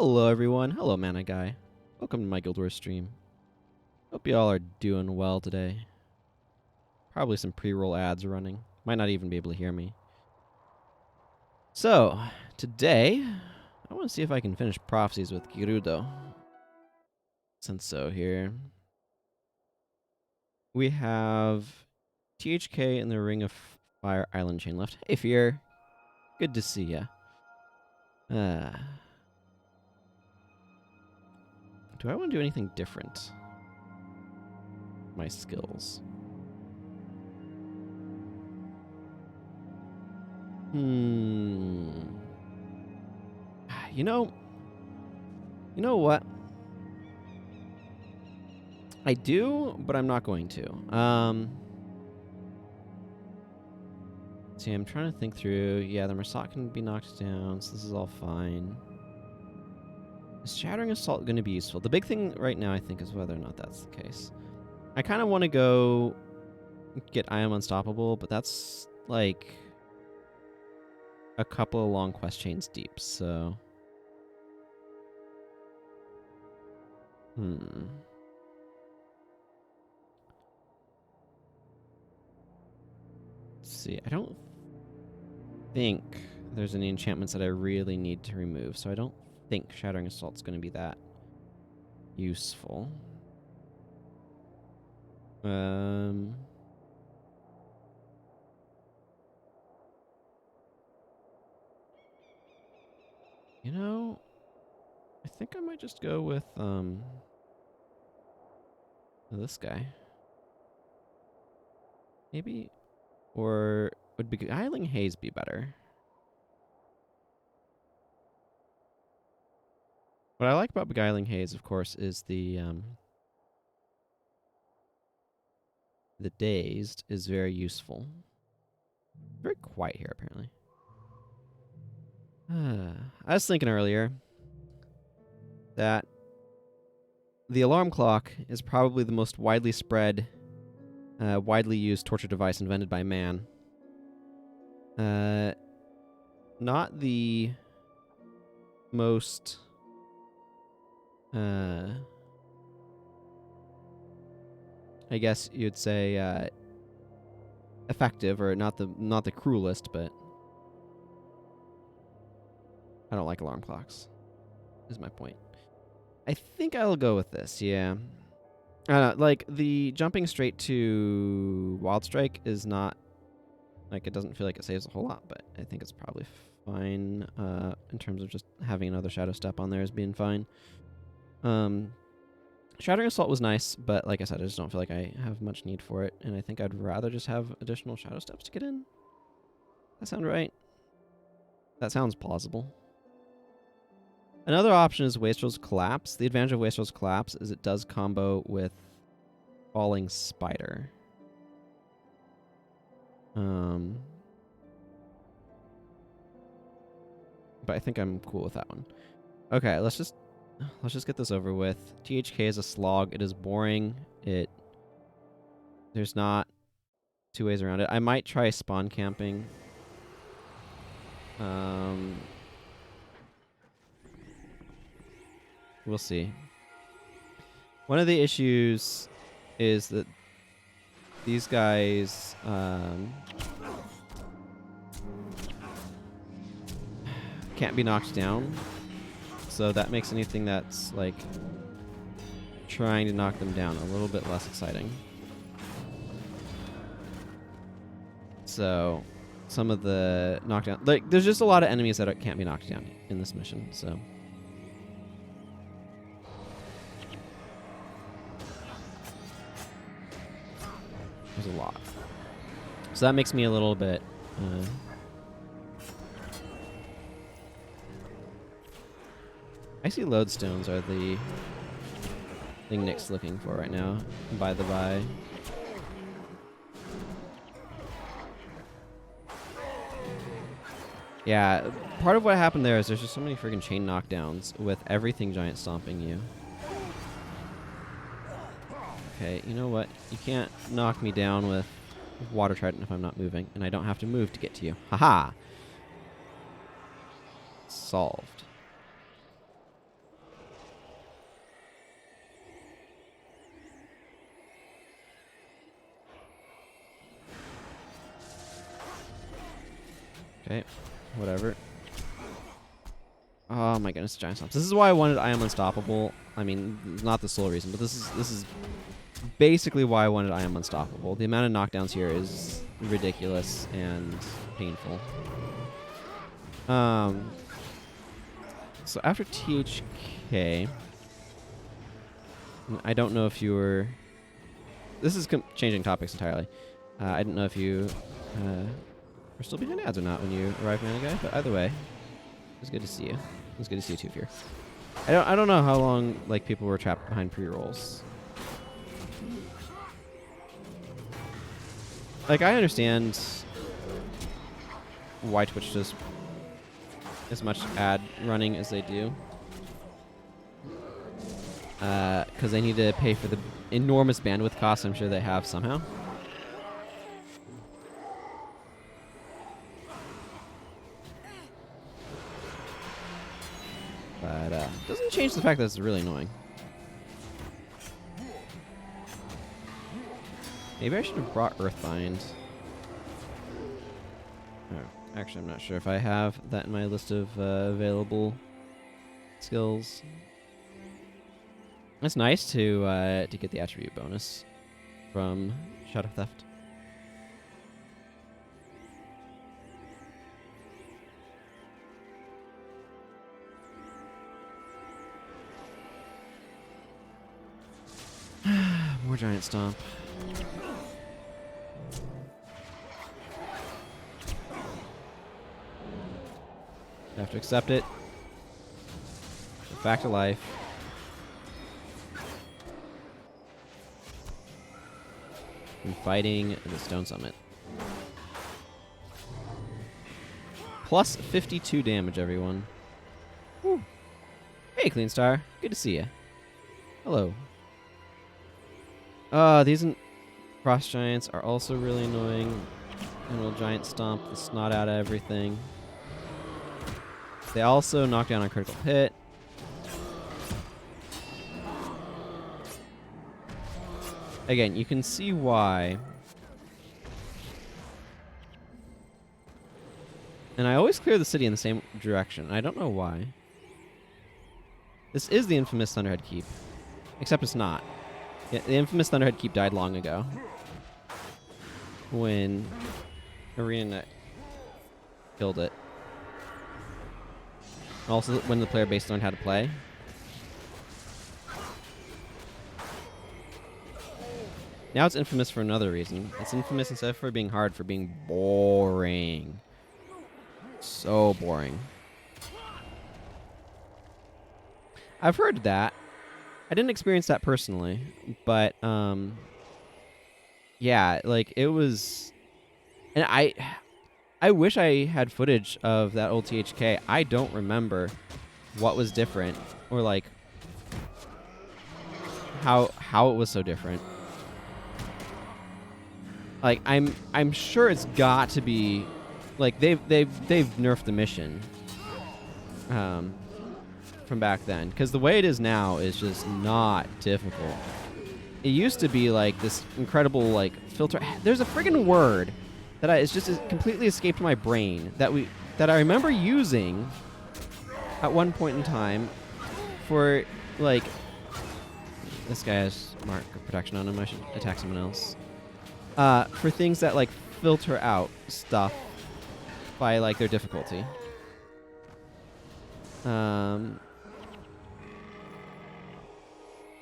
Hello everyone, hello Mana Guy. Welcome to my Guild Wars stream. Hope you all are doing well today. Probably some pre-roll ads running. Might not even be able to hear me. So, today, I want to see if I can finish Prophecies with Girudo Sensou here. We have THK in the Ring of Fire Island chain left. Hey Fear, good to see ya. Do I want to do anything different? My skills. You know what? I do, but I'm not going to. See, I'm trying to think through. Yeah, the Marsat can be knocked down, so this is all fine. Is Shattering Assault going to be useful? The big thing right now, I think, is whether or not that's the case. I kind of want to go get I Am Unstoppable, but that's, like, a couple of long quest chains deep, so... Let's see, I don't think there's any enchantments that I really need to remove, so I don't think Shattering Assault's going to be that useful. You know, I think I might just go with this guy. Maybe, or would Beguiling Haze be better? What I like about Beguiling Haze, of course, is the Dazed is very useful. Very quiet here, apparently. I was thinking earlier that the alarm clock is probably the most widely spread, widely used torture device invented by man. Not the most... I guess you'd say effective, or not the cruelest, but I don't like alarm clocks, is my point. I think I'll go with this, yeah. Like, the jumping straight to Wild Strike is not, like, it doesn't feel like it saves a whole lot, but I think it's probably fine in terms of just having another Shadow Step on there as being fine. Shattering Assault was nice, but like I said, I just don't feel like I have much need for it, and I think I'd rather just have additional Shadow Steps to get in. That sound right? That sounds plausible. Another option is Wastrel's Collapse. The advantage of Wastrel's Collapse is it does combo with Falling Spider. But I think I'm cool with that one. Okay, let's just get this over with. THK is a slog. It is boring. There's not two ways around it. I might try spawn camping. We'll see. One of the issues is that these guys can't be knocked down. So that makes anything that's, like, trying to knock them down a little bit less exciting. So, some of the knockdown... Like, there's just a lot of enemies that can't be knocked down in this mission, so... There's a lot. So that makes me a little bit... Icy Lodestones are the thing Nick's looking for right now, by the by. Yeah, part of what happened there is there's just so many freaking chain knockdowns with everything giant stomping you. Okay, you know what? You can't knock me down with Water Trident if I'm not moving, and I don't have to move to get to you. Haha! Solved. Okay, whatever. Oh my goodness, giant stomps. This is why I wanted I Am Unstoppable. I mean, not the sole reason, but this is basically why I wanted I Am Unstoppable. The amount of knockdowns here is ridiculous and painful. So after THK, I don't know if you were... This is changing topics entirely. I didn't know if you were still behind ads or not when you arrived, Mana Guy, but either way, it was good to see you. It was good to see you too, Fear. I don't know how long like people were trapped behind pre-rolls. Like, I understand why Twitch does as much ad running as they do. Because they need to pay for the enormous bandwidth costs I'm sure they have somehow. But doesn't change the fact that it's really annoying. Maybe I should have brought Earthbind. Oh, actually, I'm not sure if I have that in my list of available skills. It's nice to get the attribute bonus from Shadow Theft. More giant stomp. You have to accept it. Back to life. And fighting the Stone Summit. Plus 52 damage, everyone. Whew. Hey, Clean Star. Good to see you. Hello. These Frost Giants are also really annoying. And will giant stomp the snot out of everything. They also knock down on critical hit. Again, you can see why. And I always clear the city in the same direction. I don't know why. This is the infamous Thunderhead Keep. Except it's not. Yeah, the infamous Thunderhead Keep died long ago. When ArenaNet killed it. Also, when the player base learned how to play. Now it's infamous for another reason. It's infamous instead of for being hard, for being boring. So boring. I've heard that. I didn't experience that personally, but yeah, like it was, and I wish I had footage of that old THK. I don't remember what was different or like how it was so different. Like I'm sure it's got to be like they've nerfed the mission from back then, because the way it is now is just not difficult. It used to be like this incredible like filter. There's a friggin' word that it's just completely escaped my brain that I remember using at one point in time for like, this guy has mark of protection on him. I should attack someone else. For things that like filter out stuff by like their difficulty.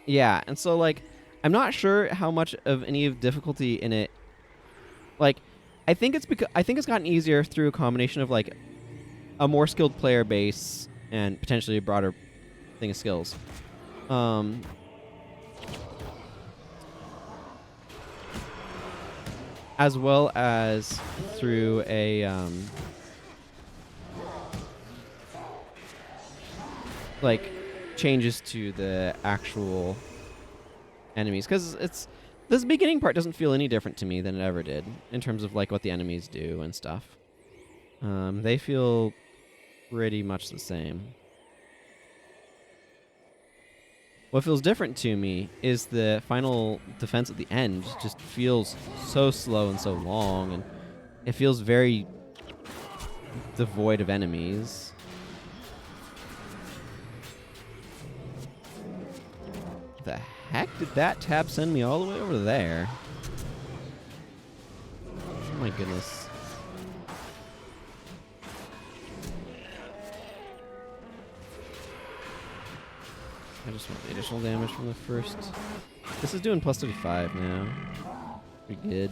Yeah, and so like I'm not sure how much of any of difficulty in it. Like, I think it's gotten easier through a combination of like a more skilled player base and potentially a broader thing of skills. As well as through a like changes to the actual enemies, because this beginning part doesn't feel any different to me than it ever did in terms of like what the enemies do and stuff. They feel pretty much the same. What feels different to me is the final defense at the end just feels so slow and so long, and it feels very devoid of enemies. The heck did that tab send me all the way over there? Oh my goodness. I just want the additional damage from the first. This is doing plus 35 now. Pretty good.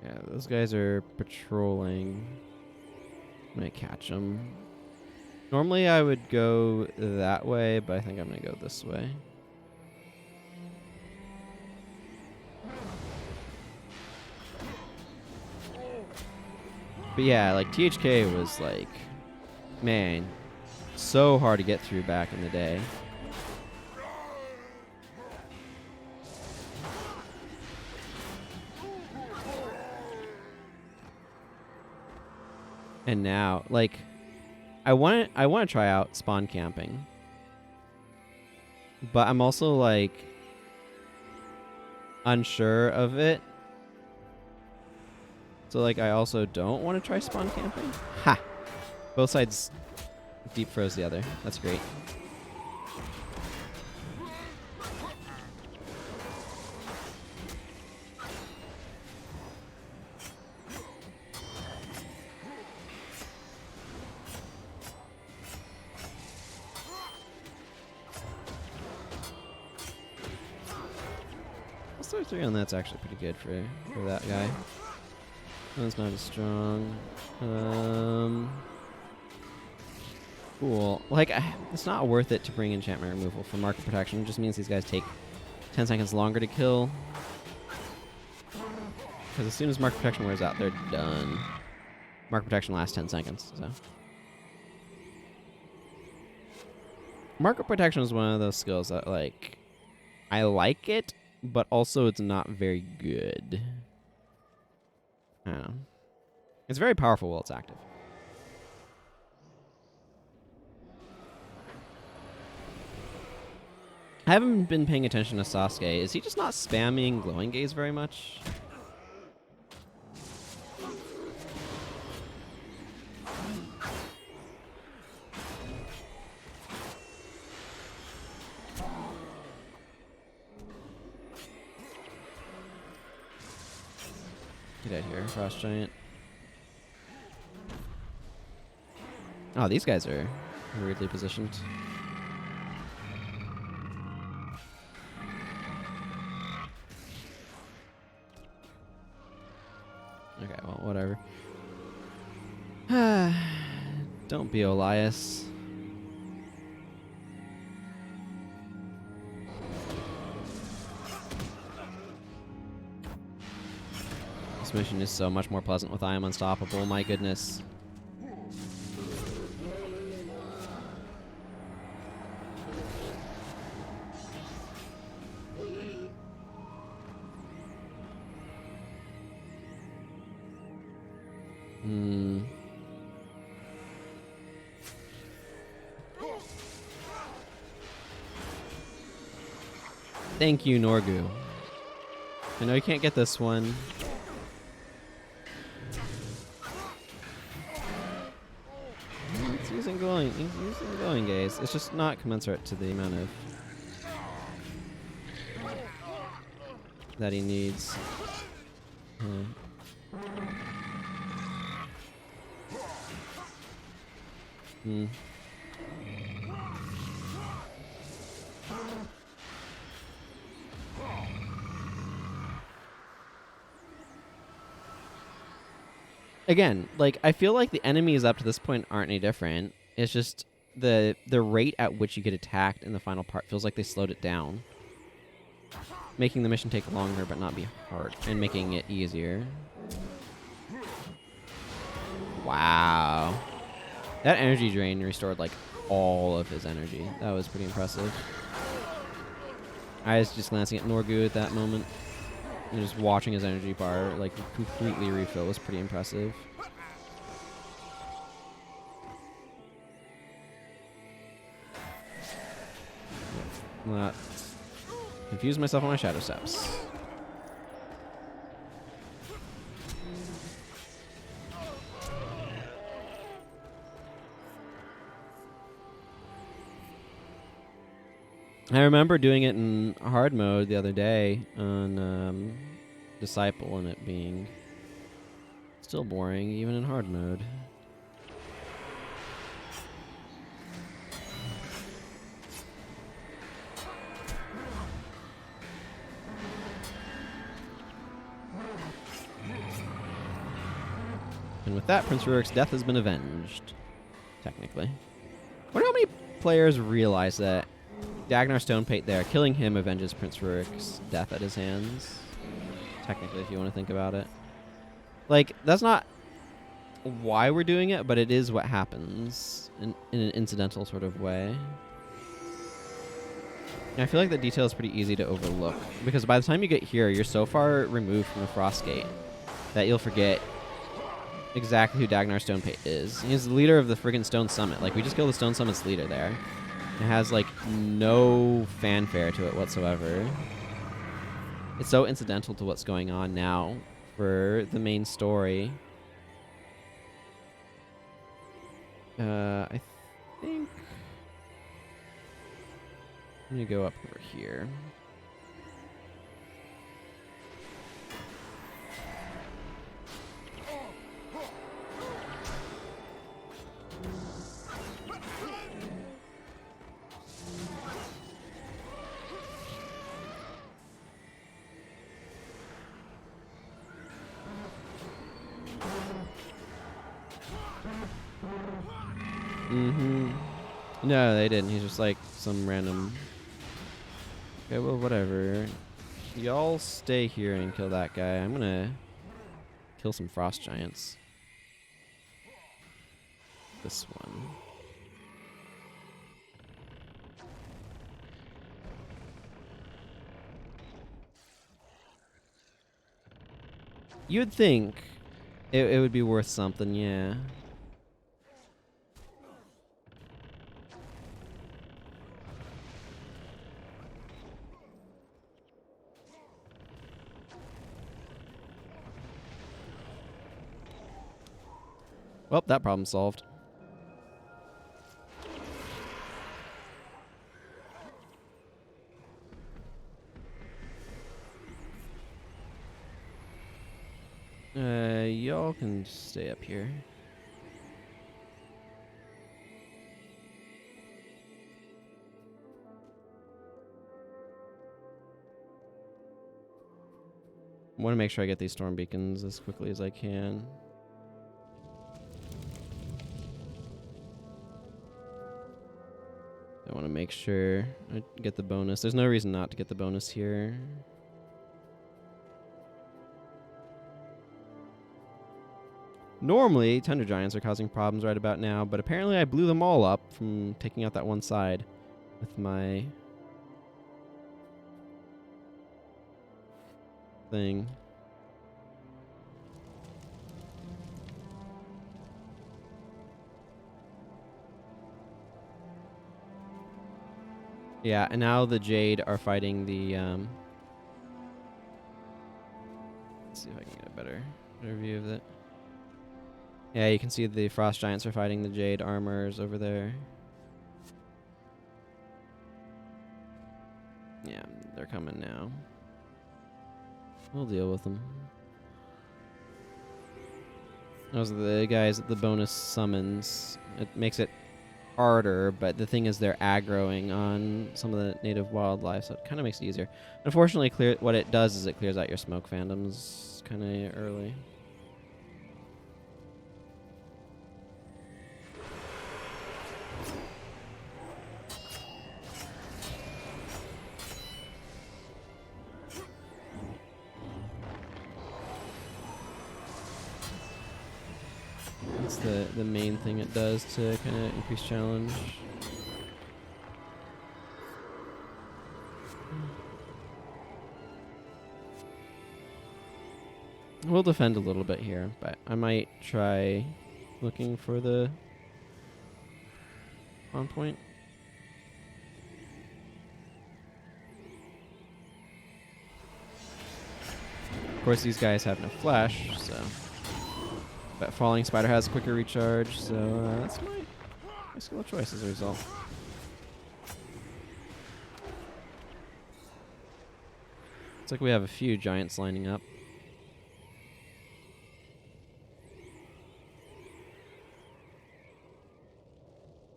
Yeah, those guys are patrolling. I'm gonna catch them. Normally I would go that way, but I think I'm gonna go this way. But yeah, like THK was like, man, so hard to get through back in the day. And now, like, I want to try out spawn camping, but I'm also like unsure of it. So like, I also don't want to try spawn camping. Ha! Both sides deep froze the other. That's great. Plus 3 on that's actually pretty good for that guy. One's not as strong. Cool. Like, it's not worth it to bring enchantment removal for market protection. It just means these guys take 10 seconds longer to kill. Because as soon as market protection wears out, they're done. Market protection lasts 10 seconds, so. Market protection is one of those skills that, like, I like it, but also it's not very good. I don't know. It's very powerful while it's active. I haven't been paying attention to Sasuke. Is he just not spamming glowing gaze very much? Get out here, Frost Giant. Oh, these guys are weirdly positioned. Okay, well, whatever. Don't be Elias. This mission is so much more pleasant with I Am Unstoppable, my goodness. Thank you, Norgu. I know you can't get this one. He's using glowing gaze. It's just not commensurate to the amount of that he needs. Again, like, I feel like the enemies up to this point aren't any different. It's just the rate at which you get attacked in the final part feels like they slowed it down, making the mission take longer but not be hard, and making it easier. Wow. That energy drain restored, like, all of his energy. That was pretty impressive. I was just glancing at Norgu at that moment. And just watching his energy bar, like, completely refill was pretty impressive. Not confuse myself on my shadow steps. I remember doing it in hard mode the other day on Disciple and it being still boring even in hard mode. And with that, Prince Rurik's death has been avenged. Technically. I wonder how many players realize that Dagnar Stonepate there, killing him avenges Prince Rurik's death at his hands. Technically, if you want to think about it. Like, that's not why we're doing it, but it is what happens in an incidental sort of way. And I feel like the detail is pretty easy to overlook, because by the time you get here, you're so far removed from the Frostgate that you'll forget exactly who Dagnar Stonepate is. He's the leader of the friggin' Stone Summit. Like, we just killed the Stone Summit's leader there. It has, like, no fanfare to it whatsoever. It's so incidental to what's going on now for the main story. I think I'm gonna go up over here. No, they didn't. He's just like some random... Okay, well, whatever. Y'all stay here and kill that guy. I'm gonna kill some frost giants. This one. You'd think it would be worth something, yeah. Well, that problem's solved. Y'all can stay up here. I want to make sure I get these storm beacons as quickly as I can. I want to make sure I get the bonus. There's no reason not to get the bonus here. Normally, Tundra Giants are causing problems right about now, but apparently I blew them all up from taking out that one side with my thing. Yeah, and now the Jade are fighting the... let's see if I can get a better view of it. Yeah, you can see the Frost Giants are fighting the Jade armors over there. Yeah, they're coming now. We'll deal with them. Those are the guys at the bonus summons. It makes it harder, but the thing is they're aggroing on some of the native wildlife, so it kind of makes it easier. Unfortunately, what it does is it clears out your smoke phantoms kind of early. That's the main thing it does to kind of increase challenge. We'll defend a little bit here, but I might try looking for the on point. Of course, these guys have no flash, so... But Falling Spider has quicker recharge, so that's my skill of choice as a result. Looks like we have a few giants lining up.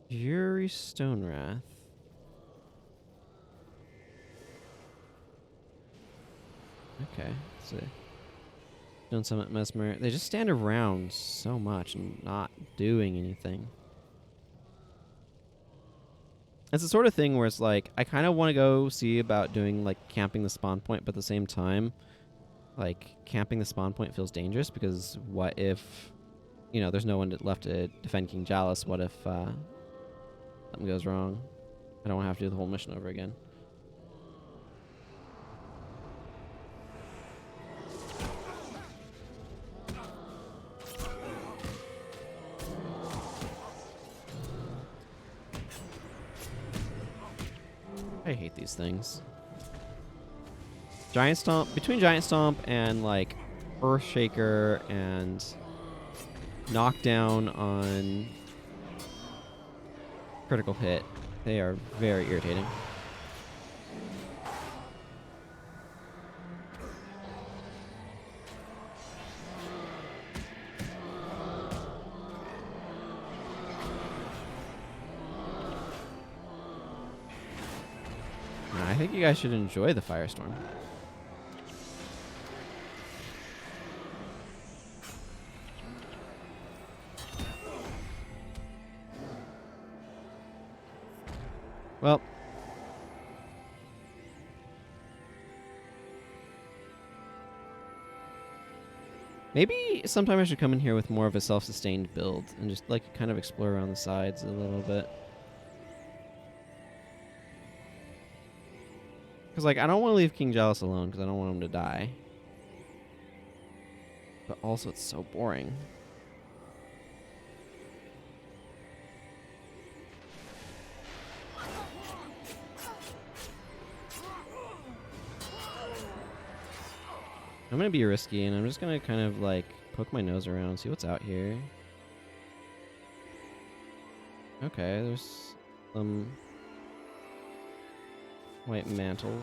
Fury Stonewrath. Okay, let's see. Stone Summit Mesmer. They just stand around so much and not doing anything. It's the sort of thing where it's like, I kind of want to go see about doing, like, camping the spawn point, but at the same time, like, camping the spawn point feels dangerous because what if, you know, there's no one left to defend King Jalis? What if something goes wrong? I don't want to have to do the whole mission over again. I hate these things. Giant Stomp, between Giant Stomp and like Earthshaker and Knockdown on critical hit, they are very irritating. I think you guys should enjoy the Firestorm. Well, maybe sometime I should come in here with more of a self-sustained build and just like kind of explore around the sides a little bit. Because like I don't want to leave King Jalis alone because I don't want him to die. But also it's so boring. I'm going to be risky, and I'm just going to kind of, like, poke my nose around and see what's out here. Okay, there's some white mantle.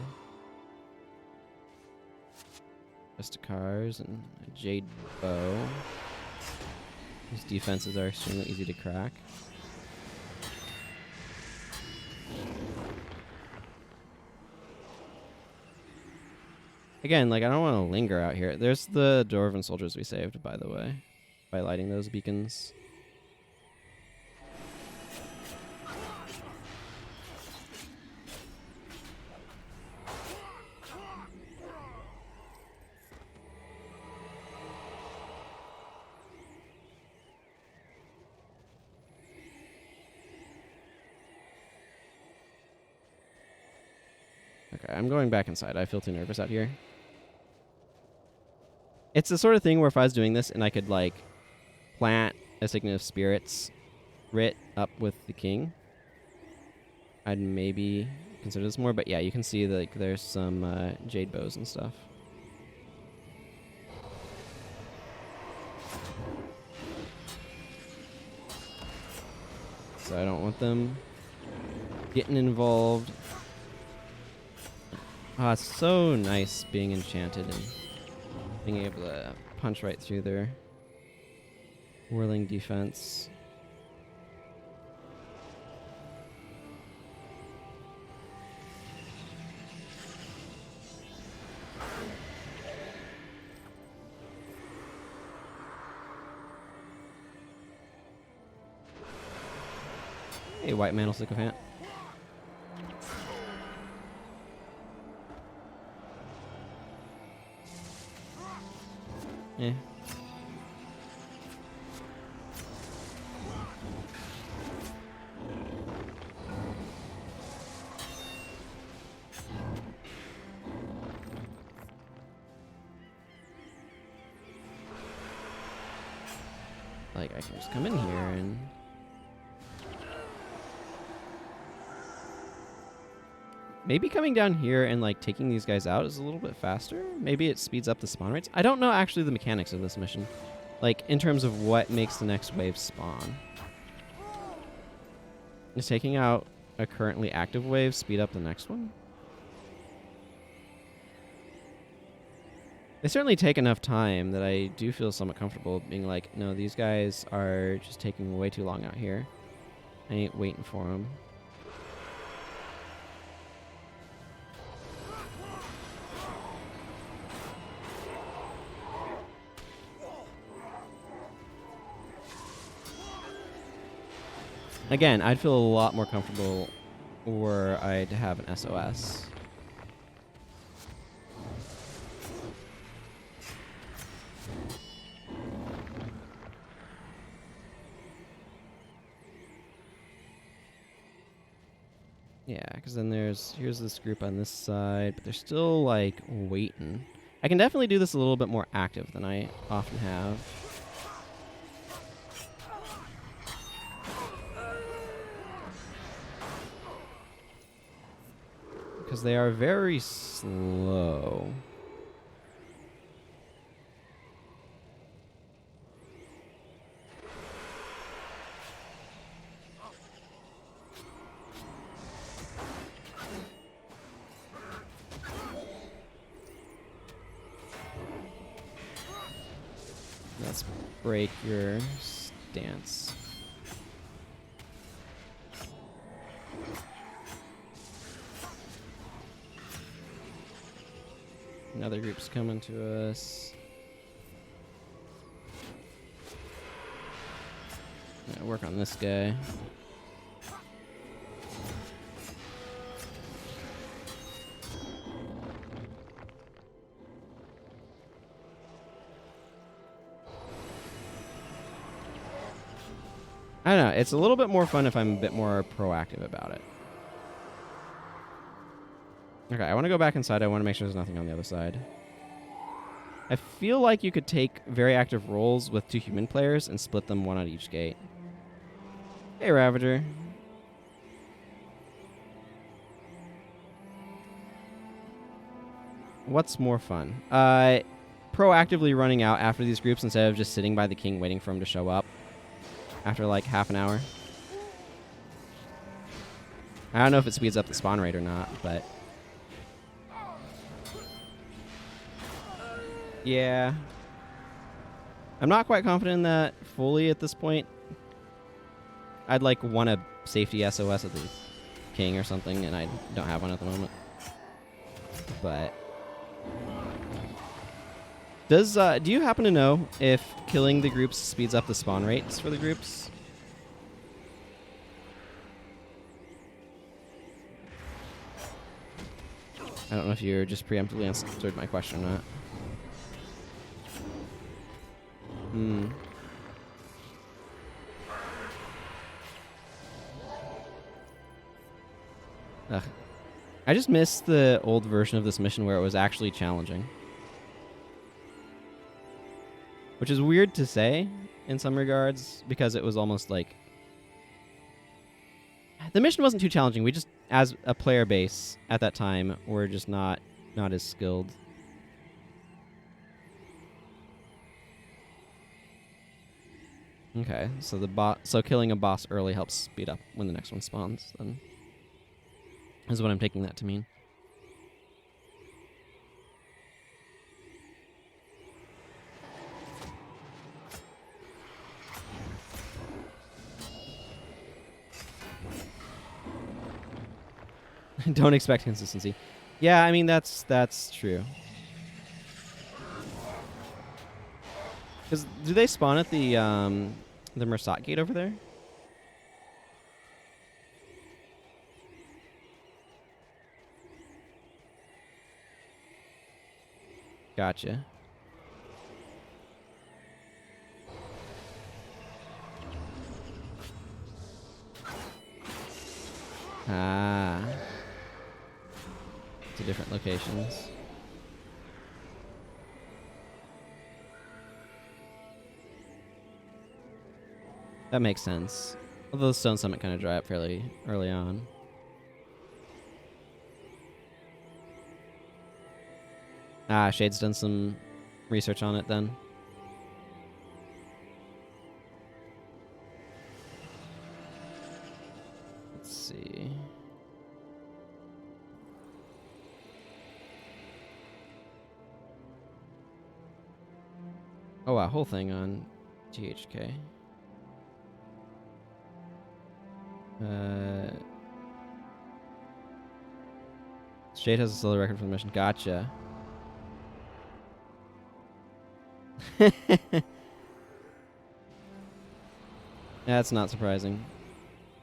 Vesticars and a jade bow. These defenses are extremely easy to crack. Again, like, I don't want to linger out here. There's the Dwarven soldiers we saved, by the way, by lighting those beacons. Okay, I'm going back inside. I feel too nervous out here. It's the sort of thing where if I was doing this and I could, like, plant a Signet of Spirits writ up with the king, I'd maybe consider this more. But yeah, you can see that, like, there's some jade bows and stuff. So I don't want them getting involved. Ah, it's so nice being enchanted and being able to punch right through their whirling defense. Hey, White Mantle Sycophant. Yeah. Like, I can just come in here and... Maybe coming down here and, like, taking these guys out is a little bit faster. Maybe it speeds up the spawn rates. I don't know actually the mechanics of this mission. Like, in terms of what makes the next wave spawn. Is taking out a currently active wave speed up the next one? They certainly take enough time that I do feel somewhat comfortable being like, no, these guys are just taking way too long out here. I ain't waiting for them. Again, I'd feel a lot more comfortable were I to have an SOS. Yeah, because then here's this group on this side, but they're still, like, waiting. I can definitely do this a little bit more active than I often have. Because they are very slow. Let's break your stance. Another group's coming to us. Yeah, work on this guy. I don't know. It's a little bit more fun if I'm a bit more proactive about it. Okay, I want to go back inside. I want to make sure there's nothing on the other side. I feel like you could take very active roles with 2 human players and split them one on each gate. Hey, Ravager. What's more fun? Proactively running out after these groups instead of just sitting by the king waiting for him to show up after like half an hour. I don't know if it speeds up the spawn rate or not, but... yeah. I'm not quite confident in that fully at this point. I'd like want a safety SOS at the king or something, and I don't have one at the moment. But... do you happen to know if killing the groups speeds up the spawn rates for the groups? I don't know if you just preemptively answered my question or not. Ugh. I just missed the old version of this mission where it was actually challenging. Which is weird to say in some regards, because it was almost like... the mission wasn't too challenging. We just, as a player base at that time, were just not as skilled. Okay, so killing a boss early helps speed up when the next one spawns, then is what I'm taking that to mean. Don't expect consistency. Yeah, I mean that's true. Because do they spawn at the Mersat gate over there? Gotcha. Ah. To different locations. That makes sense. Although the Stone Summit kind of dry up fairly early on. Ah, Shade's done some research on it then. Let's see. Oh wow, whole thing on THK. Shade has a solo record for the mission. Gotcha. That's not surprising.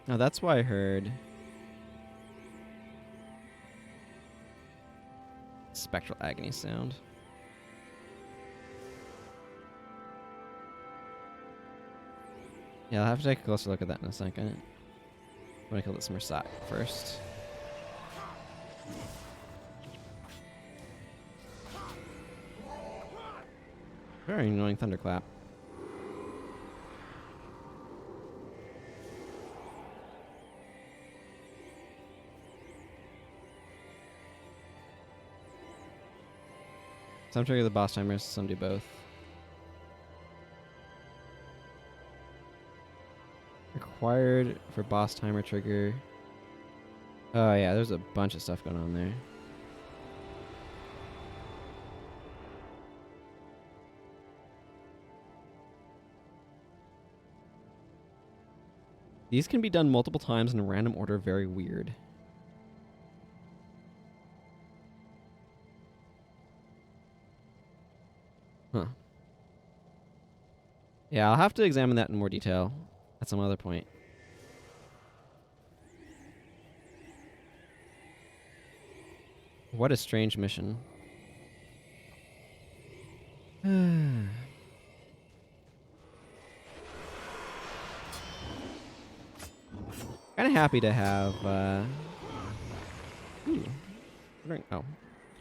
Oh, that's why I heard spectral agony sound. Yeah, I'll have to take a closer look at that in a second. I'm gonna kill this Mursak first. Very annoying thunderclap. Some trigger the boss timers, some do both. Required for boss timer trigger. Oh yeah, there's a bunch of stuff going on there. These can be done multiple times in a random order, very weird. Huh. Yeah, I'll have to examine that in more detail at some other point. What a strange mission. Kind of happy to have. Glittering. Oh,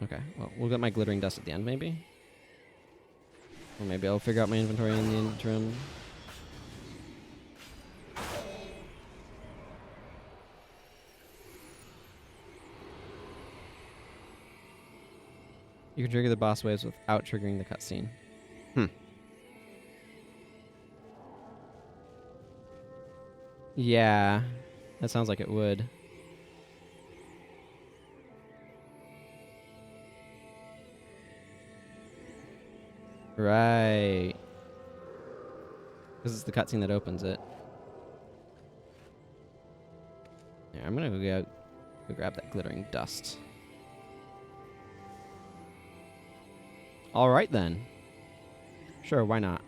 okay. Well, we'll get my glittering dust at the end, maybe. Or maybe I'll figure out my inventory in the interim. You can trigger the boss waves without triggering the cutscene. Yeah, that sounds like it would. Right. This is the cutscene that opens it. Yeah, I'm gonna go grab that glittering dust. All right then. Sure, why not?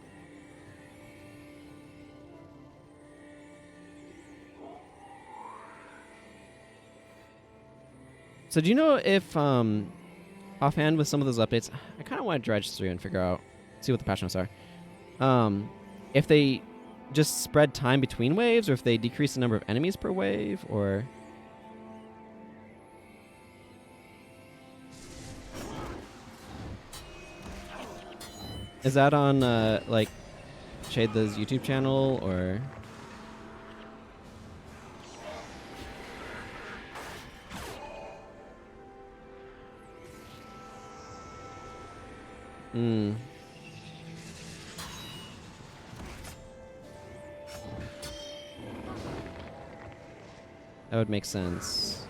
So do you know if offhand with some of those updates, I kind of want to dredge through and figure out, see what the patch notes are. If they just spread time between waves, or if they decrease the number of enemies per wave, or... Is that on, like, Shade's YouTube channel, or... That would make sense.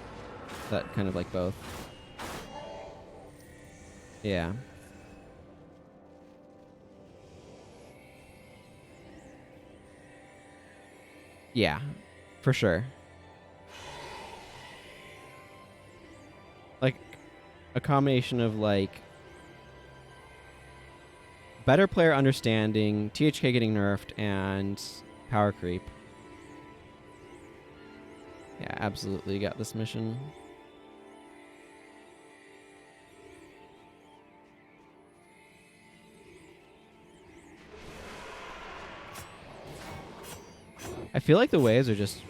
That kind of like both. Yeah. Yeah, for sure. Like, a combination of, like, better player understanding, THK getting nerfed, and power creep. Yeah, absolutely got this mission. I feel like the waves are just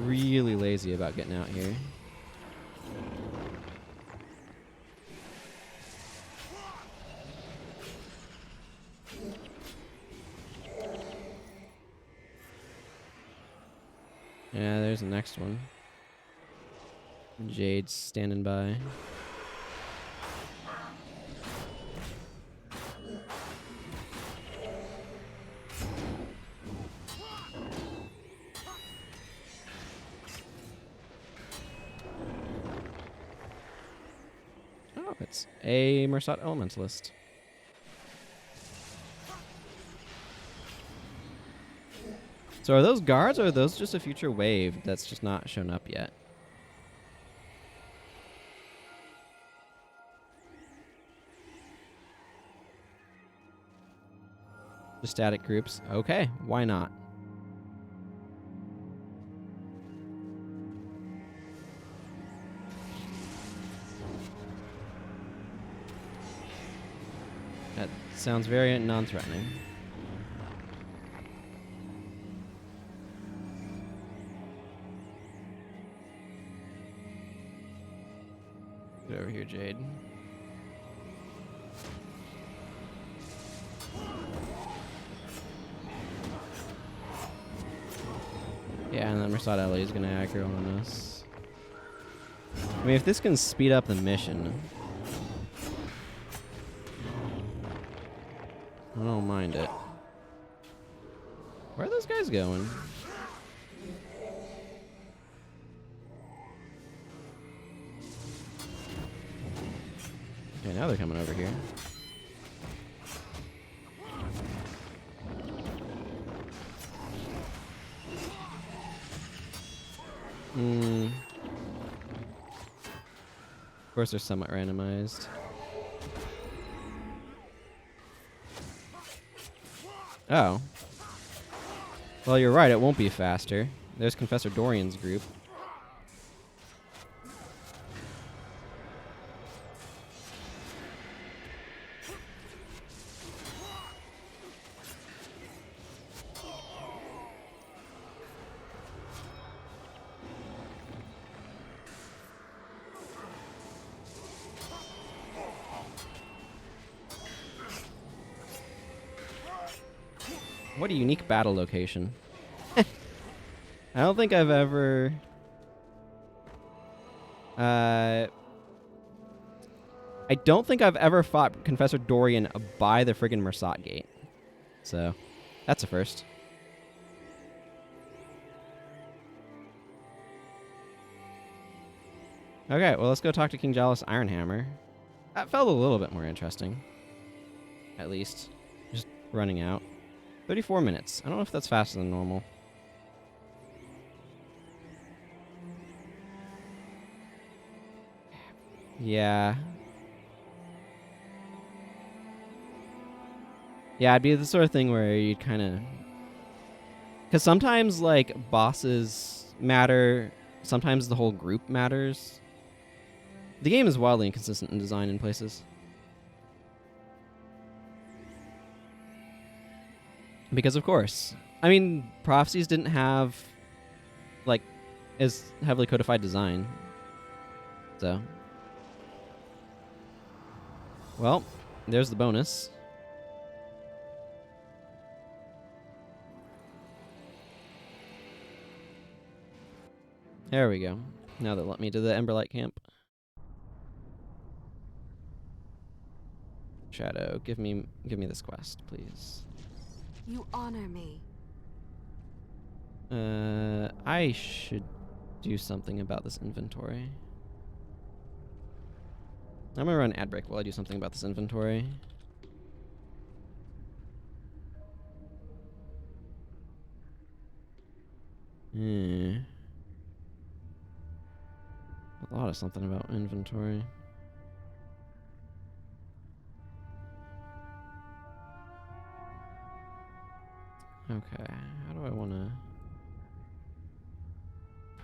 really lazy about getting out here. Yeah, there's the next one. Jade's standing by. Oh, it's a Mersat Elementalist. So are those guards, or are those just a future wave that's just not shown up yet? The static groups. Okay, why not? That sounds very non-threatening. Get over here, Jade. Yeah, and then Mersat Ali is going to aggro on us. I mean, if this can speed up the mission, I don't mind it. Where are those guys going? Okay, now they're coming over here. Of course, they're somewhat randomized. Oh. Well, you're right, it won't be faster. There's Confessor Dorian's group. What a unique battle location. I don't think I've ever... I don't think I've ever fought Confessor Dorian by the friggin' Mersat Gate. So, that's a first. Okay, well, let's go talk to King Jalos Ironhammer. That felt a little bit more interesting. At least. Just running out. 34 minutes. I don't know if that's faster than normal. Yeah. Yeah, it'd be the sort of thing where you'd kind of... Because sometimes, like, bosses matter. Sometimes the whole group matters. The game is wildly inconsistent in design in places. Because, of course. I mean, Prophecies didn't have, like, as heavily codified design. So. Well, there's the bonus. There we go. Now that let me to the Emberlight camp. Shadow, give me this quest, please. You honor me. I should do something about this inventory. I'm gonna run ad break while I do something about this inventory. A lot of something about inventory. Okay, how do I want to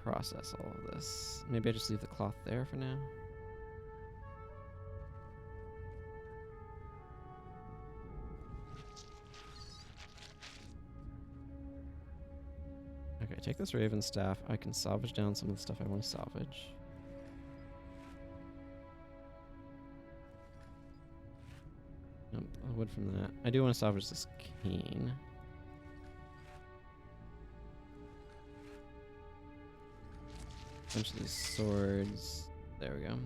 process all of this? Maybe I just leave the cloth there for now. Okay, take this Raven Staff. I can salvage down some of the stuff I want to salvage. Nope, wood from that. I do want to salvage this cane. Bunch of these swords. There we go.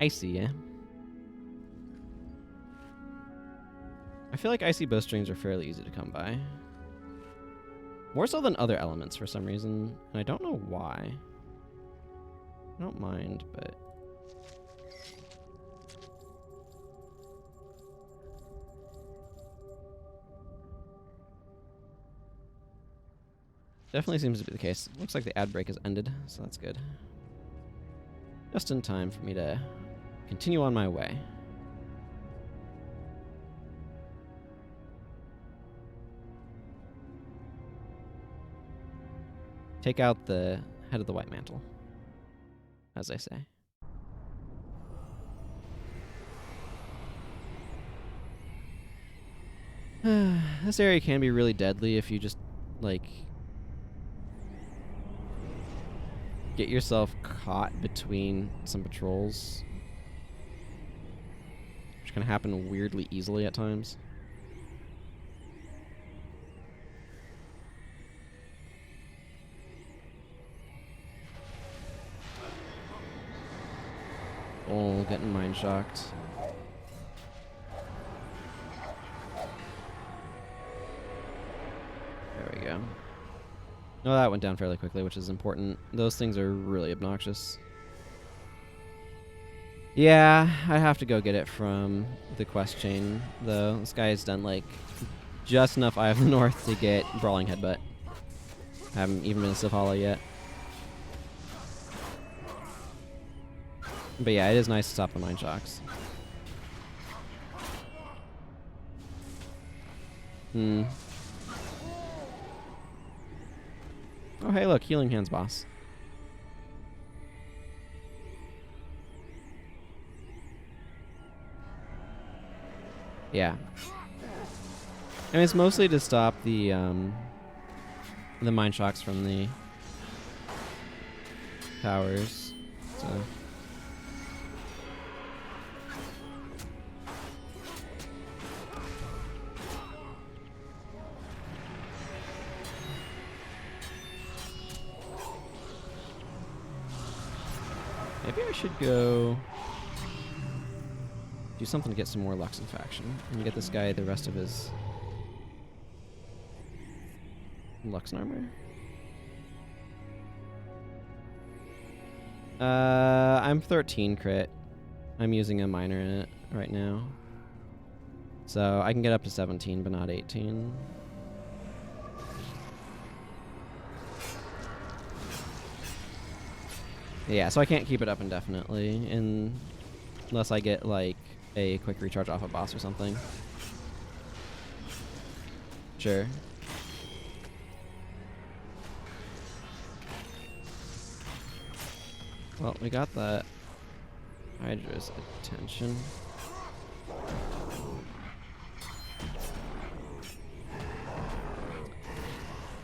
Icy, yeah. I feel like icy bowstrings are fairly easy to come by. More so than other elements for some reason, and I don't know why. I don't mind, but... Definitely seems to be the case. Looks like the ad break has ended, so that's good. Just in time for me to continue on my way. Take out the head of the White Mantle, as I say. This area can be really deadly if you just, like, get yourself caught between some patrols, which can happen weirdly easily at times. Oh, getting mind shocked. There we go. No, that went down fairly quickly, which is important. Those things are really obnoxious. Yeah, I have to go get it from the quest chain, though. This guy has done, like, just enough Eye of the North to get Brawling Headbutt. I haven't even been to Sifhalla yet. But yeah, it is nice to stop the mind shocks. Oh, hey, look, Healing Hands boss. Yeah. And it's mostly to stop the mind shocks from the towers. So. Maybe I should go do something to get some more Lux in faction and get this guy the rest of his Lux armor. I'm 13 crit. I'm using a minor in it right now. So I can get up to 17, but not 18. Yeah, so I can't keep it up indefinitely unless I get, like, a quick recharge off a boss or something. Sure. Well, we got that Hydra's attention.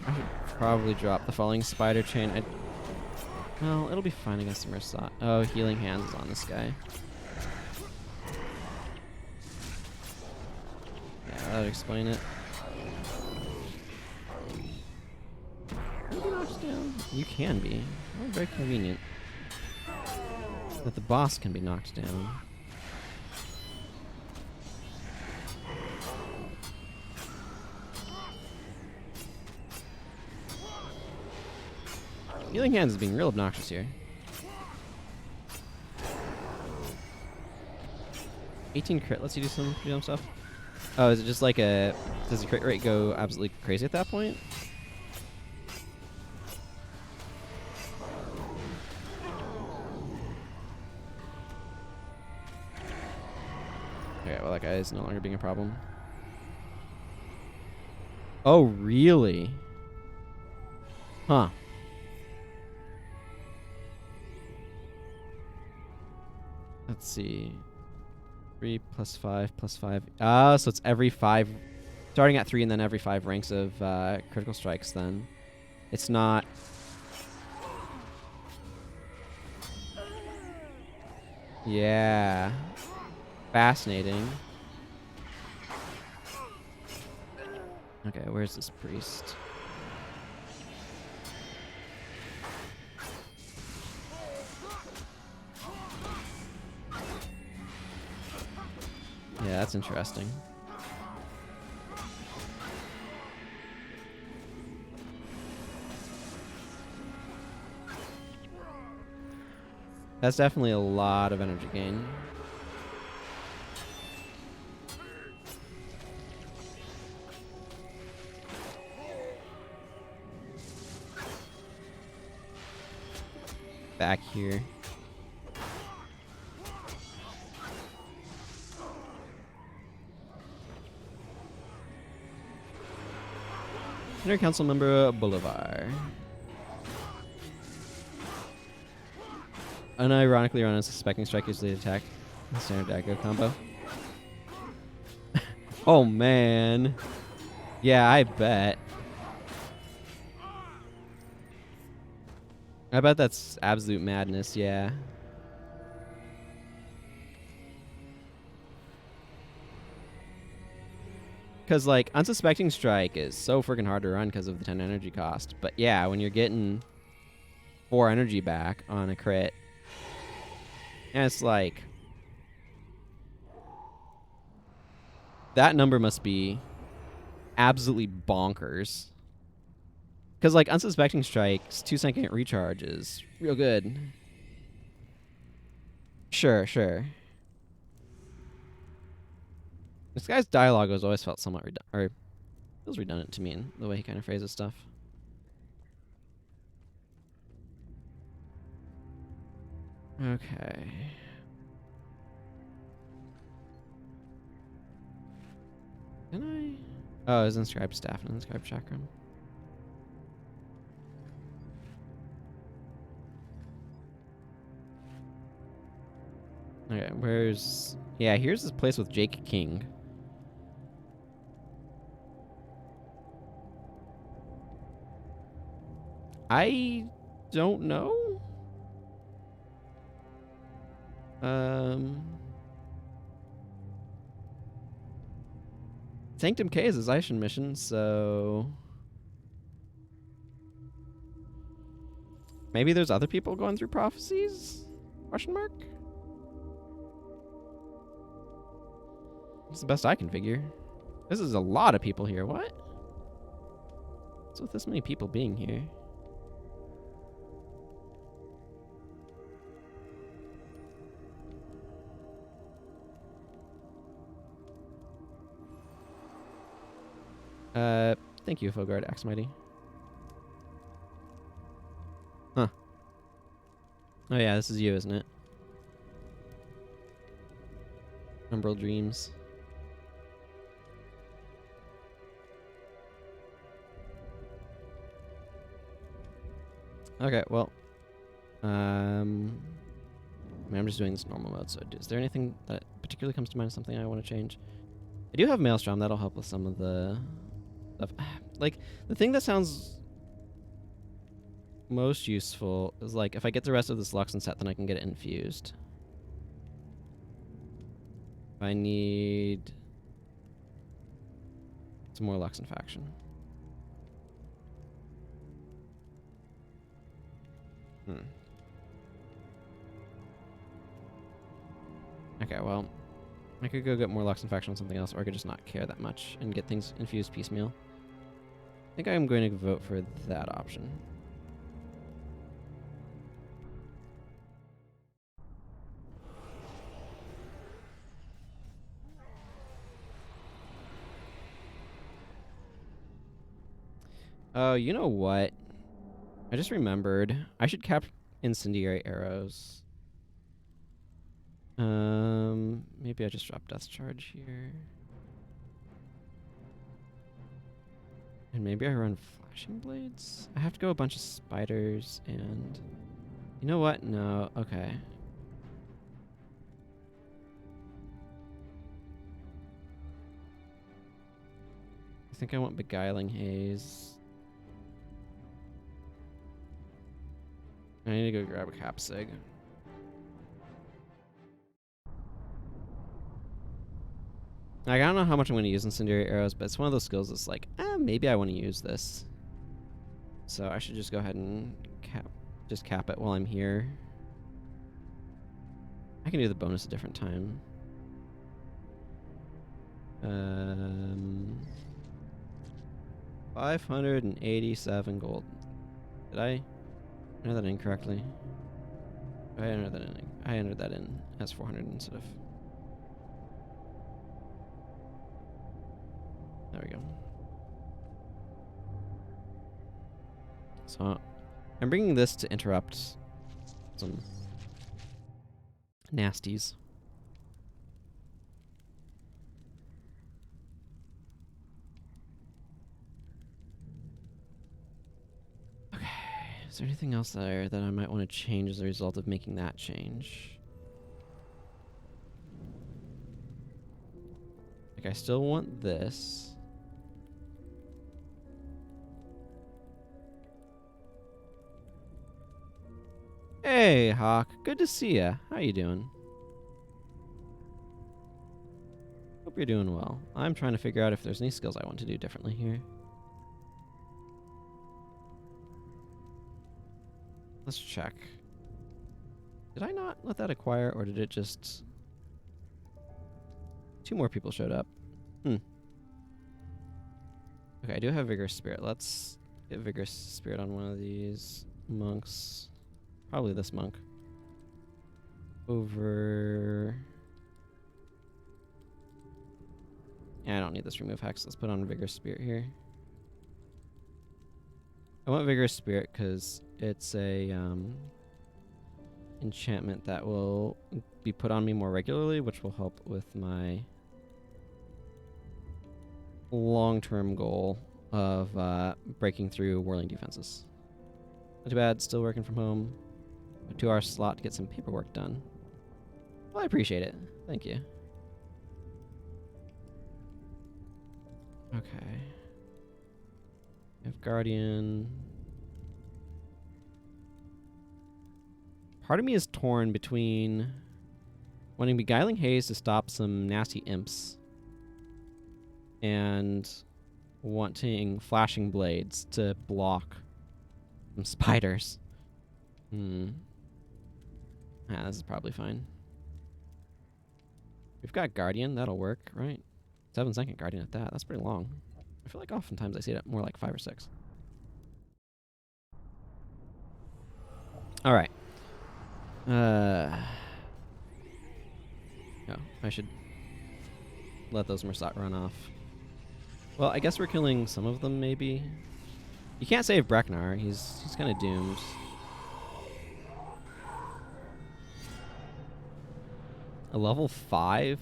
I should probably drop the Falling Spider Chain. Well, it'll be fine against the Murasaki. Oh, Healing Hands is on this guy. Yeah, that would explain it. Can you be knocked down? You can be. Oh, very convenient. That the boss can be knocked down. Healing Hands is being real obnoxious here. 18 crit lets you do some jump stuff. Oh, is it just like a... Does the crit rate go absolutely crazy at that point? Okay, well that guy is no longer being a problem. Oh, really? Huh. Let's see. 3 plus 5 plus 5. Ah, so it's every 5. Starting at 3 and then every 5 ranks of critical strikes then. It's not... Yeah. Fascinating. Okay, where's this priest? Yeah, that's interesting. That's definitely a lot of energy gain. Back here. Inner Council Member Bolivar. Unironically run a suspecting strike usually attack. The standard Dagger combo. Oh man. Yeah, I bet. I bet that's absolute madness, yeah. Because, like, Unsuspecting Strike is so freaking hard to run because of the 10 energy cost. But yeah, when you're getting 4 energy back on a crit, and it's like, that number must be absolutely bonkers. Because, like, Unsuspecting Strike's 2-second recharge is real good. Sure, sure. This guy's dialogue has always felt somewhat feels redundant to me in the way he kind of phrases stuff. Okay. Can I? Oh, it's inscribed staff and inscribed chakram. Okay, where's... Yeah, here's this place with Jake King. I don't know. Sanctum K is a Zaishin mission, so... Maybe there's other people going through prophecies? Question mark? That's the best I can figure. This is a lot of people here. What? What's with this many people being here? Thank you, Fogard Axmighty. Huh. Oh yeah, this is you, isn't it? Umbral Dreams. Okay, well. I mean, I'm just doing this normal mode, so is there anything that particularly comes to mind, something I want to change? I do have Maelstrom, that'll help with some of the stuff. Like, the thing that sounds most useful is, like, if I get the rest of this Luxon set, then I can get it infused. I need some more Luxon faction. Okay, well, I could go get more Luxon faction on something else, or I could just not care that much and get things infused piecemeal. I think I'm going to vote for that option. Oh, you know what? I just remembered. I should cap incendiary arrows. Maybe I just drop Death Charge here. And maybe I run Flashing Blades? I have to go a bunch of spiders and... You know what? No. Okay. I think I want Beguiling Haze. I need to go grab a Capsig. Like, I don't know how much I'm going to use Incendiary Arrows, but it's one of those skills that's like, maybe I want to use this. So I should just go ahead and cap it while I'm here. I can do the bonus a different time. 587 gold. Did I know that incorrectly? I entered that in. I entered that in as 400 instead of. There we go. So I'm bringing this to interrupt some nasties. Okay. Is there anything else there that I might want to change as a result of making that change? Like, I still want this. Hey, Hawk. Good to see ya. How you doing? Hope you're doing well. I'm trying to figure out if there's any skills I want to do differently here. Let's check. Did I not let that acquire, or did it just... 2 more people showed up. Okay, I do have Vigorous Spirit. Let's get Vigorous Spirit on one of these monks. Probably this monk. Over... Yeah, I don't need this remove hex. Let's put on Vigorous Spirit here. I want Vigorous Spirit because it's a enchantment that will be put on me more regularly, which will help with my long-term goal of breaking through whirling defenses. Not too bad. Still working from home. A 2-hour slot to get some paperwork done. Well, I appreciate it. Thank you. Okay. We have Guardian. Part of me is torn between wanting Beguiling Haze to stop some nasty imps and wanting Flashing Blades to block some spiders. Yeah, this is probably fine. We've got Guardian. That'll work, right? 7-second Guardian at that. That's pretty long. I feel like oftentimes I see it more like 5 or 6. All right. No, I should let those Mersat run off. Well, I guess we're killing some of them, maybe. You can't save Breknar. He's kind of doomed. A level 5?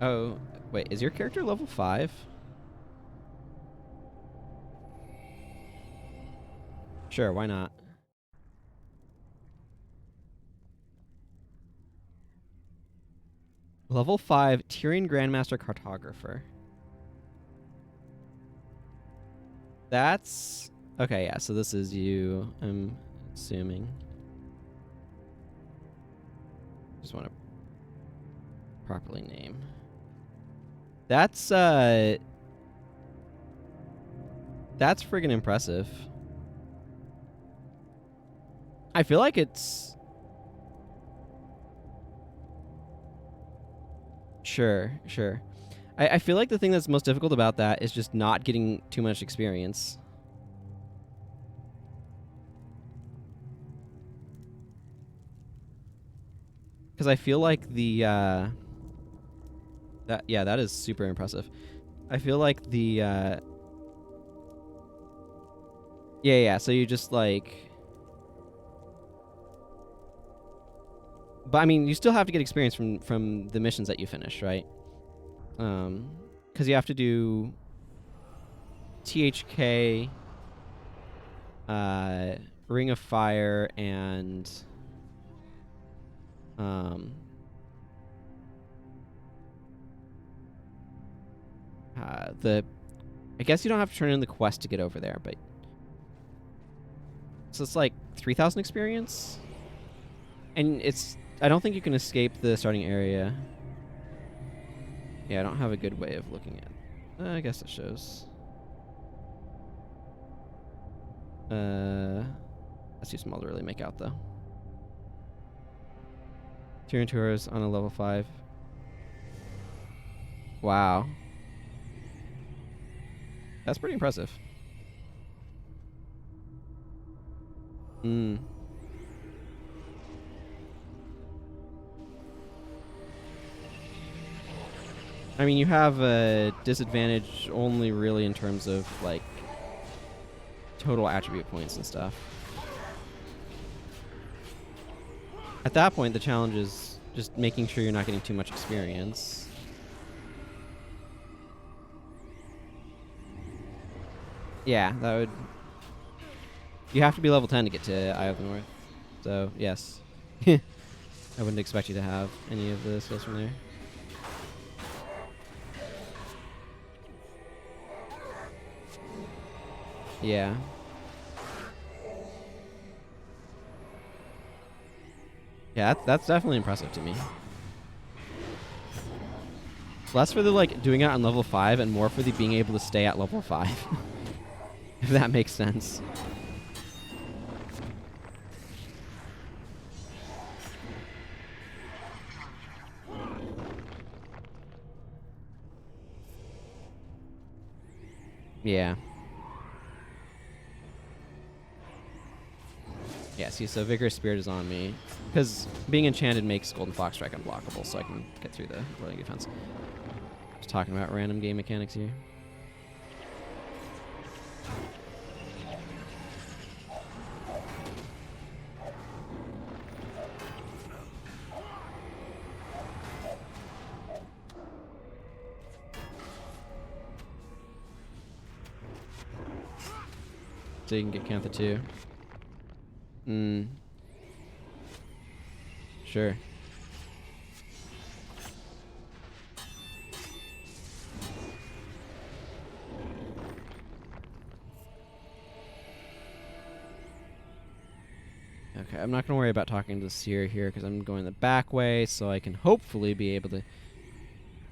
Oh, wait, is your character level 5? Sure, why not? Level 5 Tyrian Grandmaster Cartographer. That's... Okay, yeah, so this is you, I'm assuming. Just want to properly name. That's friggin' impressive. I feel like it's... Sure. I feel like the thing that's most difficult about that is just not getting too much experience. Because I feel like the... that is super impressive. I feel like the... Yeah, so you just like... But I mean, you still have to get experience from the missions that you finish, right? Because you have to do THK, Ring of Fire, and I guess you don't have to turn in the quest to get over there, but so it's like 3,000 experience, and I don't think you can escape the starting area. Yeah, I don't have a good way of looking at it. I guess it shows. That's too small to really make out, though. Tyrian Tours on a level 5. Wow. That's pretty impressive. Mm. I mean, you have a disadvantage only really in terms of, like, total attribute points and stuff. At that point, the challenge is just making sure you're not getting too much experience. Yeah, that would... You have to be level 10 to get to Eye of the North. So, yes. I wouldn't expect you to have any of the skills from there. Yeah. Yeah, that's definitely impressive to me. Less for the, like, doing it on level 5 and more for the being able to stay at level 5. If that makes sense. Yeah. Yeah, see, so Vigorous Spirit is on me. Because being enchanted makes Golden Fox Strike unblockable, so I can get through the rolling defense. Just talking about random game mechanics here. So you can get Cantha too. Sure. Okay, I'm not going to worry about talking to the Seer here because I'm going the back way so I can hopefully be able to...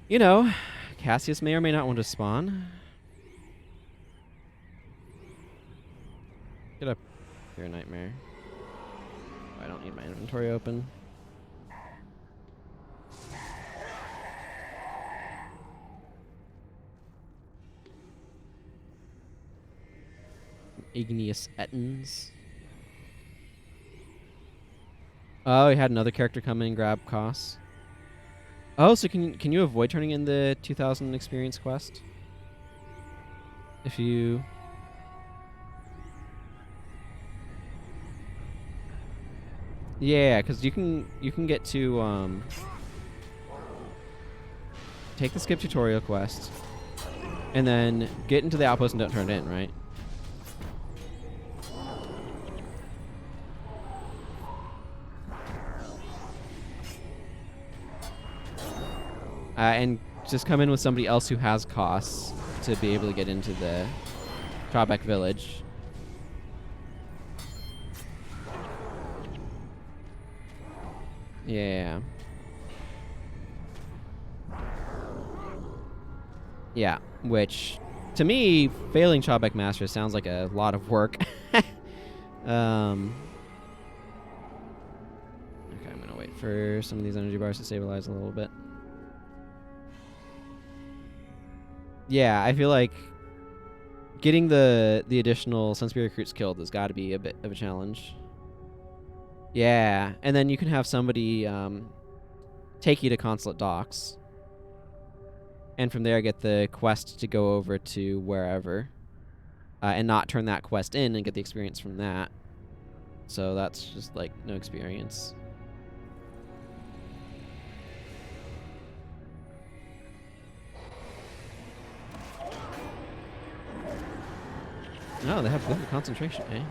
You know, Cassius may or may not want to spawn. Get up here, Nightmare. I don't need my inventory open. Igneous Ettins. Oh, he had another character come in and grab costs. Oh, so can you avoid turning in the 2,000 experience quest? If you... Yeah, because you can get to take the skip tutorial quest and then get into the outpost and don't turn it in, right? And just come in with somebody else who has costs to be able to get into the Traubeck village. Yeah. Yeah, which to me, failing Traubeck Master sounds like a lot of work. Okay, I'm gonna wait for some of these energy bars to stabilize a little bit. Yeah, I feel like getting the additional Sunspear recruits killed has got to be a bit of a challenge. Yeah, and then you can have somebody take you to Consulate Docks. And from there get the quest to go over to wherever. And not turn that quest in and get the experience from that. So that's just, like, no experience. No, they have good concentration, eh?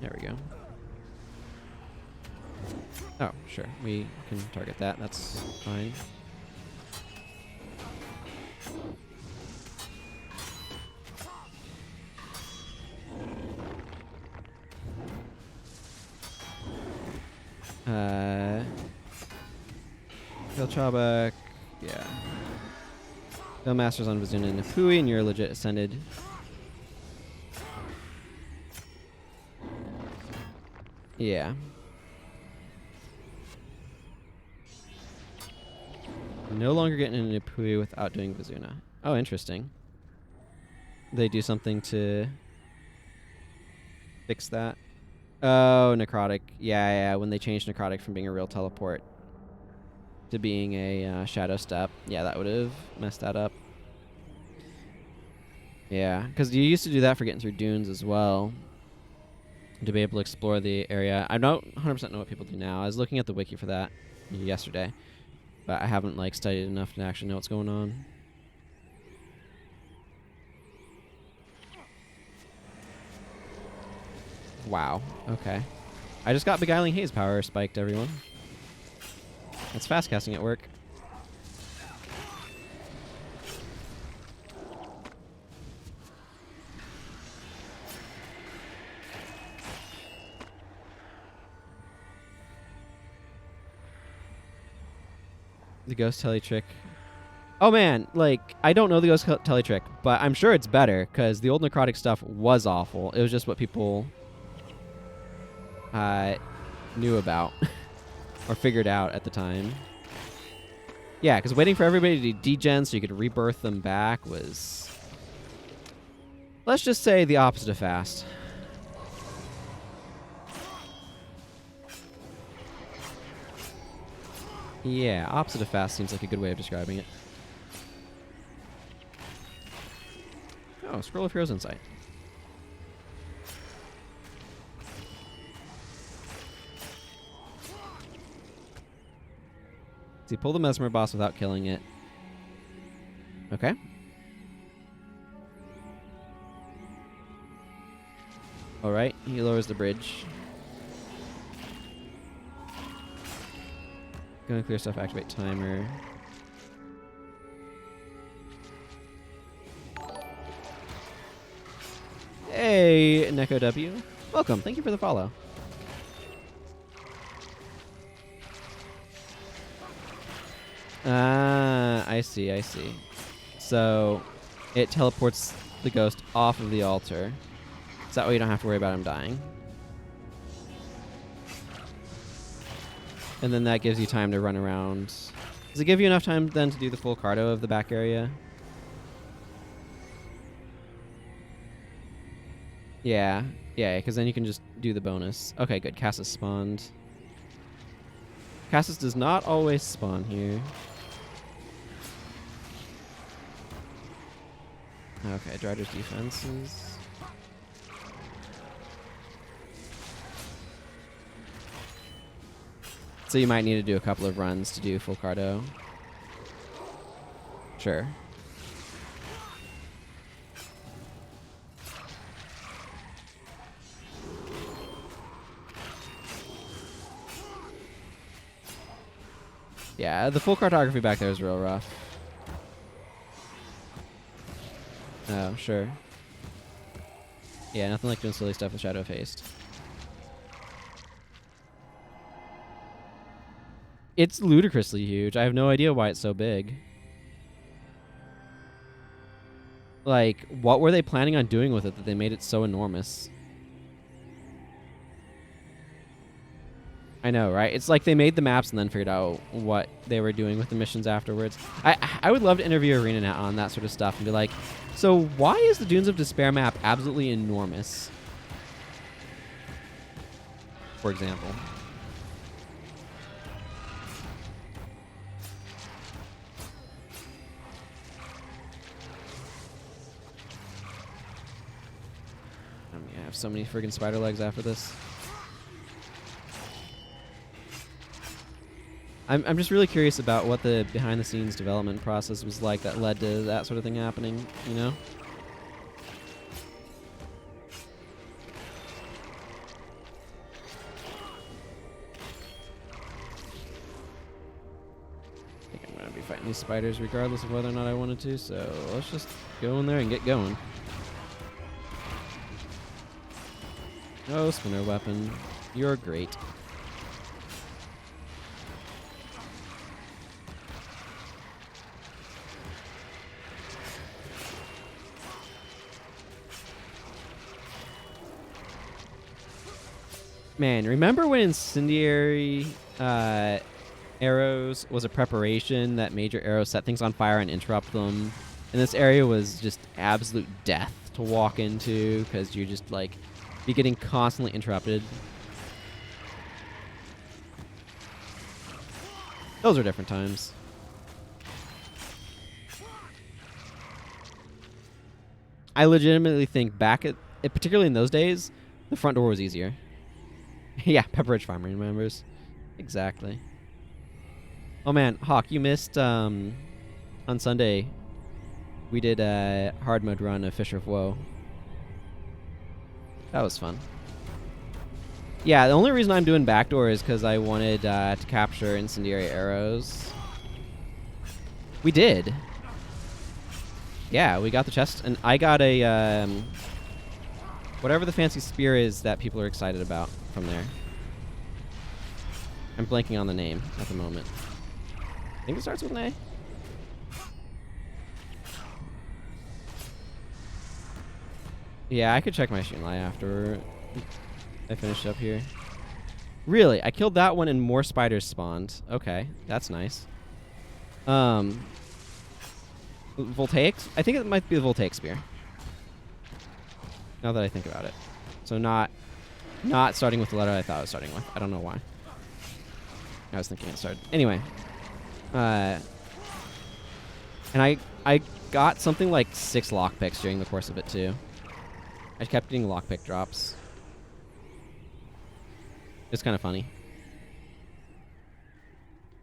There we go. Oh, sure. We can target that. That's fine. Kill Traubeck. Yeah. Kill Masters on Vizuna and Nafui, and you're legit ascended. Yeah. No longer getting into Pui without doing Vizuna. Oh, interesting. They do something to fix that. Oh, Necrotic. Yeah. When they changed Necrotic from being a real teleport to being a Shadow Step. Yeah, that would have messed that up. Yeah, because you used to do that for getting through dunes as well. To be able to explore the area. I don't 100% know what people do now. I was looking at the wiki for that yesterday. But I haven't like studied enough to actually know what's going on. Wow. Okay. I just got Beguiling Haze power spiked, everyone. That's fast casting at work. The Ghost Telly trick. Oh man, like, I don't know the Ghost Telly trick, but I'm sure it's better, because the old Necrotic stuff was awful. It was just what people knew about, or figured out at the time. Yeah, because waiting for everybody to degen so you could rebirth them back was, let's just say, the opposite of fast. Yeah, opposite of fast seems like a good way of describing it. Oh, Scroll of Heroes Insight. See, pull the Mesmer boss without killing it. Okay. Alright, he lowers the bridge. Gonna clear stuff, activate timer. Hey, Neko W. Welcome, thank you for the follow. I see. So, it teleports the ghost off of the altar. So that way you don't have to worry about him dying. And then that gives you time to run around. Does it give you enough time then to do the full cardo of the back area? Yeah, because then you can just do the bonus. Okay, good. Cassis spawned. Cassis does not always spawn here. Okay, Drider's defenses. So you might need to do a couple of runs to do full cardo. Sure. Yeah, the full cartography back there is real rough. Oh, sure. Yeah, nothing like doing silly stuff with Shadow of Haste. It's ludicrously huge. I have no idea why it's so big. Like, what were they planning on doing with it that they made it so enormous? I know, right? It's like they made the maps and then figured out what they were doing with the missions afterwards. I would love to interview ArenaNet on that sort of stuff and be like, so why is the Dunes of Despair map absolutely enormous? For example. I'm gonna have so many friggin' spider legs after this. I'm just really curious about what the behind-the-scenes development process was like that led to that sort of thing happening, you know? I think I'm going to be fighting these spiders regardless of whether or not I wanted to, so let's just go in there and get going. Oh, spinner weapon. You're great. Man, remember when Incendiary arrows was a preparation that major arrows set things on fire and interrupt them. And this area was just absolute death to walk into because you're just like be getting constantly interrupted. Those are different times. I legitimately think back at, particularly in those days, the front door was easier. Yeah, Pepperidge Farm remembers. Exactly. Oh man, Hawk, you missed on Sunday. We did a hard mode run of Fisher of Woe. That was fun. Yeah, the only reason I'm doing backdoor is because I wanted to capture incendiary arrows. We did. Yeah, we got the chest, and I got a whatever the fancy spear is that people are excited about from there. I'm blanking on the name at the moment. I think it starts with an A. Yeah, I could check my Shinlai after I finish up here. Really? I killed that one and more spiders spawned. Okay, that's nice. Voltaics? I think it might be the Voltaic spear. Now that I think about it. So not starting with the letter I thought I was starting with. I don't know why. I was thinking it started. Anyway. And I got something like 6 lockpicks during the course of it too. I kept getting lockpick drops. It's kind of funny.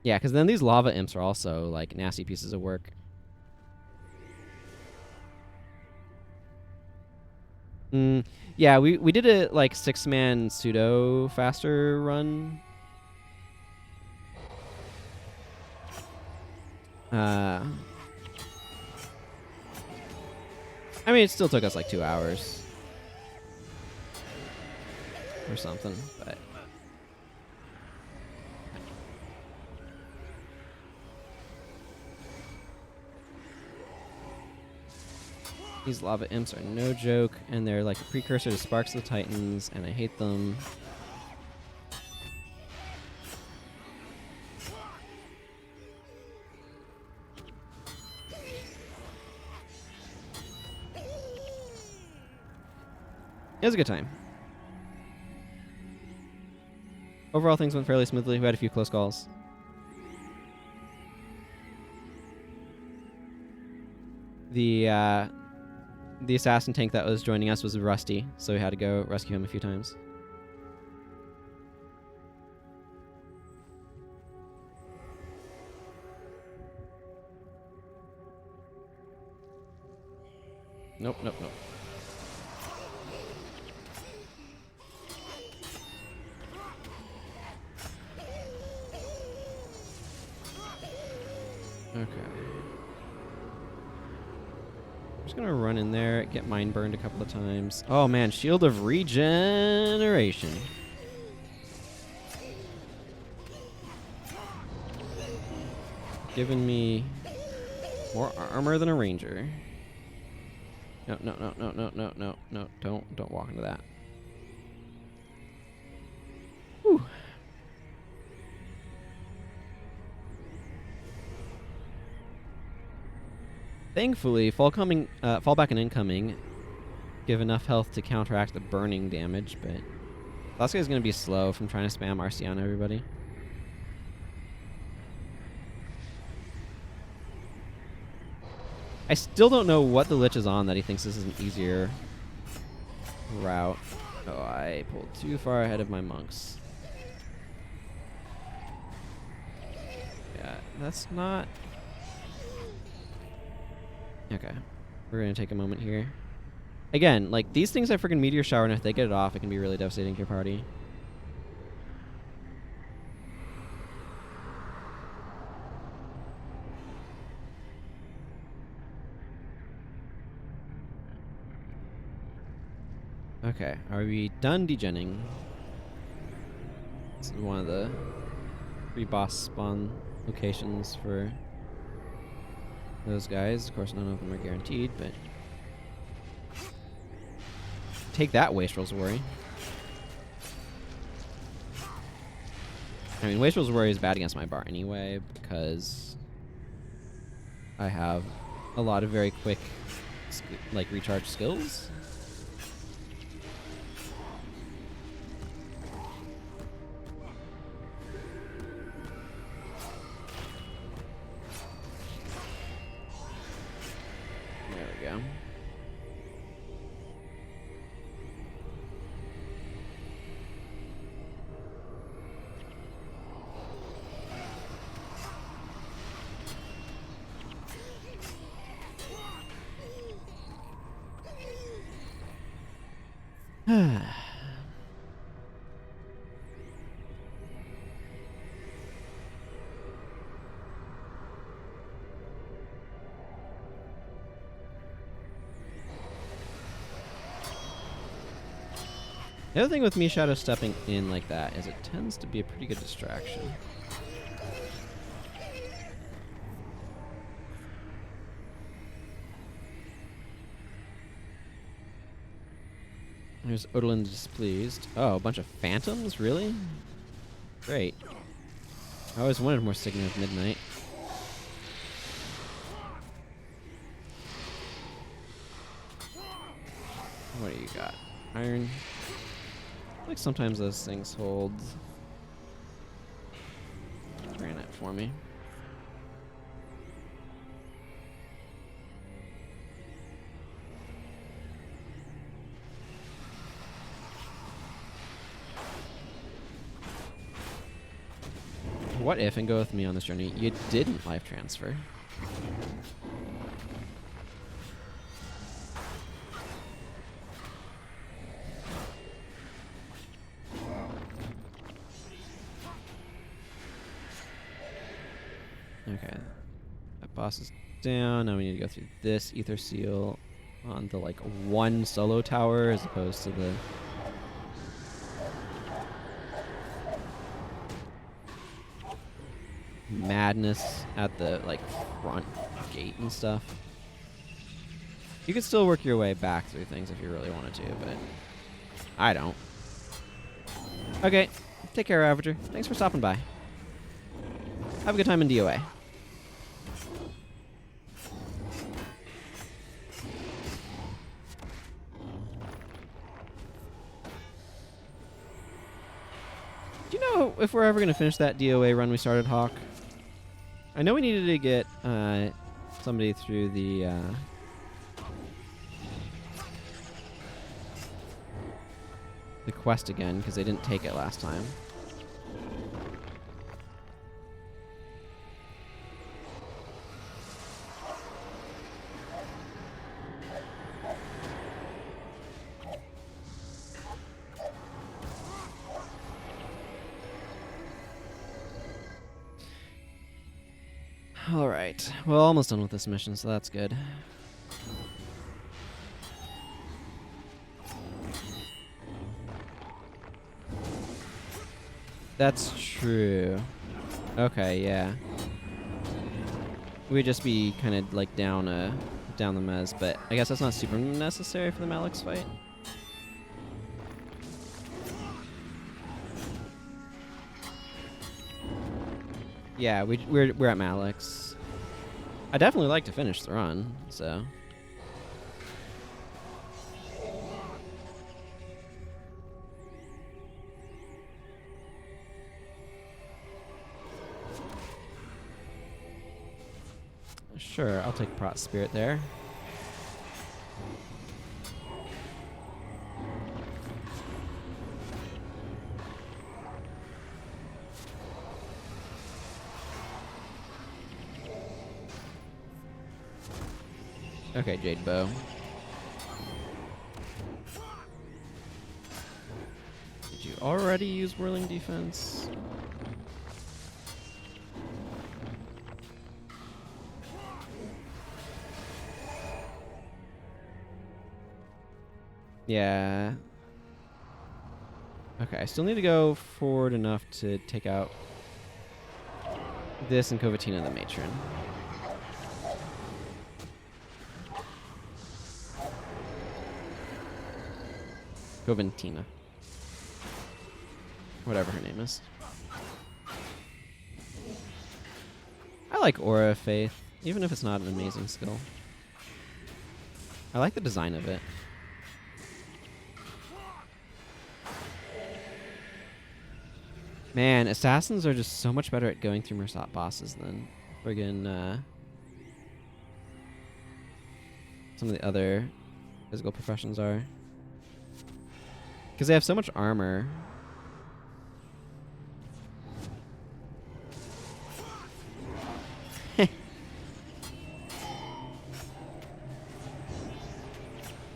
Yeah, because then these lava imps are also like nasty pieces of work. Yeah, we did a like 6-man pseudo faster run. I mean, it still took us like 2 hours or something, but these lava imps are no joke, and they're like a precursor to Sparks of the Titans, and I hate them. It was a good time. Overall, things went fairly smoothly. We had a few close calls. The assassin tank that was joining us was Rusty, so we had to go rescue him a few times. Nope, nope, nope. Okay. I'm just gonna run in there, get mine burned a couple of times. Oh man, Shield of Regeneration. Giving me more armor than a ranger. No, no, no, no, no, no, no, no. Don't walk into that. Whew. Thankfully, fallback and incoming give enough health to counteract the burning damage, but last guy's gonna be slow from trying to spam RC on everybody. I still don't know what the Lich is on that he thinks this is an easier route. Oh, I pulled too far ahead of my monks. Yeah, that's not... Okay, we're gonna take a moment here. Again, like, these things have freaking Meteor Shower, and if they get it off, it can be really devastating to your party. Okay, are we done degenning? This is one of the 3 boss spawn locations for those guys. Of course, none of them are guaranteed, but take that, Wastrel's Worry. I mean, Wastrel's Worry is bad against my bar anyway, because I have a lot of very quick, like, recharge skills. There we go. The other thing with me shadow stepping in like that is it tends to be a pretty good distraction. There's Odalin Displeased. Oh, a bunch of phantoms? Really? Great. I always wanted more Signet of Midnight. What do you got? Iron. Like sometimes those things hold granite for me. What if, and go with me on this journey, you didn't life transfer? Okay. That boss is down. Now we need to go through this ether seal on the, like, one solo tower as opposed to the... madness at the, like, front gate and stuff. You could still work your way back through things if you really wanted to, but I don't. Okay. Take care, Ravager. Thanks for stopping by. Have a good time in DOA. Do you know if we're ever going to finish that DOA run we started, Hawk? I know we needed to get somebody through the quest again because they didn't take it last time. Alright, well, almost done with this mission, so that's good. That's true. Okay, yeah. We'd just be kind of like down the mez, but I guess that's not super necessary for the Malix fight. Yeah, we're at Malix. I definitely like to finish the run, so. Sure, I'll take Prot Spirit there. Okay, Jade Bow. Did you already use Whirling Defense? Yeah. Okay, I still need to go forward enough to take out this and Covatina the Matron. Coventina. Whatever her name is. like Aura of Faith, even if it's not an amazing skill. I like the design of it. Man, assassins are just so much better at going through Mersat bosses than friggin' some of the other physical professions are. Because they have so much armor.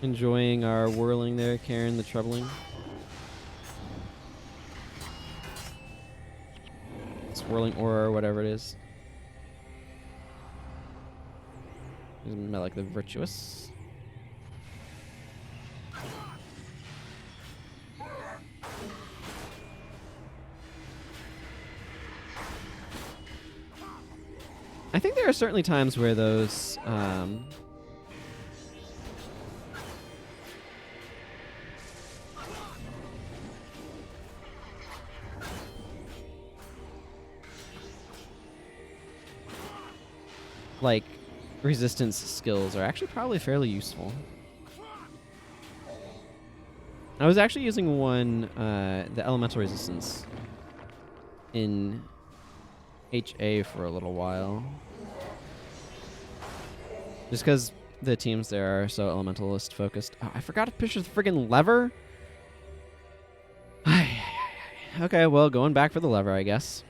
Enjoying our whirling there, Karen, the troubling. Swirling aura or whatever it is. Isn't that like the virtuous? I think there are certainly times where those like resistance skills are actually probably fairly useful. I was actually using one, the elemental resistance in HA for a little while. Just because the teams there are so elementalist focused. Oh, I forgot to push the friggin' lever. Okay, well, going back for the lever, I guess.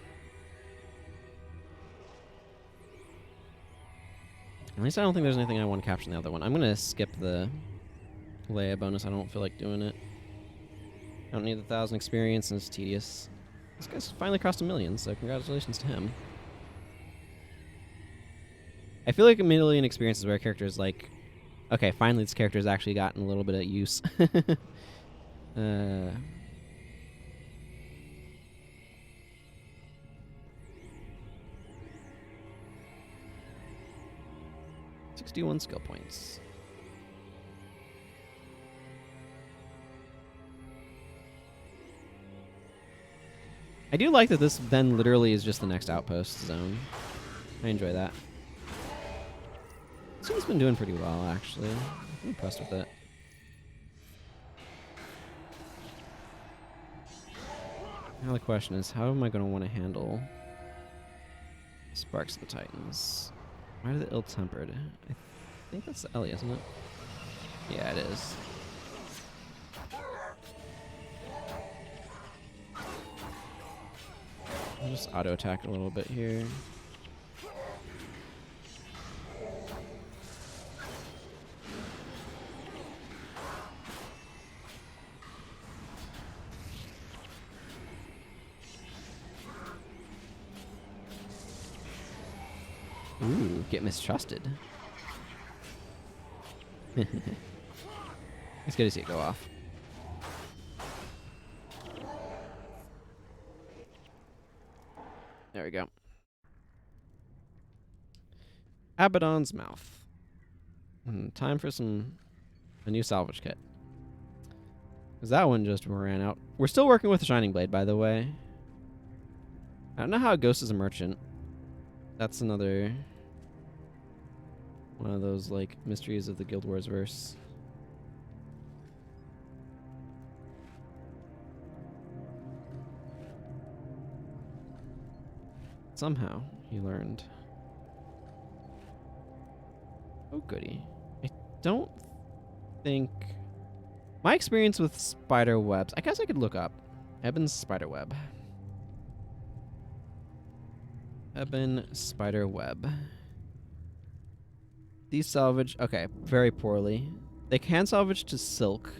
At least I don't think there's anything I want to capture in the other one. I'm going to skip the Leia bonus. I don't feel like doing it. I don't need 1,000 experience, and it's tedious. This guy's finally crossed 1 million, so congratulations to him. I feel like 1 million experience is where a character is like, okay, finally this character has actually gotten a little bit of use. 61 skill points. I do like that this then literally is just the next outpost zone. I enjoy that. This one's been doing pretty well, actually. I'm impressed with it. Now the question is, how am I going to want to handle Sparks of the Titans? Why are they ill-tempered? I think that's the Ellie, isn't it? Yeah, it is. I'll just auto-attack a little bit here. Ooh, get mistrusted. It's good to see it go off. There we go. Abaddon's Mouth. Time for a new salvage kit. Because that one just ran out. We're still working with the Shining Blade, by the way. I don't know how it goes as a merchant. That's another one of those, like, mysteries of the Guild Wars verse. Somehow, he learned. Oh, goody. I don't think... My experience with spider webs... I guess I could look up. Eben's spider web. Eben spider web. These salvage... Okay, very poorly. They can salvage to silk.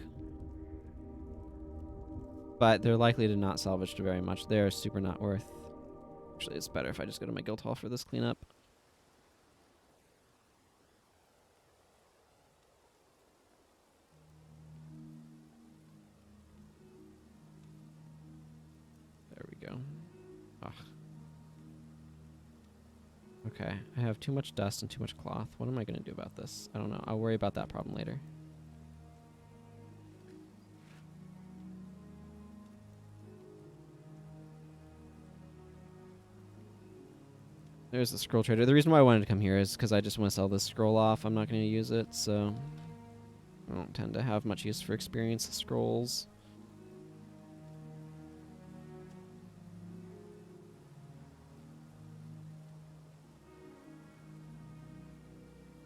But they're likely to not salvage to very much. They're super not worth... Actually, it's better if I just go to my guild hall for this cleanup. There we go. Ugh. Okay, I have too much dust and too much cloth. What am I going to do about this? I don't know. I'll worry about that problem later. There's the scroll trader. The reason why I wanted to come here is because I just want to sell this scroll off. I'm not going to use it, so I don't tend to have much use for experience scrolls.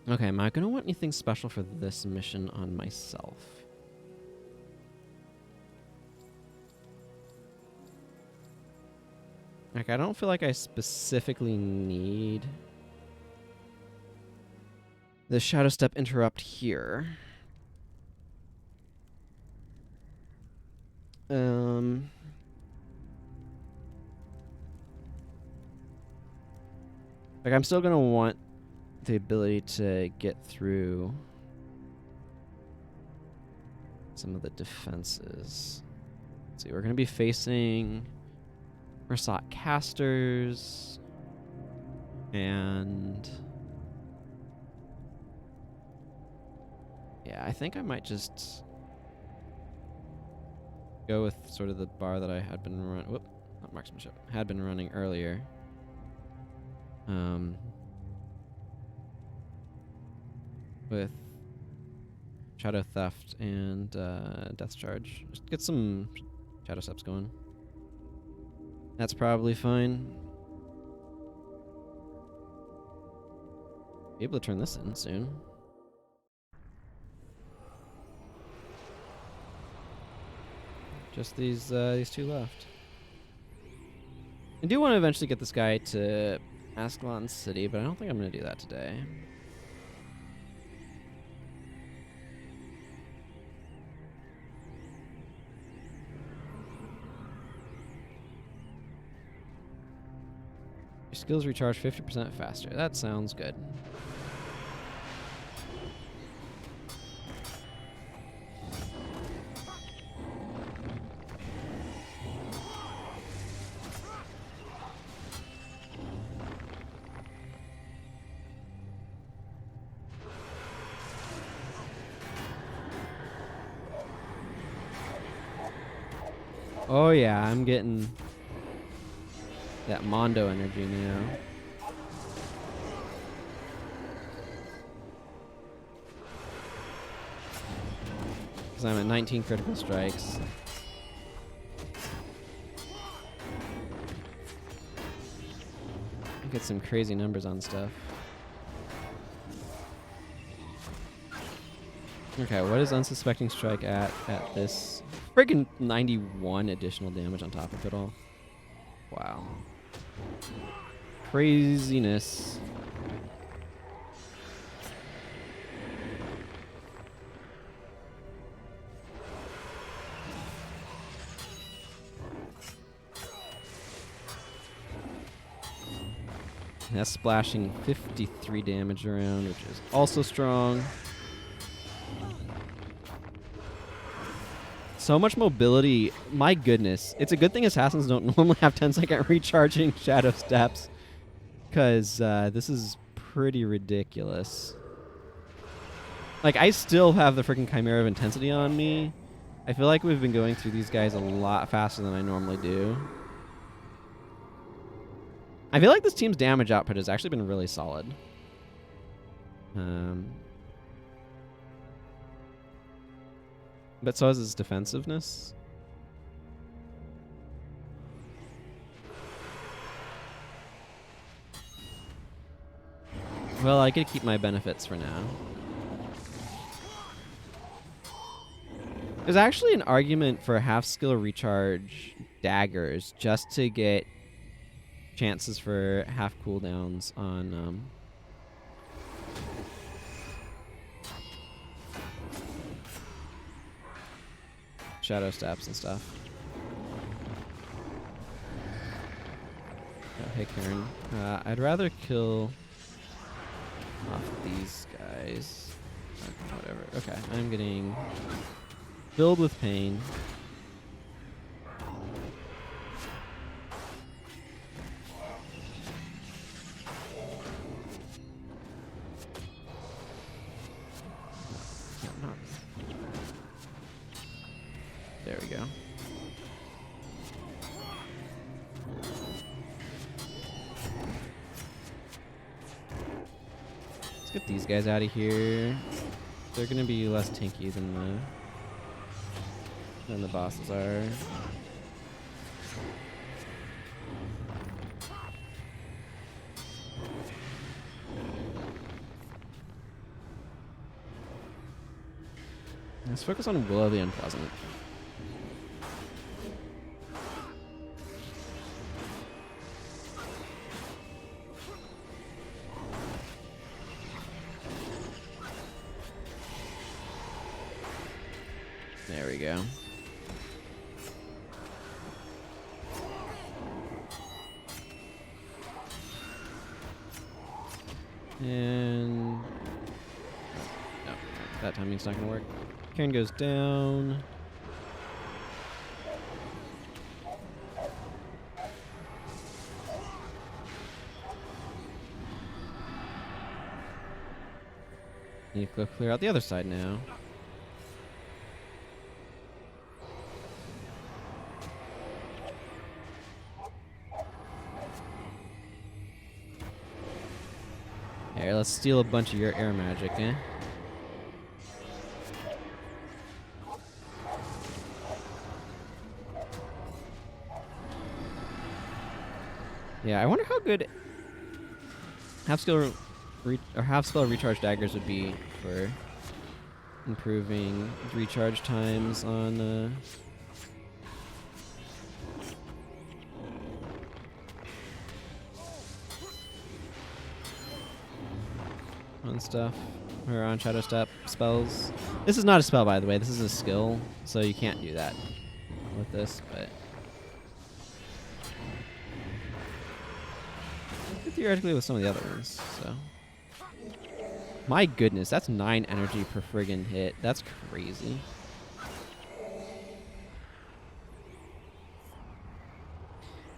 Okay, am I going to want anything special for this mission on myself? Like, I don't feel like I specifically need the Shadow Step interrupt here. Like, I'm still going to want the ability to get through some of the defenses. Let's see, we're going to be facing Mursak casters and yeah, I think I might just go with sort of the bar that I had been running. Whoop, not marksmanship. Had been running earlier. With Shadow Theft and Death Charge. Just get some Shadow Steps going. That's probably fine. Be able to turn this in soon. Just these two left. I do want to eventually get this guy to Ascalon City, but I don't think I'm going to do that today. Your skills recharge 50% faster. That sounds good. Oh yeah, I'm getting that Mondo energy now. Because I'm at 19 critical strikes. Get some crazy numbers on stuff. Okay, what is Unsuspecting Strike at this? Friggin' 91 additional damage on top of it all. Wow. Craziness. That's splashing 53 damage around, which is also strong. So much mobility. My goodness. It's a good thing assassins don't normally have 10-second recharging Shadow Steps, because this is pretty ridiculous. Like, I still have the freaking Chimera of Intensity on me. I feel like we've been going through these guys a lot faster than I normally do. I feel like this team's damage output has actually been really solid. But so is his defensiveness. Well, I could keep my benefits for now. There's actually an argument for half skill recharge daggers just to get chances for half cooldowns on Shadow Steps and stuff. Oh, hey Karen. I'd rather kill off these guys. Whatever. Okay, I'm getting filled with pain. There we go. Get these guys out of here. They're gonna be less tanky than the bosses are. Let's focus on Will of the Unpleasant. There we go. And no, that timing's not gonna work. Karen goes down. Need to go clear out the other side now. Here, let's steal a bunch of your air magic, eh? Yeah, I wonder how good half-skill recharge daggers would be for improving recharge times on stuff, or on shadow step spells. This is not a spell, by the way. This is a skill, so you can't do that with this, but theoretically with some of the other ones. So, my goodness, that's 9 energy per friggin' hit. That's crazy.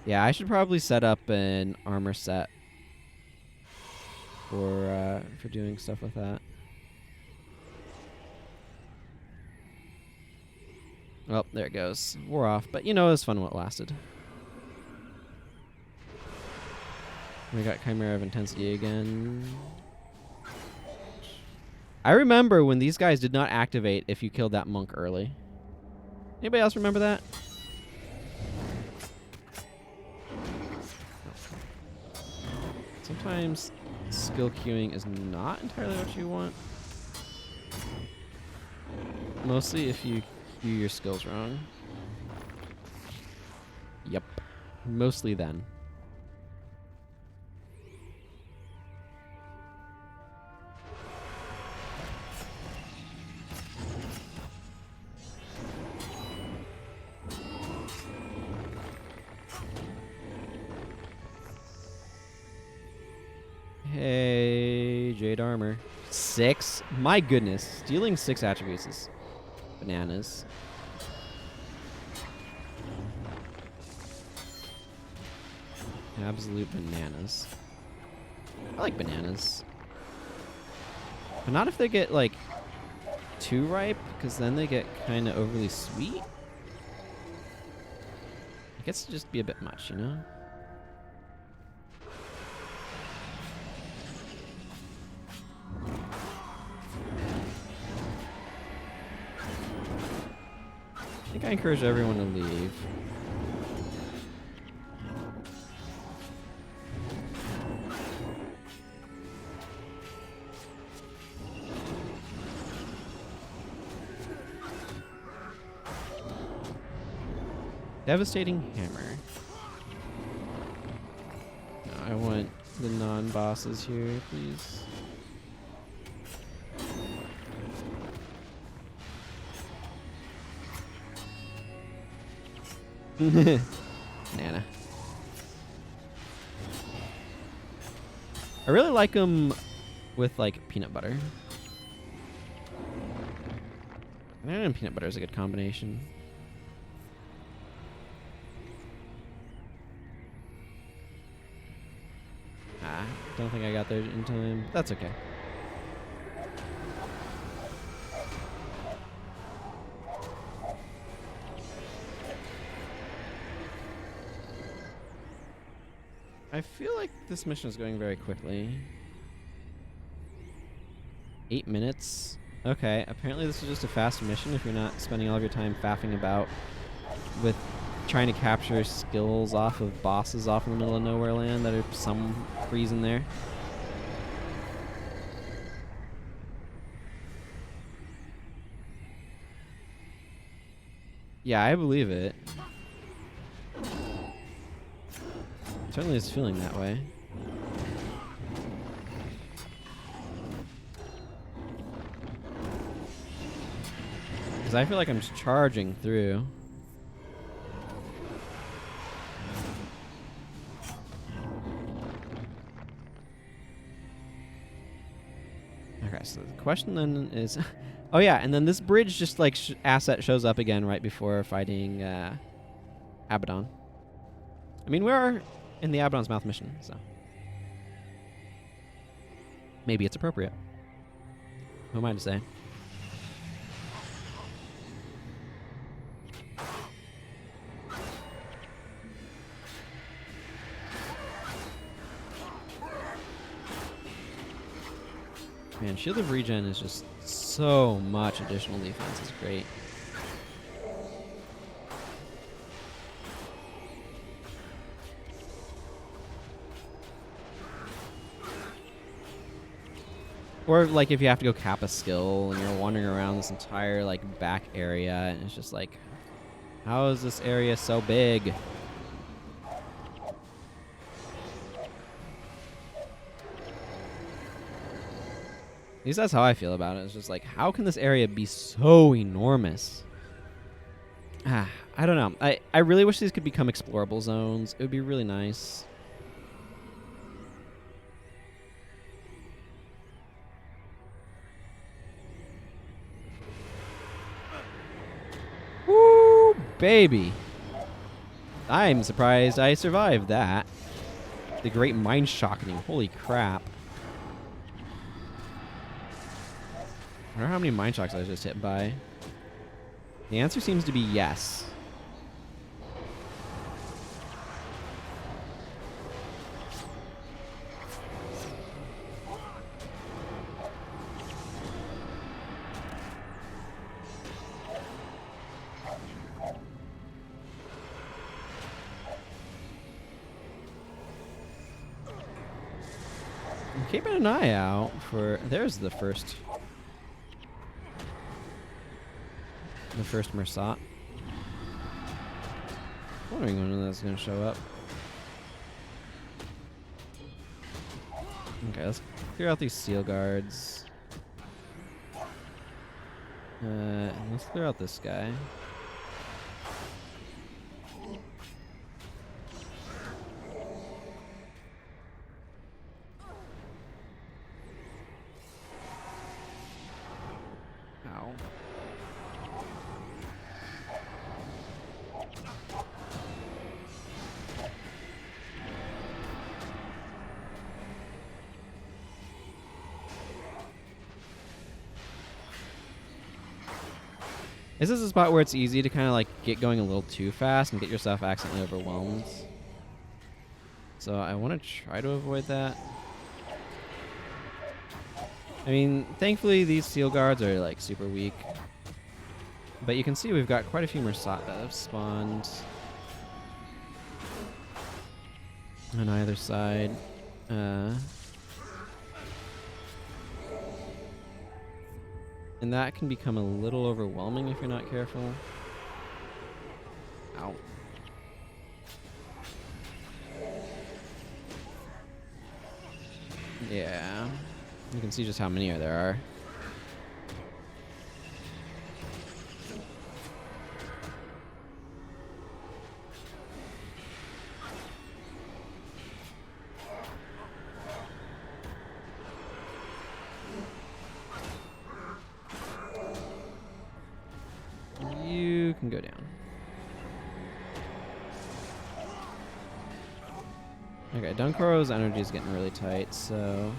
Yeah, I should probably set up an armor set for doing stuff with that. Oh, there it goes. Wore off, but you know, it was fun while it lasted. We got Chimera of Intensity again. I remember when these guys did not activate if you killed that monk early. Anybody else remember that? Sometimes skill queuing is not entirely what you want. Mostly if you queue your skills wrong. Yep. Mostly then. Hey, Jade Armor. 6? My goodness. Stealing 6 attributes is bananas. Absolute bananas. I like bananas. But not if they get, like, too ripe, because then they get kind of overly sweet. It gets to just be a bit much, you know? I think I encourage everyone to leave. Devastating Hammer. No, I want the non-bosses here, please. Nana. I really like them with, like, peanut butter. Banana and peanut butter is a good combination. Don't think I got there in time. That's okay. I feel like this mission is going very quickly. 8 minutes. Okay, apparently this is just a fast mission if you're not spending all of your time faffing about with trying to capture skills off of bosses off in the middle of nowhere land that are some reason there. Yeah, I believe it. Certainly is feeling that way. Because I feel like I'm just charging through. Okay, so the question then is... oh yeah, and then this bridge just like asset shows up again right before fighting Abaddon. I mean, we are in the Abaddon's Mouth mission, so... maybe it's appropriate. Who am I to say? Man, Shield of Regen is just so much additional defense. It's great. Or like if you have to go cap a skill and you're wandering around this entire like back area and it's just like, how is this area so big? At least that's how I feel about it. It's just like, how can this area be so enormous? I don't know. I really wish these could become explorable zones. It would be really nice. Woo, baby. I'm surprised I survived that. The great mind shocking. Holy crap. I wonder how many mind shocks I was just hit by. The answer seems to be yes. I'm keeping an eye out for... there's the first Mersat. Wondering when that's going to show up. Okay, let's clear out these seal guards. Let's clear out this guy. Ow. Is this a spot where it's easy to kind of like get going a little too fast and get yourself accidentally overwhelmed? So I want to try to avoid that. I mean, thankfully these seal guards are like super weak. But you can see we've got quite a few Mersat that have spawned on either side. And that can become a little overwhelming if you're not careful. Ow. Yeah. You can see just how many there are. You can go down. Okay, Dunkoro's energy is getting really tight, so...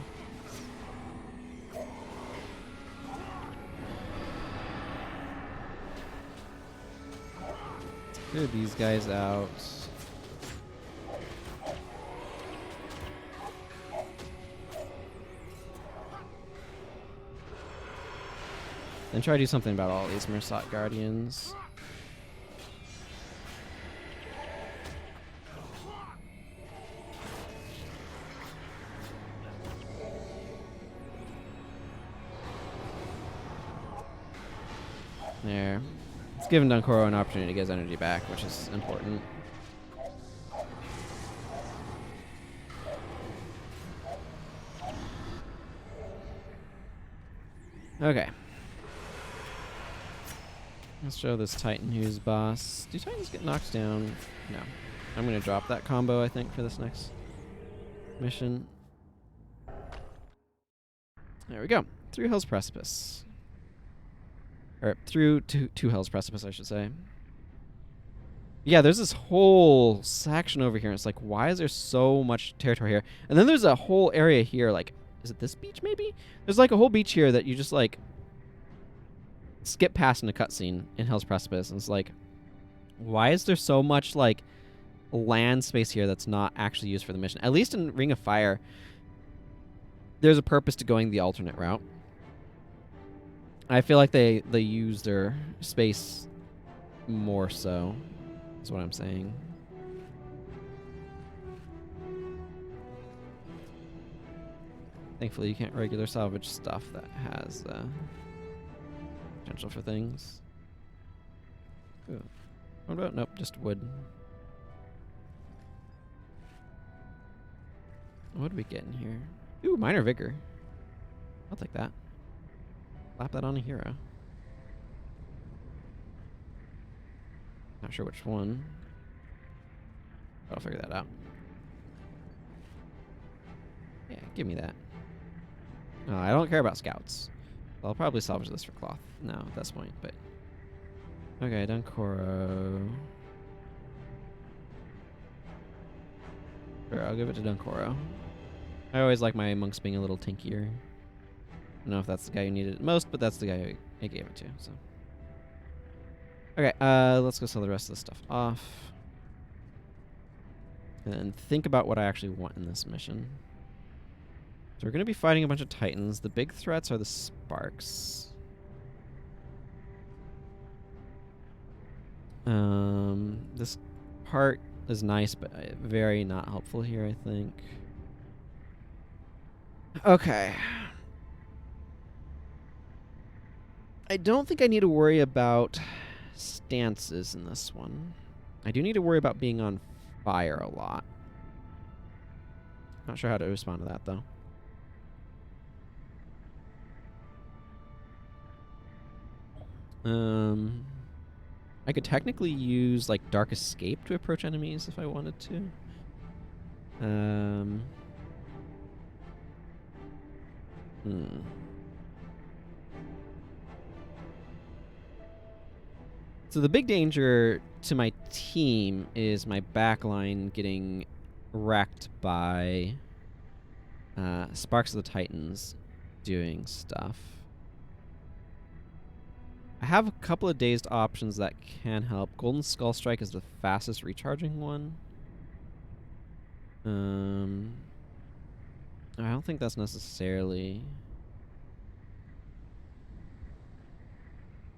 let's clear these guys out. Then try to do something about all these Mersat Guardians. There. It's given Dunkoro an opportunity to get his energy back, which is important. Okay. Let's show this Titan who's boss. Do Titans get knocked down? No. I'm going to drop that combo, I think, for this next mission. There we go. Through Hell's Precipice. Or through to Hell's Precipice, I should say. Yeah, there's this whole section over here. And it's like, why is there so much territory here? And then there's a whole area here. Like, is it this beach, maybe? There's like a whole beach here that you just, like, skip past in a cutscene in Hell's Precipice. And it's like, why is there so much, like, land space here that's not actually used for the mission? At least in Ring of Fire, there's a purpose to going the alternate route. I feel like they use their space more so, is what I'm saying. Thankfully, you can't regular salvage stuff that has potential for things. Ooh. What about? Nope, just wood. What do we get in here? Ooh, minor vigor. I'll take that. Slap that on a hero. Not sure which one. But I'll figure that out. Yeah, give me that. No, I don't care about scouts. I'll probably salvage this for cloth now at this point, but... Okay, Dunkoro. Sure, I'll give it to Dunkoro. I always like my monks being a little tinkier. I don't know if that's the guy who needed it most, but that's the guy I gave it to, so... Okay, let's go sell the rest of this stuff off. And think about what I actually want in this mission. So we're going to be fighting a bunch of Titans. The big threats are the Sparks. This part is nice, but very not helpful here, I think. Okay. I don't think I need to worry about stances in this one. I do need to worry about being on fire a lot. Not sure how to respond to that, though. I could technically use, like, Dark Escape to approach enemies if I wanted to. So the big danger to my team is my backline getting wrecked by Sparks of the Titans doing stuff. I have a couple of dazed options that can help. Golden Skull Strike is the fastest recharging one. I don't think that's necessarily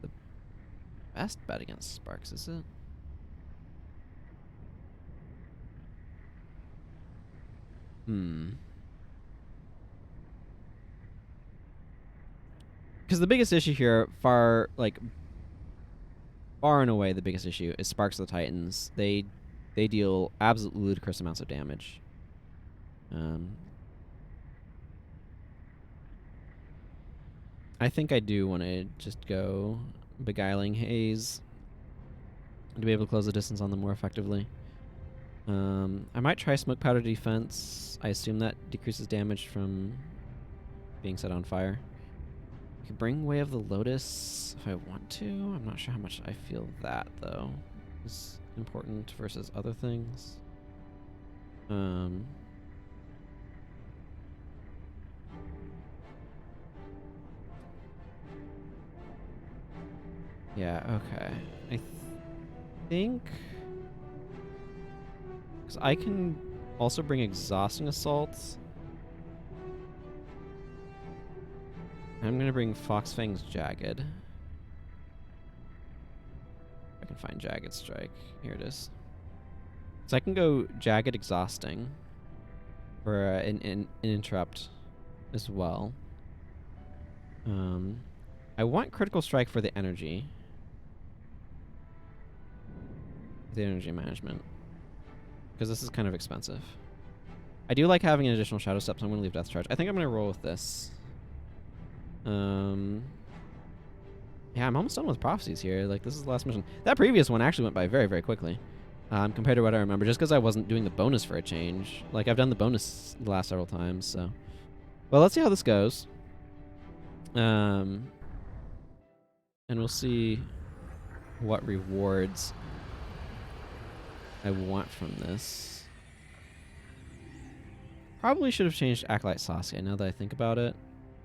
the best bet against Sparks, is it? Because the biggest issue here, far and away, the biggest issue is Sparks of the Titans. They deal absolutely ludicrous amounts of damage. I think I do want to just go Beguiling Haze to be able to close the distance on them more effectively. I might try Smoke Powder Defense. I assume that decreases damage from being set on fire. I could bring Way of the Lotus if I want to. I'm not sure how much I feel that, though, is important versus other things. Yeah, okay. I think... because I can also bring Exhausting Assaults. I'm going to bring Foxfang's Jagged. If I can find Jagged Strike. Here it is. So I can go Jagged Exhausting for an interrupt as well. I want Critical Strike for the energy. The energy management. Because this is kind of expensive. I do like having an additional Shadow Step, so I'm going to leave Death Charge. I think I'm going to roll with this. Yeah, I'm almost done with Prophecies here. Like, this is the last mission. That previous one actually went by very, very quickly. Compared to what I remember, just because I wasn't doing the bonus for a change. Like, I've done the bonus the last several times, so. Well, let's see how this goes. And we'll see what rewards I want from this. Probably should have changed Acolyte Sasuke now that I think about it.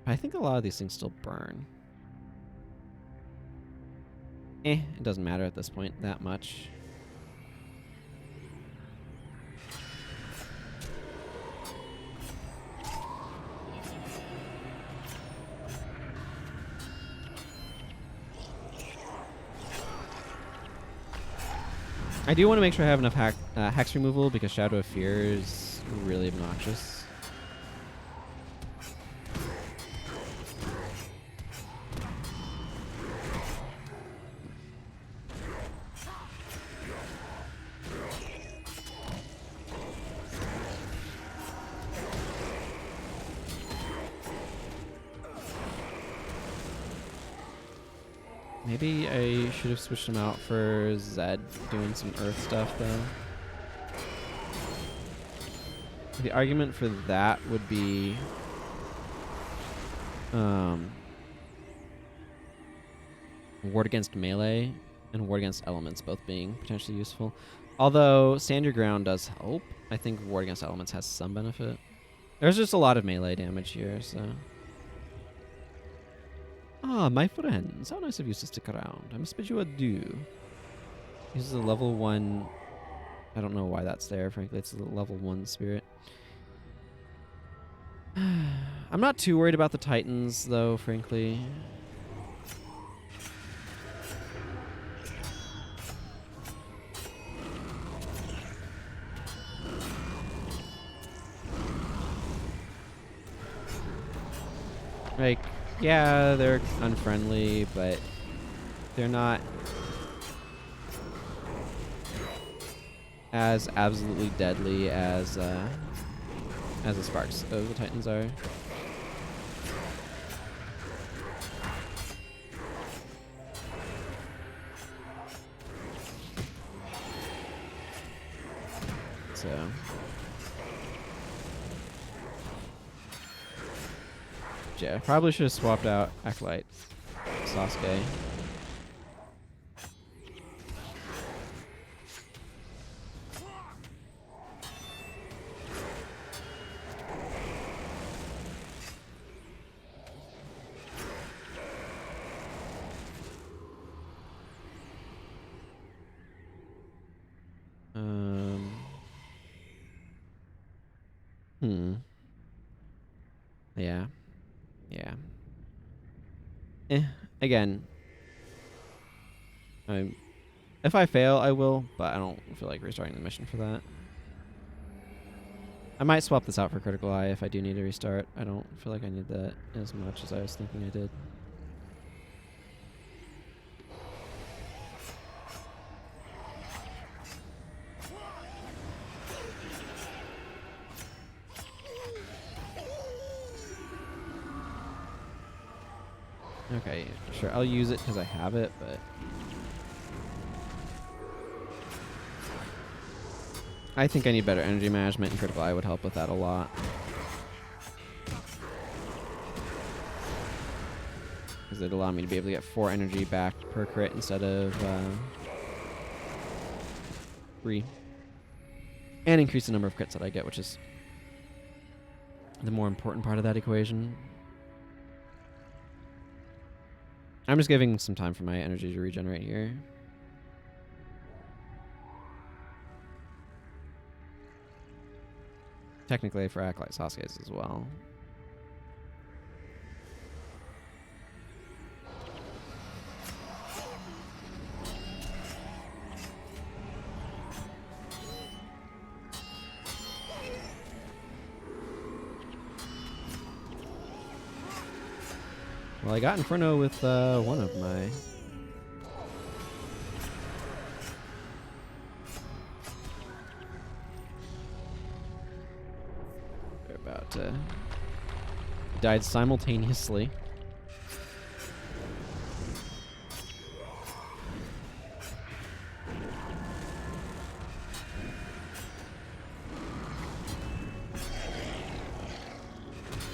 I think a lot of these things still burn. It doesn't matter at this point that much. I do want to make sure I have enough hex removal because Shadow of Fear is really obnoxious. Maybe I should have switched him out for Zed doing some Earth stuff, though. The argument for that would be Ward against melee and Ward against elements both being potentially useful. Although Stand Your Ground does help, I think Ward against elements has some benefit. There's just a lot of melee damage here, so... Ah, my friends, how nice of you to stick around. I must bid you adieu. This is a level 1... I don't know why that's there, frankly. It's a level 1 spirit. I'm not too worried about the Titans, though, frankly. Like, yeah, they're unfriendly, but they're not as absolutely deadly as the Sparks of the Titans are. So... yeah, probably should have swapped out Acolyte Sasuke. Yeah. Yeah. Again, if I fail, I will, but I don't feel like restarting the mission for that. I might swap this out for Critical Eye if I do need to restart. I don't feel like I need that as much as I was thinking I did. Okay, sure, I'll use it because I have it, but... I think I need better energy management, and Critical Eye would help with that a lot. Because it'd allow me to be able to get 4 energy back per crit instead of 3. And increase the number of crits that I get, which is the more important part of that equation. I'm just giving some time for my energy to regenerate here. Technically for Acolyte Sasuke's as well. Well, I got Inferno with one of my... They're about to... died simultaneously.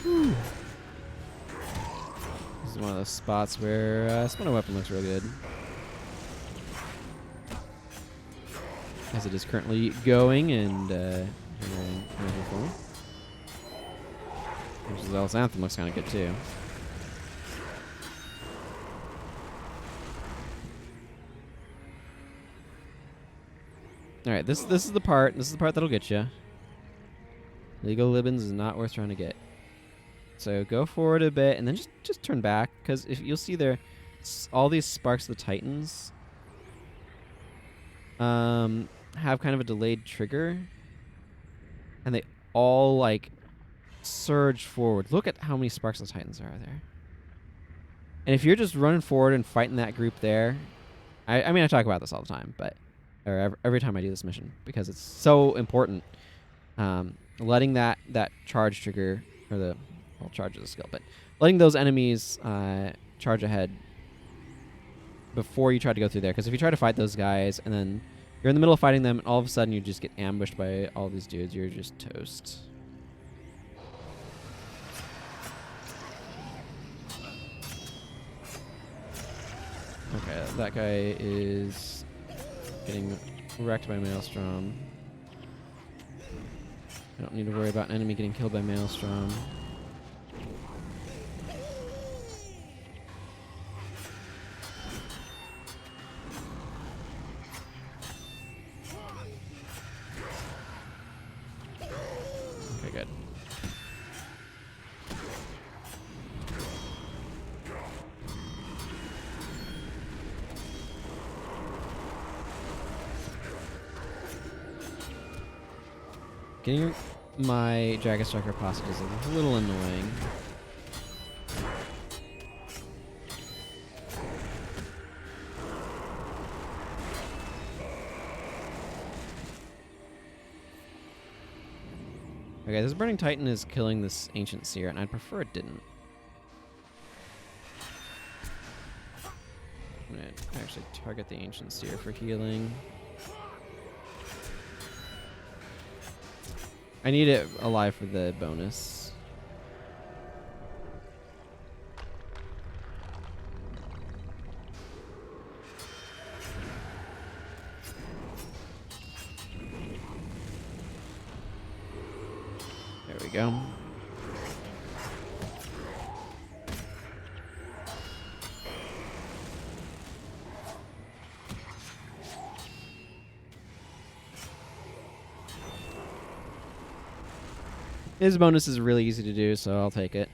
Whew. This is one of those spots where splinter weapon looks real good. As it is currently going and which is else Anthem looks kind of good too. All right, this is the part. This is the part that'll get you. Legal Libens is not worth trying to get. So go forward a bit and then just turn back, because if you'll see there, all these Sparks of the Titans have kind of a delayed trigger, and they all like surge forward. Look at how many Sparks of the Titans are there. And if you're just running forward and fighting that group there, I mean I talk about this all the time, but or every time I do this mission because it's so important. Letting that charge trigger, or the charge is a skill, but letting those enemies charge ahead before you try to go through there, because if you try to fight those guys and then you're in the middle of fighting them and all of a sudden you just get ambushed by all these dudes, you're just toast. Okay, that guy is getting wrecked by Maelstrom. I don't need to worry about an enemy getting killed by Maelstrom. Okay, good. Getting my Dragon Striker Postage is a little annoying. Okay, this Burning Titan is killing this Ancient Seer, and I'd prefer it didn't. I'm gonna actually target the Ancient Seer for healing. I need it alive for the bonus. There we go. His bonus is really easy to do, so I'll take it.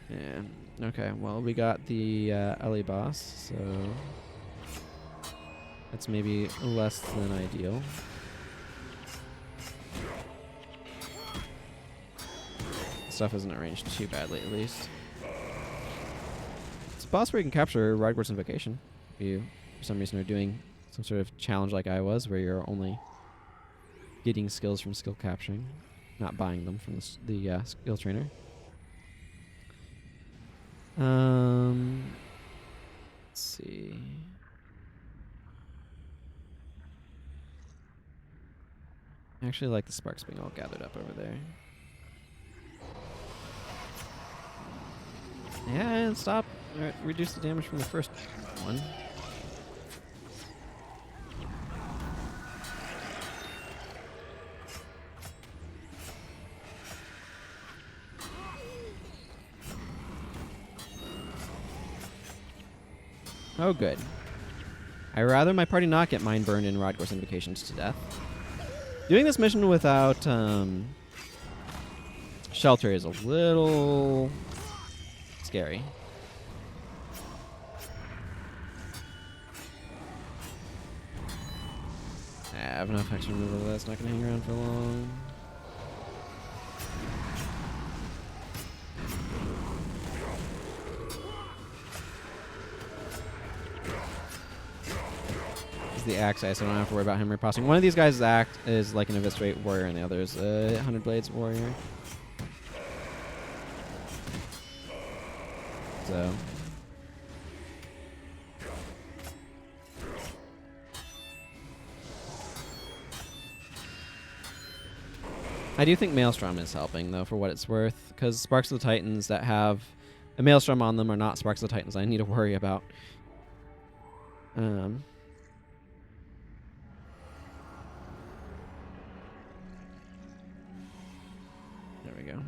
Yeah. Okay, well, we got the LA boss, so that's maybe less than ideal. Stuff isn't arranged too badly, at least. It's a boss where you can capture Rydgwar's Invocation. If you, for some reason, are doing some sort of challenge like I was, where you're only getting skills from skill capturing, not buying them from the skill trainer. Let's see. I actually like the sparks being all gathered up over there. Yeah, and stop. Alright, reduce the damage from the first one. Oh, good. I'd rather my party not get mind burned in Rydgwar's Invocations to death. Doing this mission without shelter is a little scary. I have enough extra removal that's not going to hang around for long. the axe guy, so I don't have to worry about him riposting. One of these guys' act is like an eviscerate warrior, and the other is a 100 blades warrior. So. I do think Maelstrom is helping, though, for what it's worth, because Sparks of the Titans that have a Maelstrom on them are not Sparks of the Titans I need to worry about. There we go.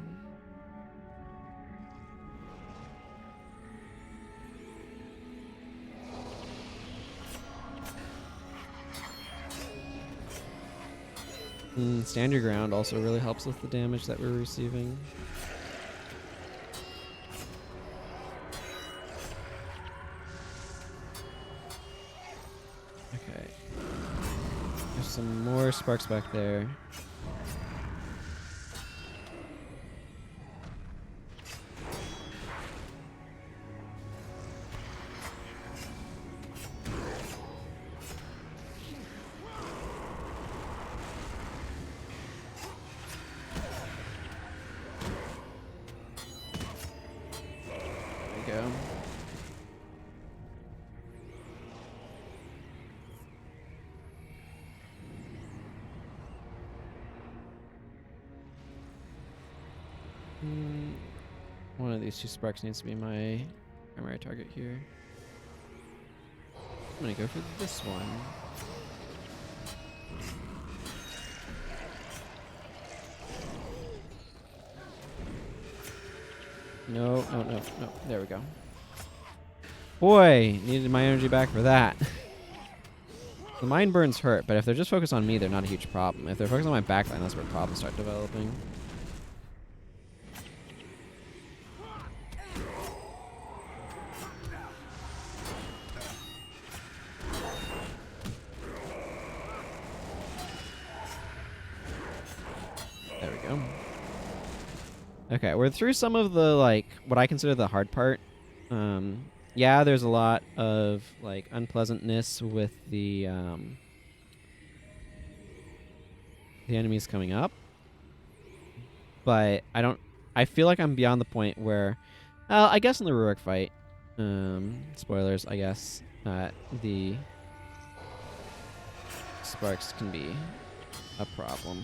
Stand your ground also really helps with the damage that we're receiving. Okay. There's some more sparks back there. Go. One of these two sparks needs to be my primary target here. I'm gonna go for this one. No. There we go. Boy, needed my energy back for that. The mind burns hurt, but if they're just focused on me, they're not a huge problem. If they're focused on my backline, that's where problems start developing. There we go. Okay, we're through some of the, like, what I consider the hard part. Yeah, there's a lot of, like, unpleasantness with the enemies coming up. But I feel like I'm beyond the point where, I guess in the Rurik fight, spoilers, I guess, the sparks can be a problem.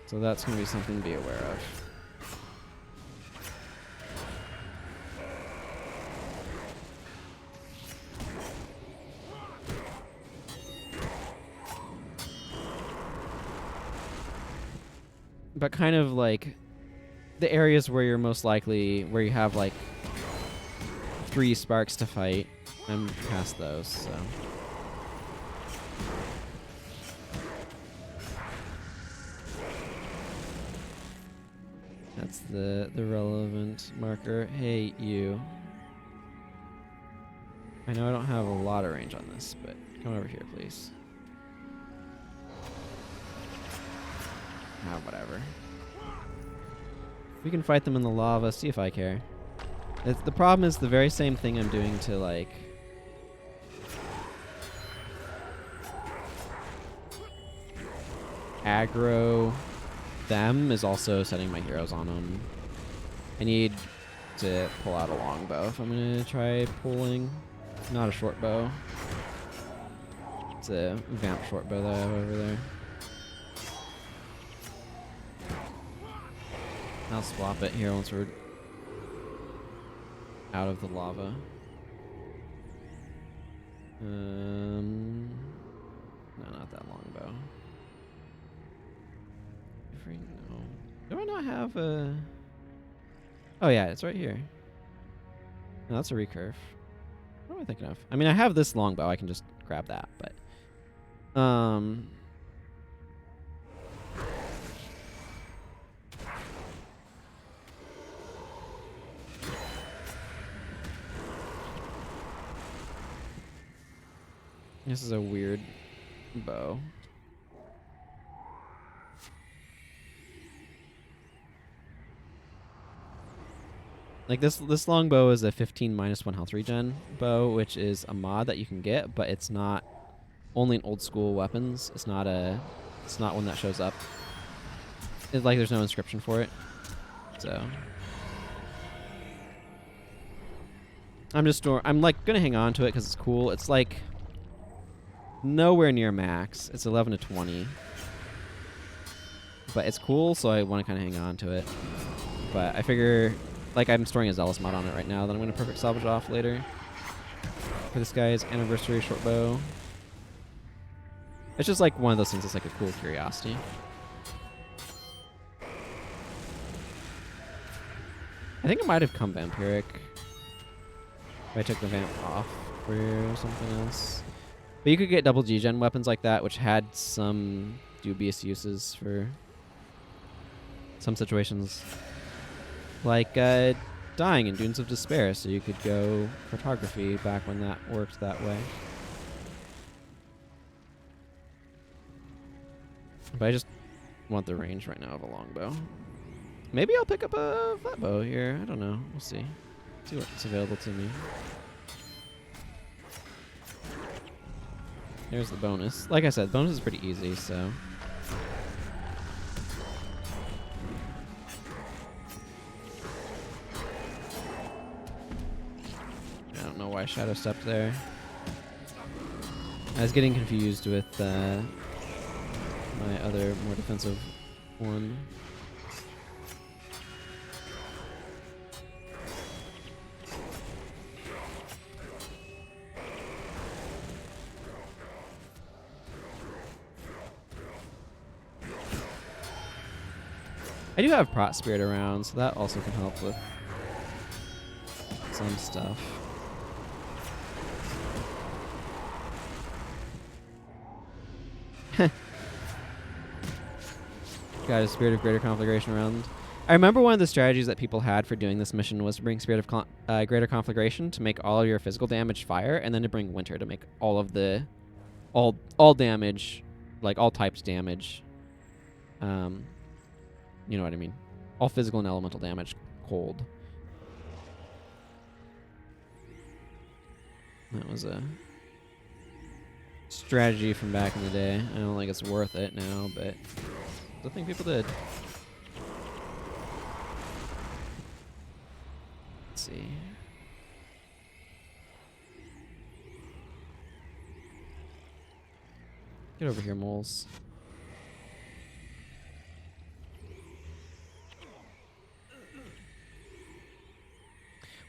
So that's going to be something to be aware of. But kind of like the areas where you're most likely, where you have like 3 sparks to fight, I'm past those, so. That's the relevant marker. Hey, you. I know I don't have a lot of range on this, but come over here, please. Ah, whatever. We can fight them in the lava, see if I care. The problem is the very same thing I'm doing to, like... aggro them is also setting my heroes on them. I need to pull out a longbow if I'm going to try pulling. Not a short bow. It's a vamp short bow that I have over there. I'll swap it here once we're out of the lava. No, not that longbow. No. Do I not have a... Oh yeah, it's right here. No, that's a recurve. What am I thinking of? I mean, I have this longbow. I can just grab that, but... This is a weird bow. Like this longbow is a 15 -1 health regen bow, which is a mod that you can get, but it's not only in old school weapons. It's not one that shows up. It's like there's no inscription for it. So I'm like gonna hang on to it because it's cool. It's like nowhere near max. It's 11 to 20. But it's cool, so I want to kind of hang on to it. But I figure, like, I'm storing a Zealous mod on it right now that I'm going to perfect salvage off later for this guy's anniversary short bow. It's just like one of those things that's like a cool curiosity. I think it might have come vampiric if I took the vamp off for something else. But you could get double G-gen weapons like that, which had some dubious uses for some situations. Like dying in Dunes of Despair, so you could go photography back when that worked that way. But I just want the range right now of a longbow. Maybe I'll pick up a flat bow here. I don't know. We'll see. See what's available to me. There's the bonus. Like I said, bonus is pretty easy, so. I don't know why Shadow stepped there. I was getting confused with my other more defensive one. I do have Prot Spirit around, so that also can help with some stuff. Got a Spirit of Greater Conflagration around. I remember one of the strategies that people had for doing this mission was to bring Spirit of Greater Conflagration to make all of your physical damage fire, and then to bring Winter to make all of the all damage, like all types damage. You know what I mean? All physical and elemental damage cold. That was a strategy from back in the day. I don't think it's worth it now, but I think people did. Let's see. Get over here, moles.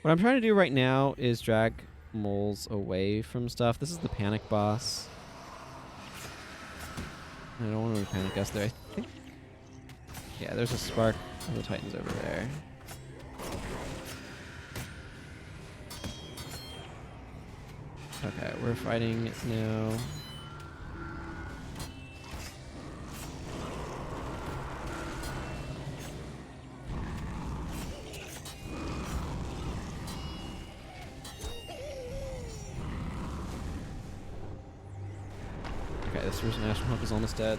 What I'm trying to do right now is drag moles away from stuff. This is the panic boss. I don't want to panic us there. I think. Yeah, there's a spark of the Titans over there. Okay, we're fighting it now. This Roost National Hawk is almost dead.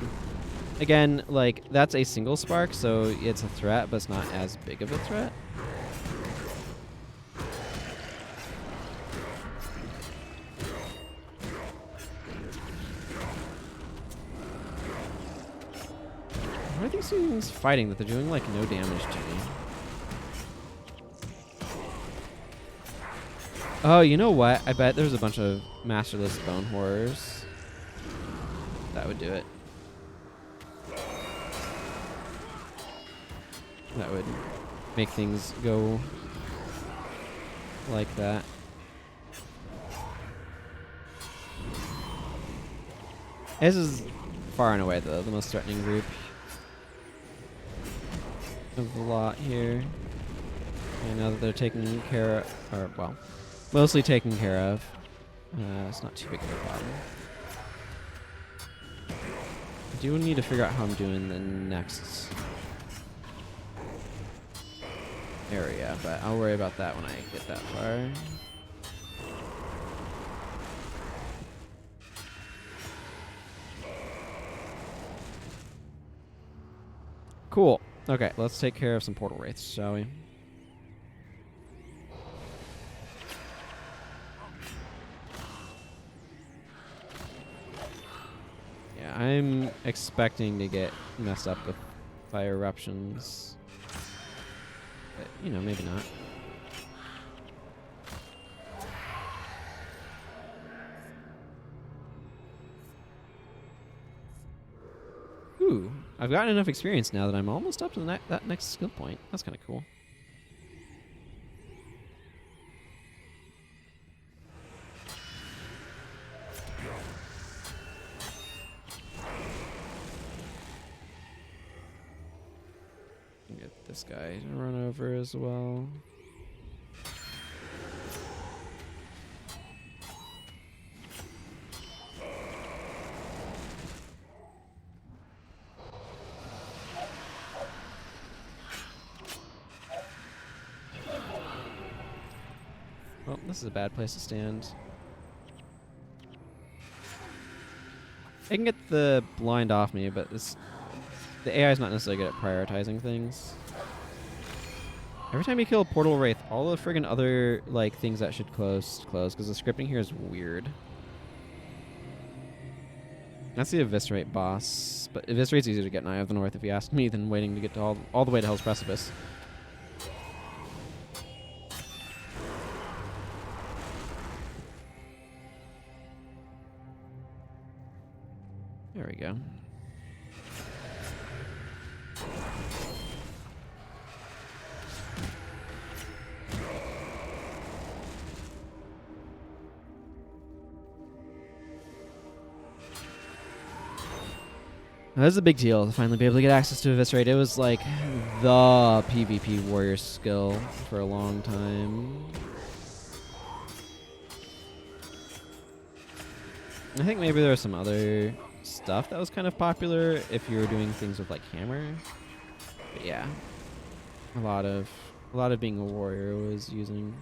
Again, like, that's a single spark, so it's a threat, but it's not as big of a threat. What are these things fighting that they're doing, like, no damage to me? Oh, you know what? I bet there's a bunch of Masterless Bone Horrors. That would do it. That would make things go like that. This is far and away the most threatening group of the lot here. And now that they're taken care of, or well, mostly taken care of, it's not too big of a problem. I do need to figure out how I'm doing the next area, but I'll worry about that when I get that far. Cool. Okay, let's take care of some portal wraiths, shall we? I'm expecting to get messed up with fire eruptions. But, you know, maybe not. Ooh, I've gotten enough experience now that I'm almost up to the that next skill point. That's kind of cool. Get this guy to run over as well. Well, this is a bad place to stand. I can get the blind off me, but the AI is not necessarily good at prioritizing things. Every time you kill a portal wraith, all the friggin' other like things that should close, because the scripting here is weird. That's the Eviscerate boss, but Eviscerate's easier to get in Eye of the North if you ask me than waiting to get to all the way to Hell's Precipice. There we go. That was a big deal to finally be able to get access to Eviscerate. It was like the PvP warrior skill for a long time. I think maybe there was some other stuff that was kind of popular if you were doing things with like hammer. But yeah, a lot of being a warrior was using.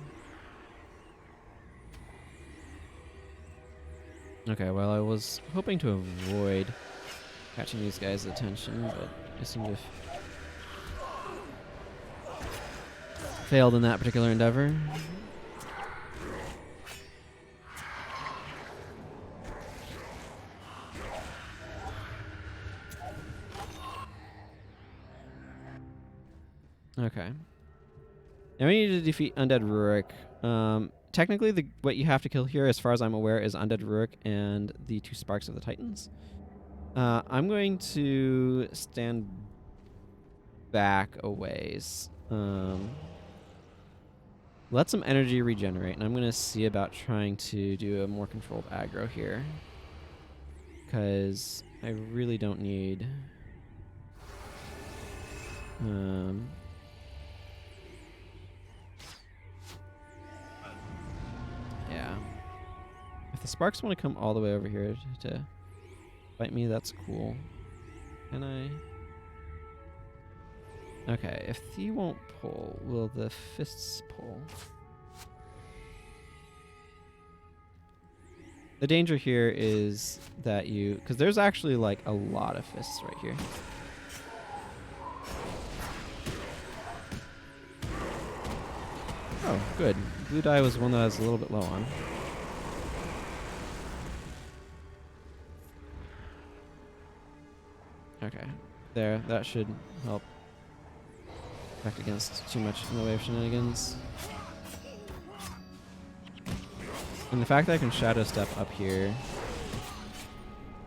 Okay, well I was hoping to avoid catching these guys' attention, but I seem to have failed in that particular endeavor. Okay. Now we need to defeat Undead Rurik. Technically, what you have to kill here, as far as I'm aware, is Undead Rurik and the 2 Sparks of the Titans. I'm going to stand back a ways. Let some energy regenerate, and I'm going to see about trying to do a more controlled aggro here. Because I really don't need... yeah. If the Sparks want to come all the way over here to fight me, that's cool. Can I? Okay, if he won't pull, will the fists pull? The danger here is that because there's actually like a lot of fists right here. Oh, good. Blue die was one that I was a little bit low on. Okay, there. That should help protect against too much in the way of shenanigans. And the fact that I can shadow step up here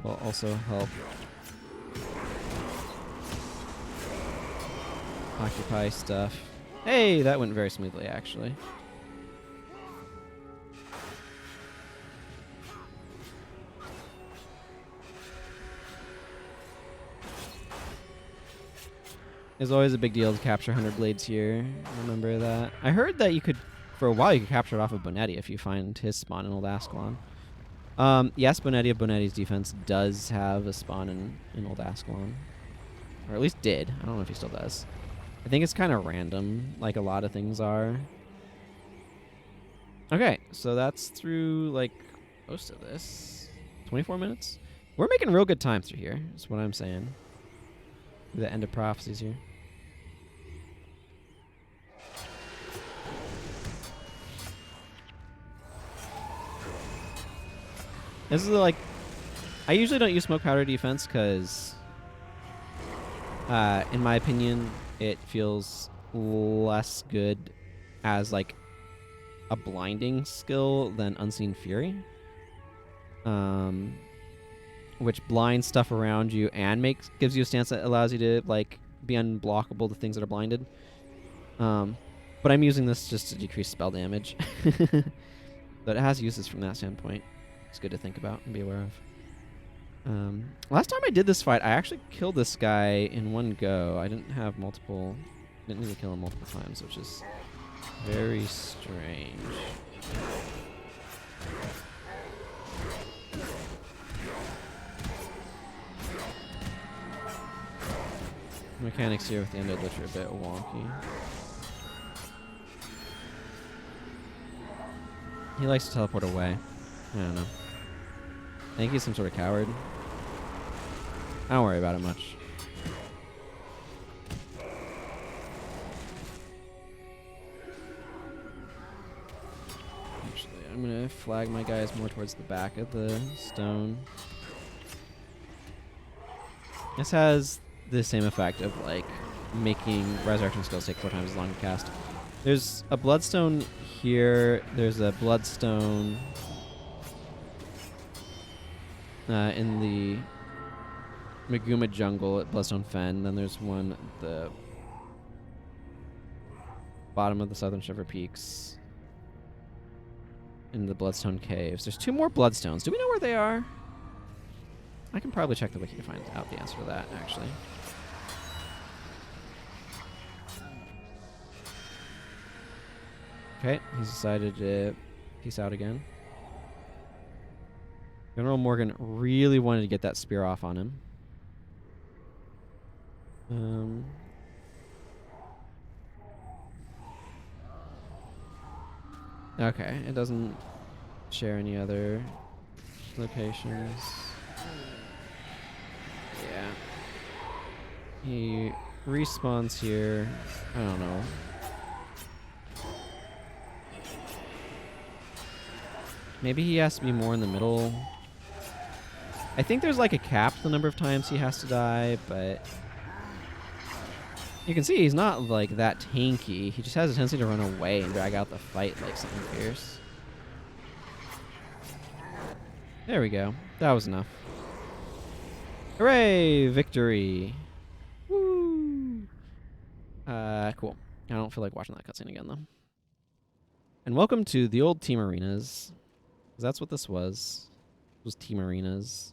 will also help occupy stuff. Hey, that went very smoothly, actually. It's always a big deal to capture 100 blades here. Remember that. I heard that you could, for a while, you could capture it off of Bonetti if you find his spawn in Old Ascalon. Yes, Bonetti of Bonetti's defense does have a spawn in Old Ascalon. Or at least did. I don't know if he still does. I think it's kind of random, like a lot of things are. Okay, so that's through, like, most of this. 24 minutes? We're making real good time through here, is what I'm saying. The end of Prophecies here. This is like I usually don't use smoke powder defense because, in my opinion, it feels less good as like a blinding skill than Unseen Fury, which blinds stuff around you and gives you a stance that allows you to like be unblockable to things that are blinded. But I'm using this just to decrease spell damage. But it has uses from that standpoint. It's good to think about and be aware of. Last time I did this fight, I actually killed this guy in one go. I didn't need to kill him multiple times, which is very strange. Mechanics here with the Undead Lich are a bit wonky. He likes to teleport away. I don't know. I think he's some sort of coward. I don't worry about it much. Actually, I'm gonna flag my guys more towards the back of the stone. This has the same effect of like making resurrection skills take 4 times as long to cast. There's a bloodstone here. There's a bloodstone in the Maguma jungle at Bloodstone Fen. Then there's one at the bottom of the Southern Shiver Peaks in the Bloodstone Caves. There's 2 more bloodstones. Do we know where they are? I can probably check the wiki to find out the answer to that, actually. Okay, he's decided to peace out again. General Morgan really wanted to get that spear off on him. Okay, it doesn't share any other locations. Yeah. He respawns here. I don't know. Maybe he has to be more in the middle. I think there's like a cap to the number of times he has to die, but you can see he's not like that tanky. He just has a tendency to run away and drag out the fight like something fierce. There we go. That was enough. Hooray! Victory! Woo! Cool. I don't feel like watching that cutscene again though. And welcome to the old team arenas. Because that's what this was. It was team arenas.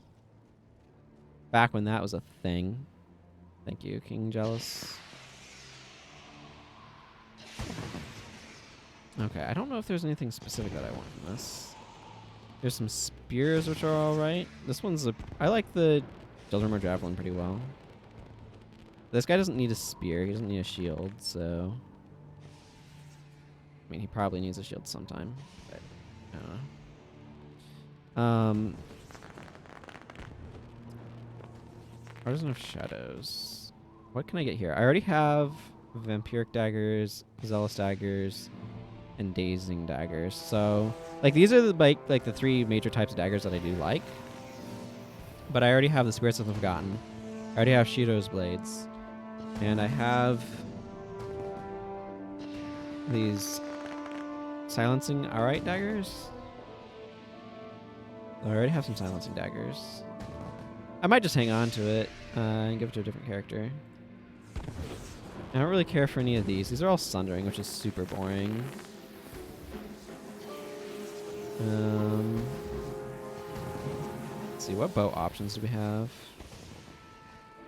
Back when that was a thing. Thank you, King Jealous. Okay, I don't know if there's anything specific that I want from this. There's some spears which are alright. This one's I like the Dragrimmar Javelin pretty well. This guy doesn't need a spear, he doesn't need a shield, so I mean he probably needs a shield sometime, but I don't know. Artisan of Shadows. What can I get here? I already have Vampiric Daggers, Zealous Daggers, and Dazing Daggers. So, like, these are like the 3 major types of daggers that I do like. But I already have the Spirits of the Forgotten. I already have Shido's Blades. And I have these Silencing Alright daggers. I already have some Silencing Daggers. I might just hang on to it and give it to a different character. I don't really care for any of these. These are all Sundering, which is super boring. Let's see, what bow options do we have?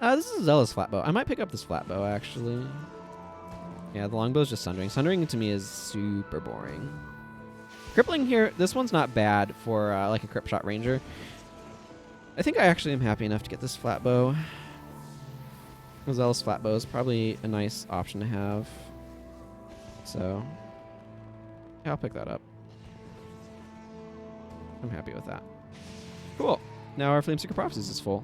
This is a Zealous Flatbow. I might pick up this Flatbow, actually. Yeah, the longbow is just Sundering. Sundering to me is super boring. Crippling here, this one's not bad for like a Crypt Shot Ranger. I think I actually am happy enough to get this Flatbow. The Zealous Flatbow is probably a nice option to have. So, yeah, I'll pick that up. I'm happy with that. Cool. Now our Flameseeker Prophecies is full.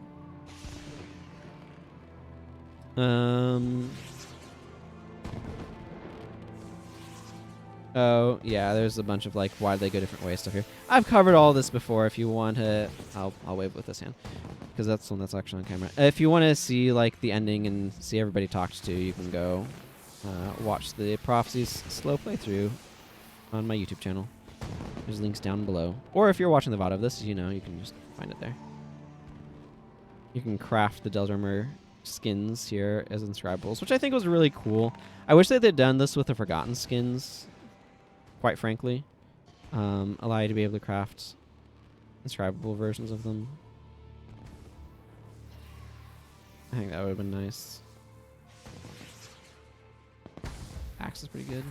Oh, yeah, there's a bunch of, like, why they go different ways stuff here. I've covered all this before. If you want to... I'll wave with this hand, because that's the one that's actually on camera. If you want to see, like, the ending and see everybody talked to, you can go watch the Prophecies slow playthrough on my YouTube channel. There's links down below. Or if you're watching the VOD of this, you know, you can just find it there. You can craft the Dragrimmar skins here as inscribables, which I think was really cool. I wish they'd done this with the Forgotten skins, quite frankly. Allow you to be able to craft inscribable versions of them. I think that would have been nice. Axe is pretty good.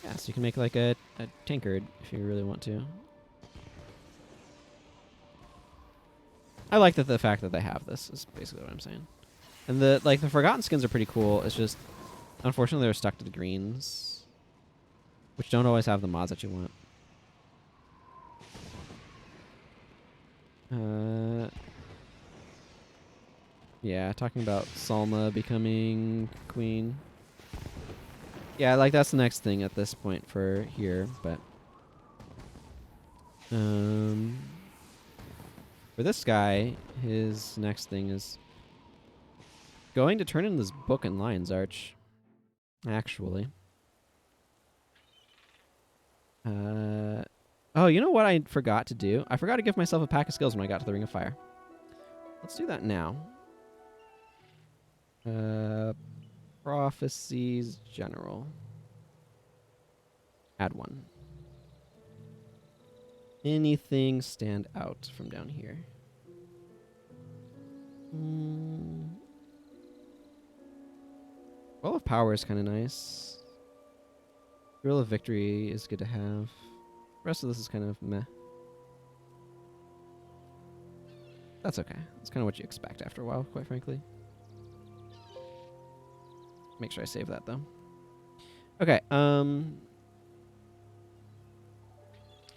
Yeah, so you can make like a tankard if you really want to. I like the fact that they have this is basically what I'm saying. And the Forgotten skins are pretty cool. It's just unfortunately they're stuck to the greens, which don't always have the mods that you want. Yeah, talking about Salma becoming queen. Yeah, like that's the next thing at this point for here, but for this guy, his next thing is going to turn in this book in Lion's Arch, actually. Oh, you know what I forgot to do? I forgot to give myself a pack of skills when I got to the Ring of Fire. Let's do that now. Prophecies General. Add one. Anything stand out from down here? Well of Power is kind of nice. Thrill of Victory is good to have. The rest of this is kind of meh. That's okay. That's kind of what you expect after a while, quite frankly. Make sure I save that, though. Okay,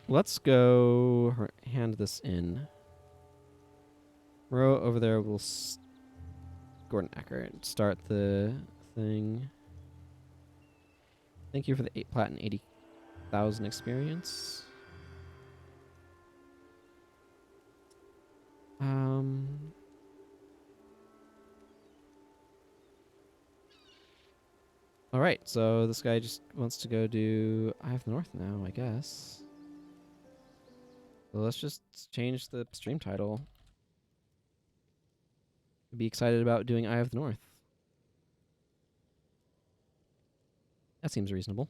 let's go hand this in. Row over there will Gordon Eckert start the thing. Thank you for the 8 plat and 80,000 experience. All right, so this guy just wants to go do Eye of the North now, I guess. So let's just change the stream title. Be excited about doing Eye of the North. That seems reasonable.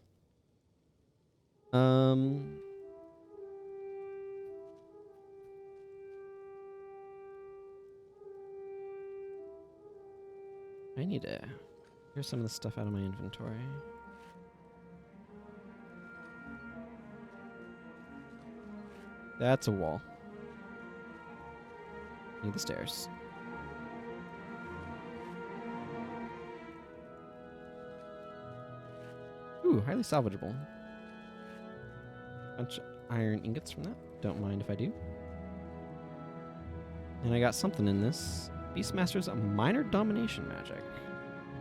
I need to clear some of the stuff out of my inventory. That's a wall. Need the stairs. Ooh, highly salvageable. Bunch of iron ingots from that. Don't mind if I do. And I got something in this. Beastmaster's minor domination magic.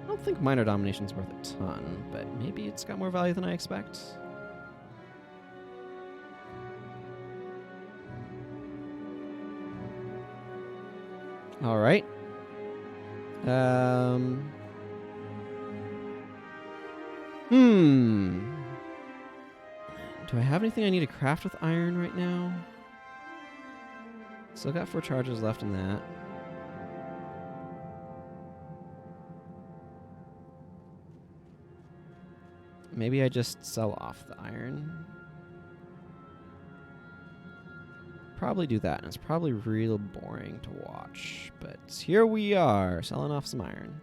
I don't think minor domination's worth a ton, but maybe it's got more value than I expect. All right. Do I have anything I need to craft with iron right now? Still got 4 charges left in that. Maybe I just sell off the iron. Probably do that, and it's probably real boring to watch. But here we are, selling off some iron.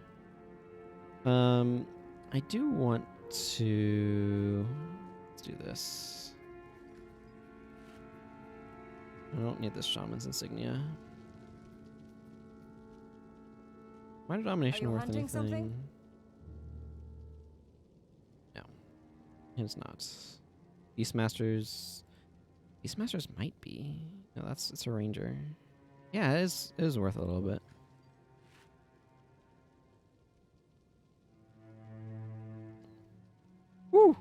I do want to... Let's do this. I don't need this Shaman's Insignia. Minor Domination worth anything? Something? No. It's not. Beastmasters might be. No, it's a ranger. Yeah, it is worth a little bit. Woo!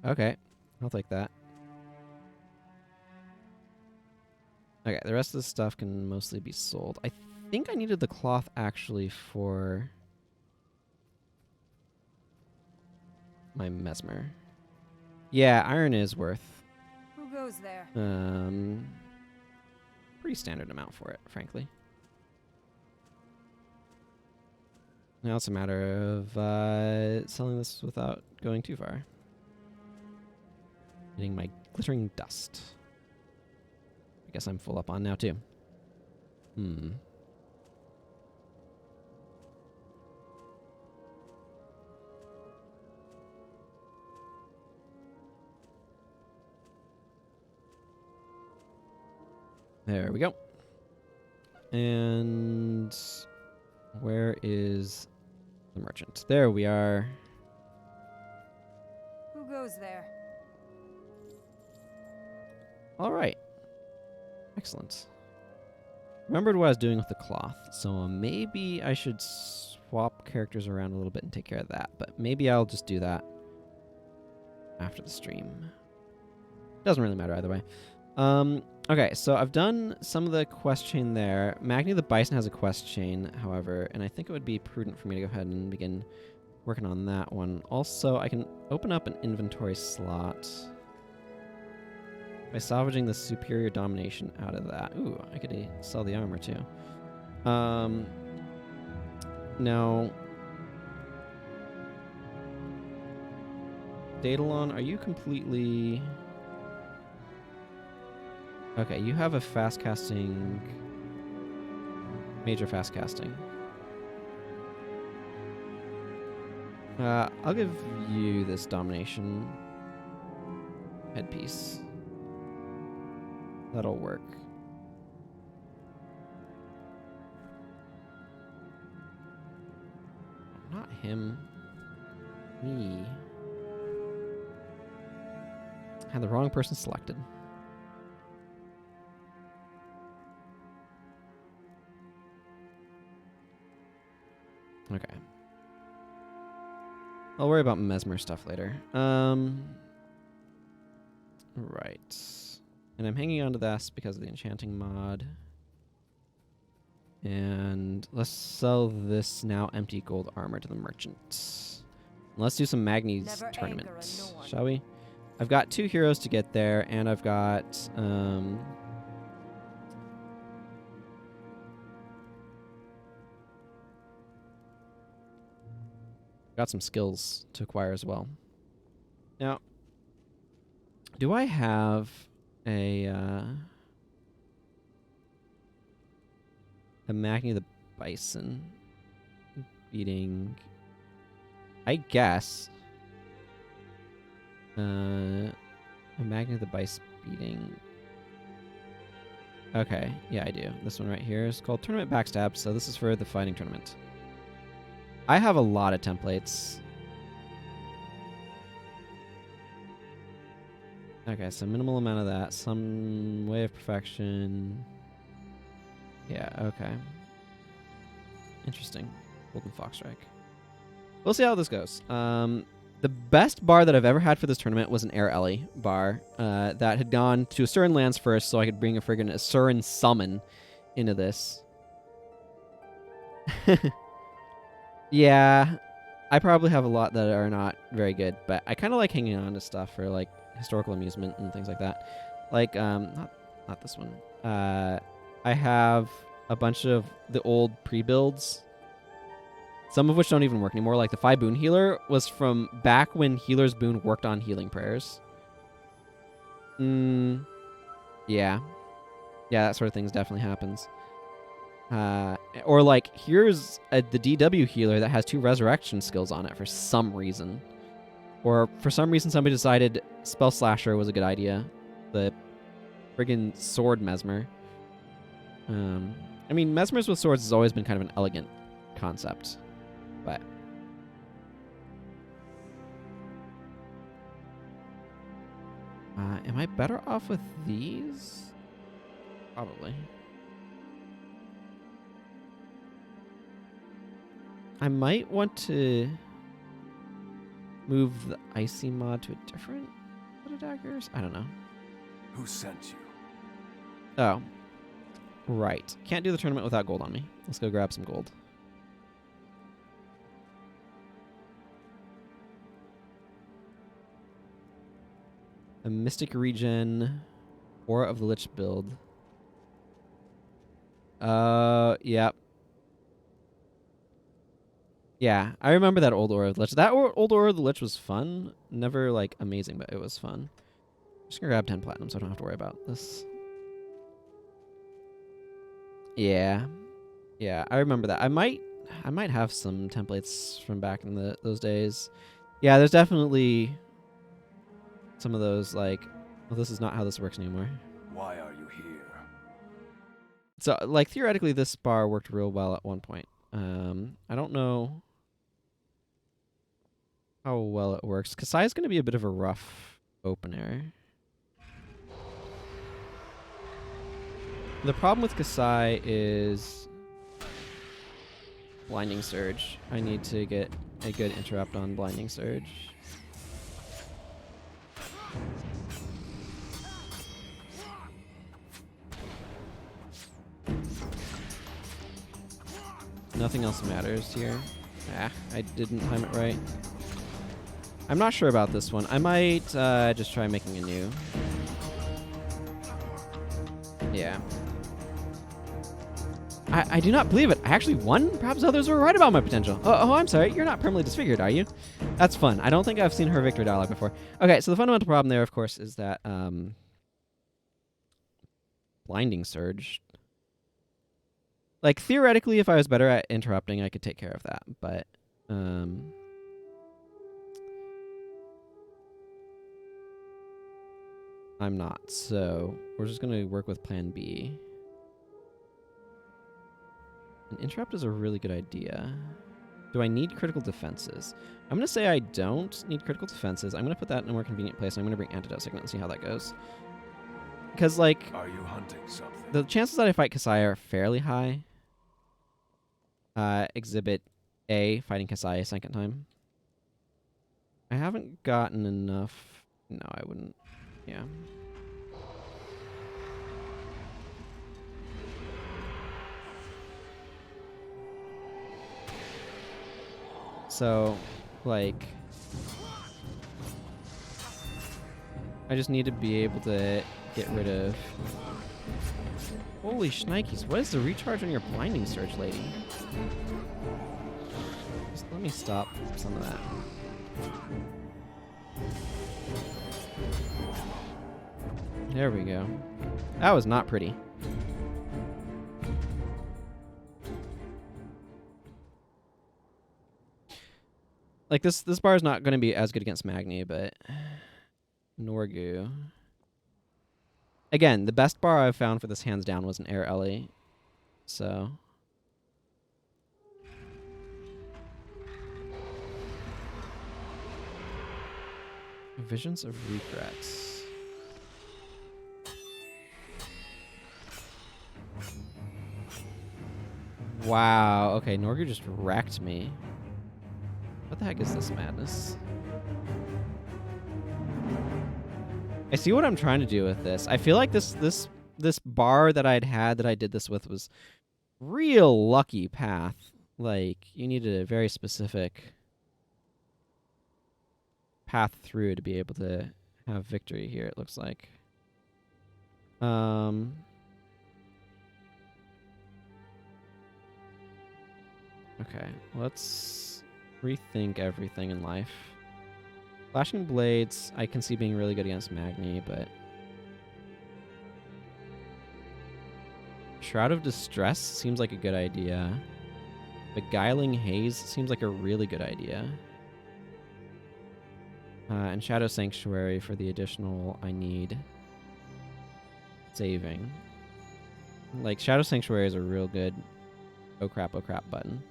Okay, I'll take that. Okay, the rest of the stuff can mostly be sold. I think I needed the cloth actually for my mesmer. Yeah, iron is worth Who goes there? pretty standard amount for it, frankly. Now it's a matter of selling this without going too far. Getting my glittering dust. I guess I'm full up on now too. There we go. And where is the merchant? There we are. Who goes there? All right. Excellent. Remembered what I was doing with the cloth, so maybe I should swap characters around a little bit and take care of that, but maybe I'll just do that after the stream. Doesn't really matter either way. Okay, so I've done some of the quest chain there. Magni the Bison has a quest chain, however, and I think it would be prudent for me to go ahead and begin working on that one. Also, I can open up an inventory slot by salvaging the superior domination out of that. Ooh, I could sell the armor too. Now, Daedalon, are you completely... Okay, you have a fast casting... Major fast casting. I'll give you this domination headpiece. That'll work. Not him. Me. Had the wrong person selected. Okay. I'll worry about mesmer stuff later. Right. And I'm hanging on to this because of the enchanting mod. And let's sell this now empty gold armor to the merchant. Let's do some Magni's tournament, shall we? I've got 2 heroes to get there, and I've got some skills to acquire as well. Now, do I have a Magni the Bison beating, I guess, a Magni the Bison beating... Okay, yeah, I do. This one right here is called Tournament Backstab, so this is for the fighting tournament. I have a lot of templates. Okay, so minimal amount of that. Some way of perfection. Yeah, okay. Interesting. Golden Fox Strike. We'll see how this goes. The best bar that I've ever had for this tournament was an Air Ellie bar that had gone to Asuran lands first, so I could bring a friggin' Asuran summon into this. Yeah, I probably have a lot that are not very good, but I kind of like hanging on to stuff for like historical amusement and things like that. Like, not this one. I have a bunch of the old pre-builds, some of which don't even work anymore. Like the Phi Boon Healer was from back when Healer's Boon worked on healing prayers. Yeah, that sort of thing definitely happens. Or like, here's the DW healer that has 2 resurrection skills on it for some reason. Or for some reason somebody decided Spell Slasher was a good idea. The friggin' sword mesmer. I mean, mesmers with swords has always been kind of an elegant concept. But... am I better off with these? Probably. I might want to move the icy mod to a different set of daggers? I don't know. Who sent you? Oh. Right. Can't do the tournament without gold on me. Let's go grab some gold. A Mystic Regen. Aura of the Lich build. Yep. Yeah, I remember that old Aura of the Lich. That old Aura of the Lich was fun. Never, like, amazing, but it was fun. Just gonna grab 10 platinum so I don't have to worry about this. Yeah. Yeah, I remember that. I might have some templates from back in those days. Yeah, there's definitely some of those, like, well, this is not how this works anymore. Why are you here? So, like, theoretically, this bar worked real well at one point. I don't know how well it works. Kasai is going to be a bit of a rough opener. The problem with Kasai is Blinding Surge. I need to get a good interrupt on Blinding Surge. Nothing else matters here. Ah, I didn't time it right. I'm not sure about this one. I might just try making a new. Yeah. I do not believe it. I actually won? Perhaps others were right about my potential. Oh, I'm sorry. You're not permanently disfigured, are you? That's fun. I don't think I've seen her victory dialogue before. Okay, so the fundamental problem there, of course, is that Blinding Surge. Like, theoretically, if I was better at interrupting, I could take care of that. But, I'm not. So, we're just going to work with plan B. An interrupt is a really good idea. Do I need critical defenses? I'm going to say I don't need critical defenses. I'm going to put that in a more convenient place. I'm going to bring Antidote Signet and see how that goes. Because, like, Are you hunting something? the chances that I fight Kasai are fairly high. Exhibit A, fighting Kasai a second time. I haven't gotten enough. No, I wouldn't. Yeah. So, like, I just need to be able to get rid of... Holy shnikes, what is the recharge on your Blinding Surge, lady? Just let me stop some of that. There we go. That was not pretty. Like, this bar is not going to be as good against Magni, but... Norgu. Again, the best bar I've found for this hands down was an Air Ellie. So... Visions of Regrets. Wow. Okay, Norgu just wrecked me. What the heck is this madness? I see what I'm trying to do with this. I feel like this bar that I did this with was real lucky path. Like, you needed a very specific path through to be able to have victory here, it looks like. Okay, let's rethink everything in life. Flashing Blades, I can see being really good against Magni, but... Shroud of Distress seems like a good idea. Beguiling Haze seems like a really good idea. And Shadow Sanctuary for the additional I need saving. Like, Shadow Sanctuary is a real good oh crap button.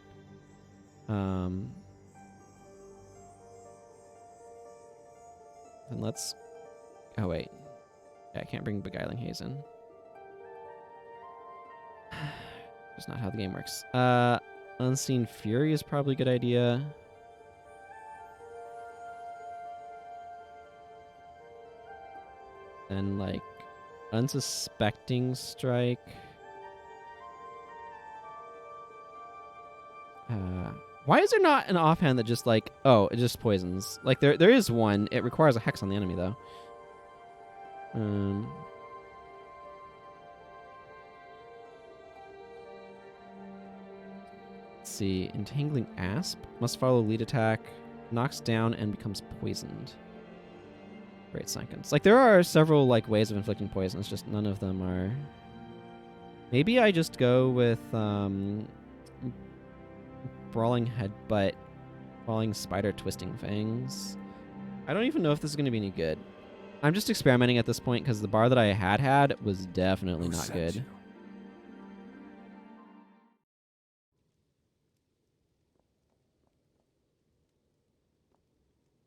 And let's... Oh, wait. Yeah, I can't bring Beguiling Haze in. That's not how the game works. Unseen Fury is probably a good idea. Then, like, unsuspecting strike. Why is there not an offhand that just, like, oh, it just poisons? Like, there is one. It requires a hex on the enemy, though. Let's see. Entangling Asp. Must follow lead attack. Knocks down and becomes poisoned. For 8 seconds. Like, there are several, like, ways of inflicting poison. It's just none of them are... Maybe I just go with, Brawling Headbutt, Falling Spider, Twisting Fangs. I don't even know if this is going to be any good. I'm just experimenting at this point because the bar that I had was definitely Who not sent good. you?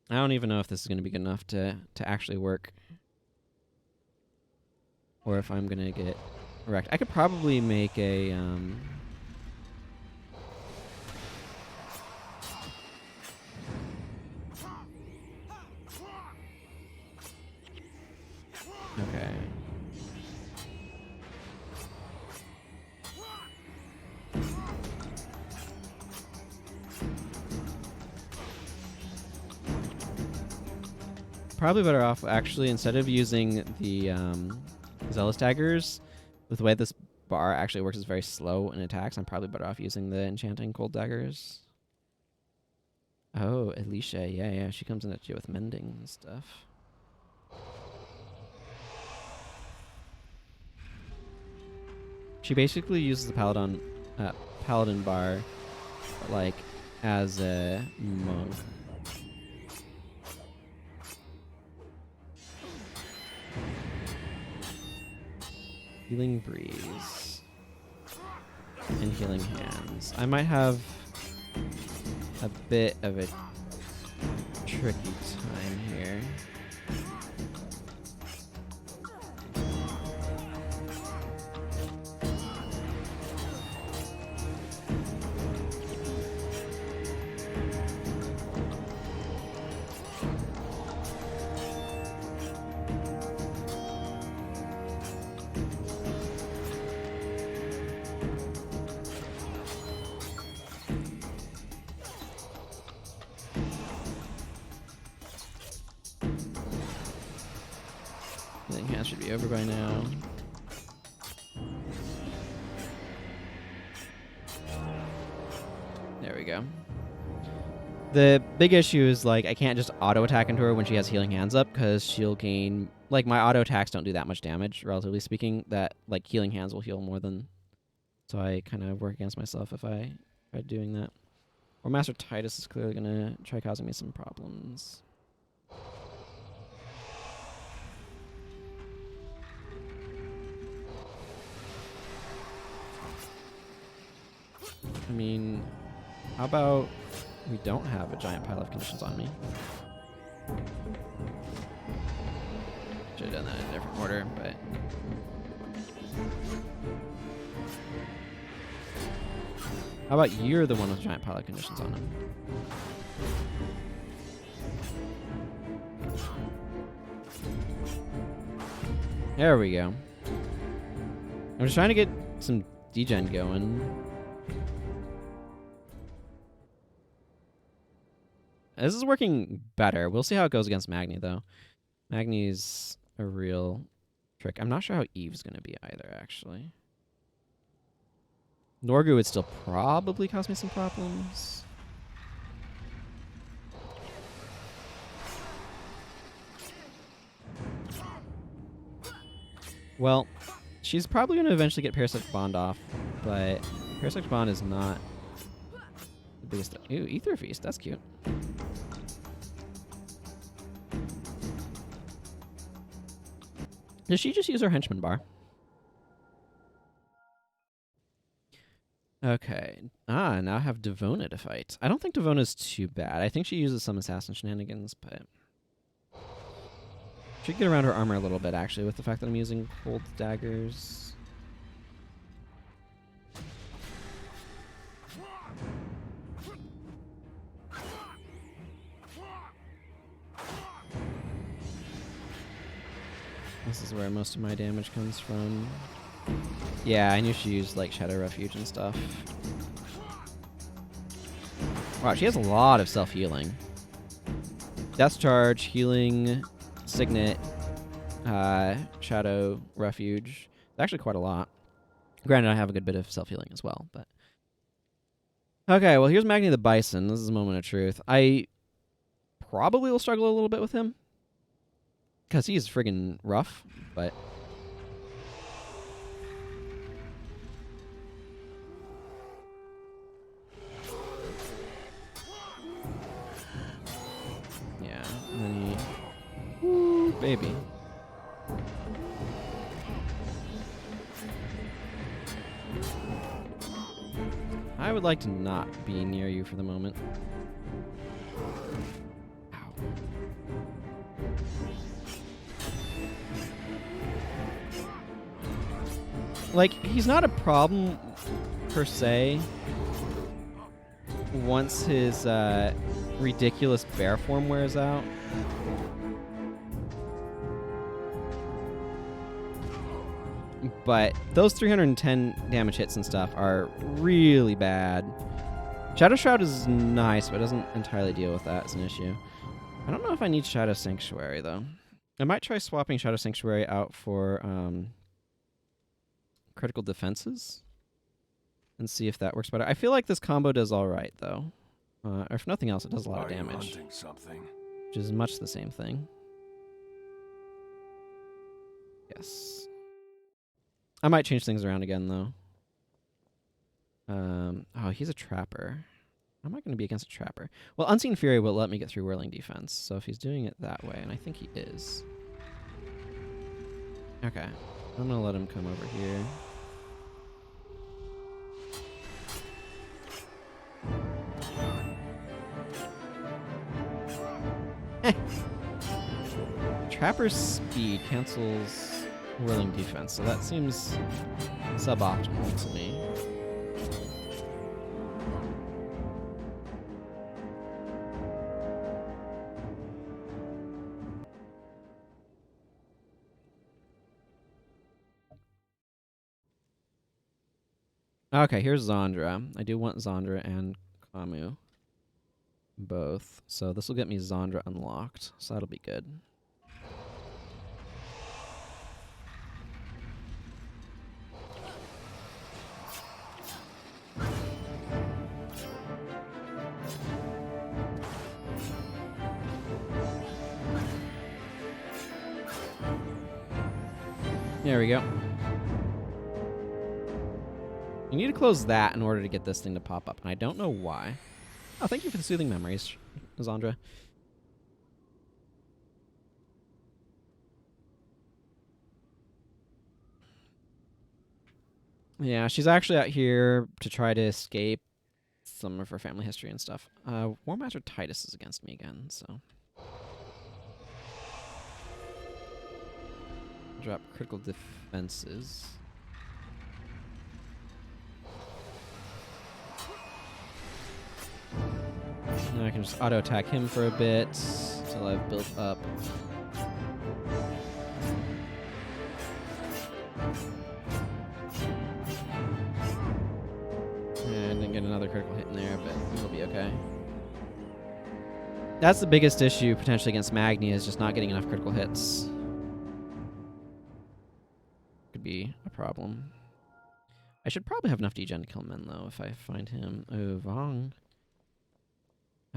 I don't even know if this is going to be good enough to actually work. Or if I'm going to get wrecked. I could probably make a... Okay. Probably better off, actually, instead of using the Zealous Daggers, with the way this bar actually works is very slow in attacks, I'm probably better off using the Enchanting Cold Daggers. Oh, Alicia, yeah, she comes in at you with Mending and stuff. She basically uses the Paladin bar, but, like, as a monk. Healing Breeze. And Healing Hands. I might have a bit of a tricky time here. Healing Hands should be over by now. There we go. The big issue is, like, I can't just auto attack into her when she has Healing Hands up, because she'll gain, like, my auto attacks don't do that much damage, relatively speaking, that, like, Healing Hands will heal more than, so I kind of work against myself if I try doing that. Or Master Titus is clearly going to try causing me some problems. I mean, how about we don't have a giant pile of conditions on me? Should have done that in a different order, but... How about you're the one with giant pile of conditions on him? There we go. I'm just trying to get some degen going. This is working better. We'll see how it goes against Magni, though. Magni's a real trick. I'm not sure how Eve's going to be either, actually. Norgu would still probably cause me some problems. Well, she's probably going to eventually get Parasitic Bond off, but Parasitic Bond is not the biggest... Ooh, Ether Feast. That's cute. Does she just use her henchman bar? Okay. Now I have Devona to fight. I don't think Devona's too bad. I think she uses some assassin shenanigans, but... Should get around her armor a little bit, actually, with the fact that I'm using cold daggers. This is where most of my damage comes from. Yeah, I knew she used like Shadow Refuge and stuff. Wow, she has a lot of self-healing. Death Charge, Healing, Signet, Shadow Refuge. It's actually quite a lot. Granted, I have a good bit of self-healing as well, but... Okay, well, here's Magni the Bison. This is a moment of truth. I probably will struggle a little bit with him. Because he's friggin' rough, but... Yeah, and then he... Woo, baby. I would like to not be near you for the moment. Ow. Like, he's not a problem, per se, once his ridiculous bear form wears out. But those 310 damage hits and stuff are really bad. Shadow Shroud is nice, but it doesn't entirely deal with that as an issue. I don't know if I need Shadow Sanctuary, though. I might try swapping Shadow Sanctuary out for critical defenses and see if that works better. I feel like this combo does all right, though. Or if nothing else, it does a lot of damage. Hunting something? Which is much the same thing. Yes. I might change things around again, though. Oh, he's a trapper. How am I going to be against a trapper? Well, Unseen Fury will let me get through Whirling Defense, so if he's doing it that way, and I think he is. Okay. I'm going to let him come over here. Trapper's speed cancels Whirling Defense, so that seems suboptimal to me. Okay, here's Zandra. I do want Zandra and Kamu. Both. So this will get me Zandra unlocked, so that'll be good. There we go. You need to close that in order to get this thing to pop up, and I don't know why. Oh, thank you for the soothing memories, Zandra. Yeah, she's actually out here to try to escape some of her family history and stuff. War Master Titus is against me again, so... Drop critical defenses. Now I can just auto-attack him for a bit until I've built up. And I didn't get another critical hit in there, but it'll be okay. That's the biggest issue potentially against Magni, is just not getting enough critical hits. Could be a problem. I should probably have enough degen to kill men, though, if I find him. Oh, Vong.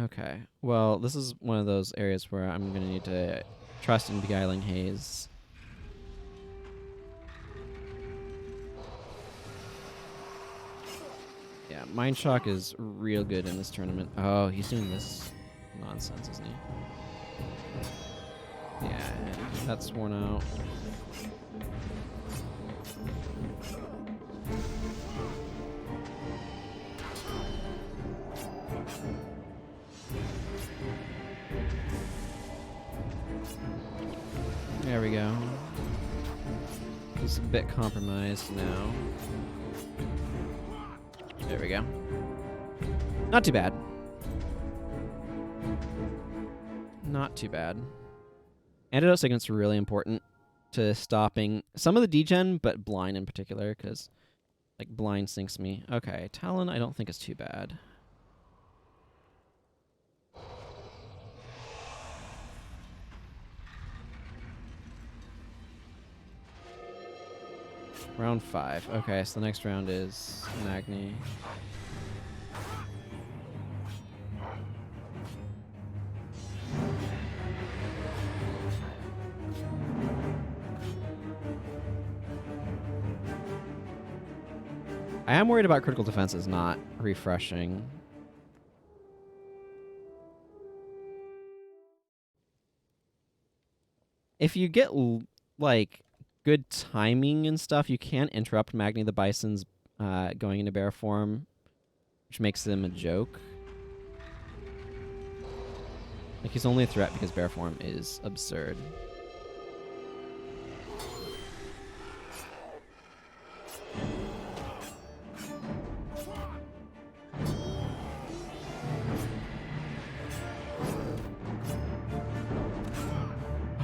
Okay. Well, this is one of those areas where I'm going to need to trust in Beguiling Haze. Yeah, Mind Shock is real good in this tournament. Oh, he's doing this nonsense, isn't he? Yeah, that's worn out. There we go. He's a bit compromised now. There we go. Not too bad. Not too bad. Antidote Signet's really important. to stopping some of the degen, but blind in particular, because like blind sinks me. Okay, Talon I don't think is too bad. Round 5. Okay, so the next round is Magni. I am worried about critical defenses not refreshing. If you get like good timing and stuff, you can interrupt Magni the Bison's going into bear form, which makes him a joke. Like he's only a threat because bear form is absurd.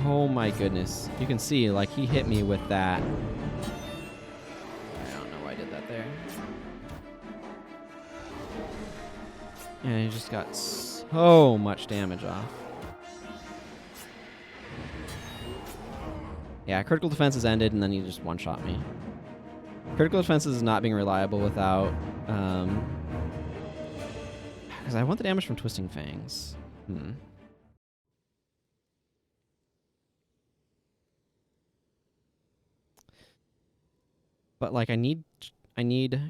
Oh my goodness. You can see, like, he hit me with that. I don't know why I did that there. And he just got so much damage off. Yeah, critical defense is ended, and then he just one-shot me. Critical defense is not being reliable without... because I want the damage from Twisting Fangs. But like I need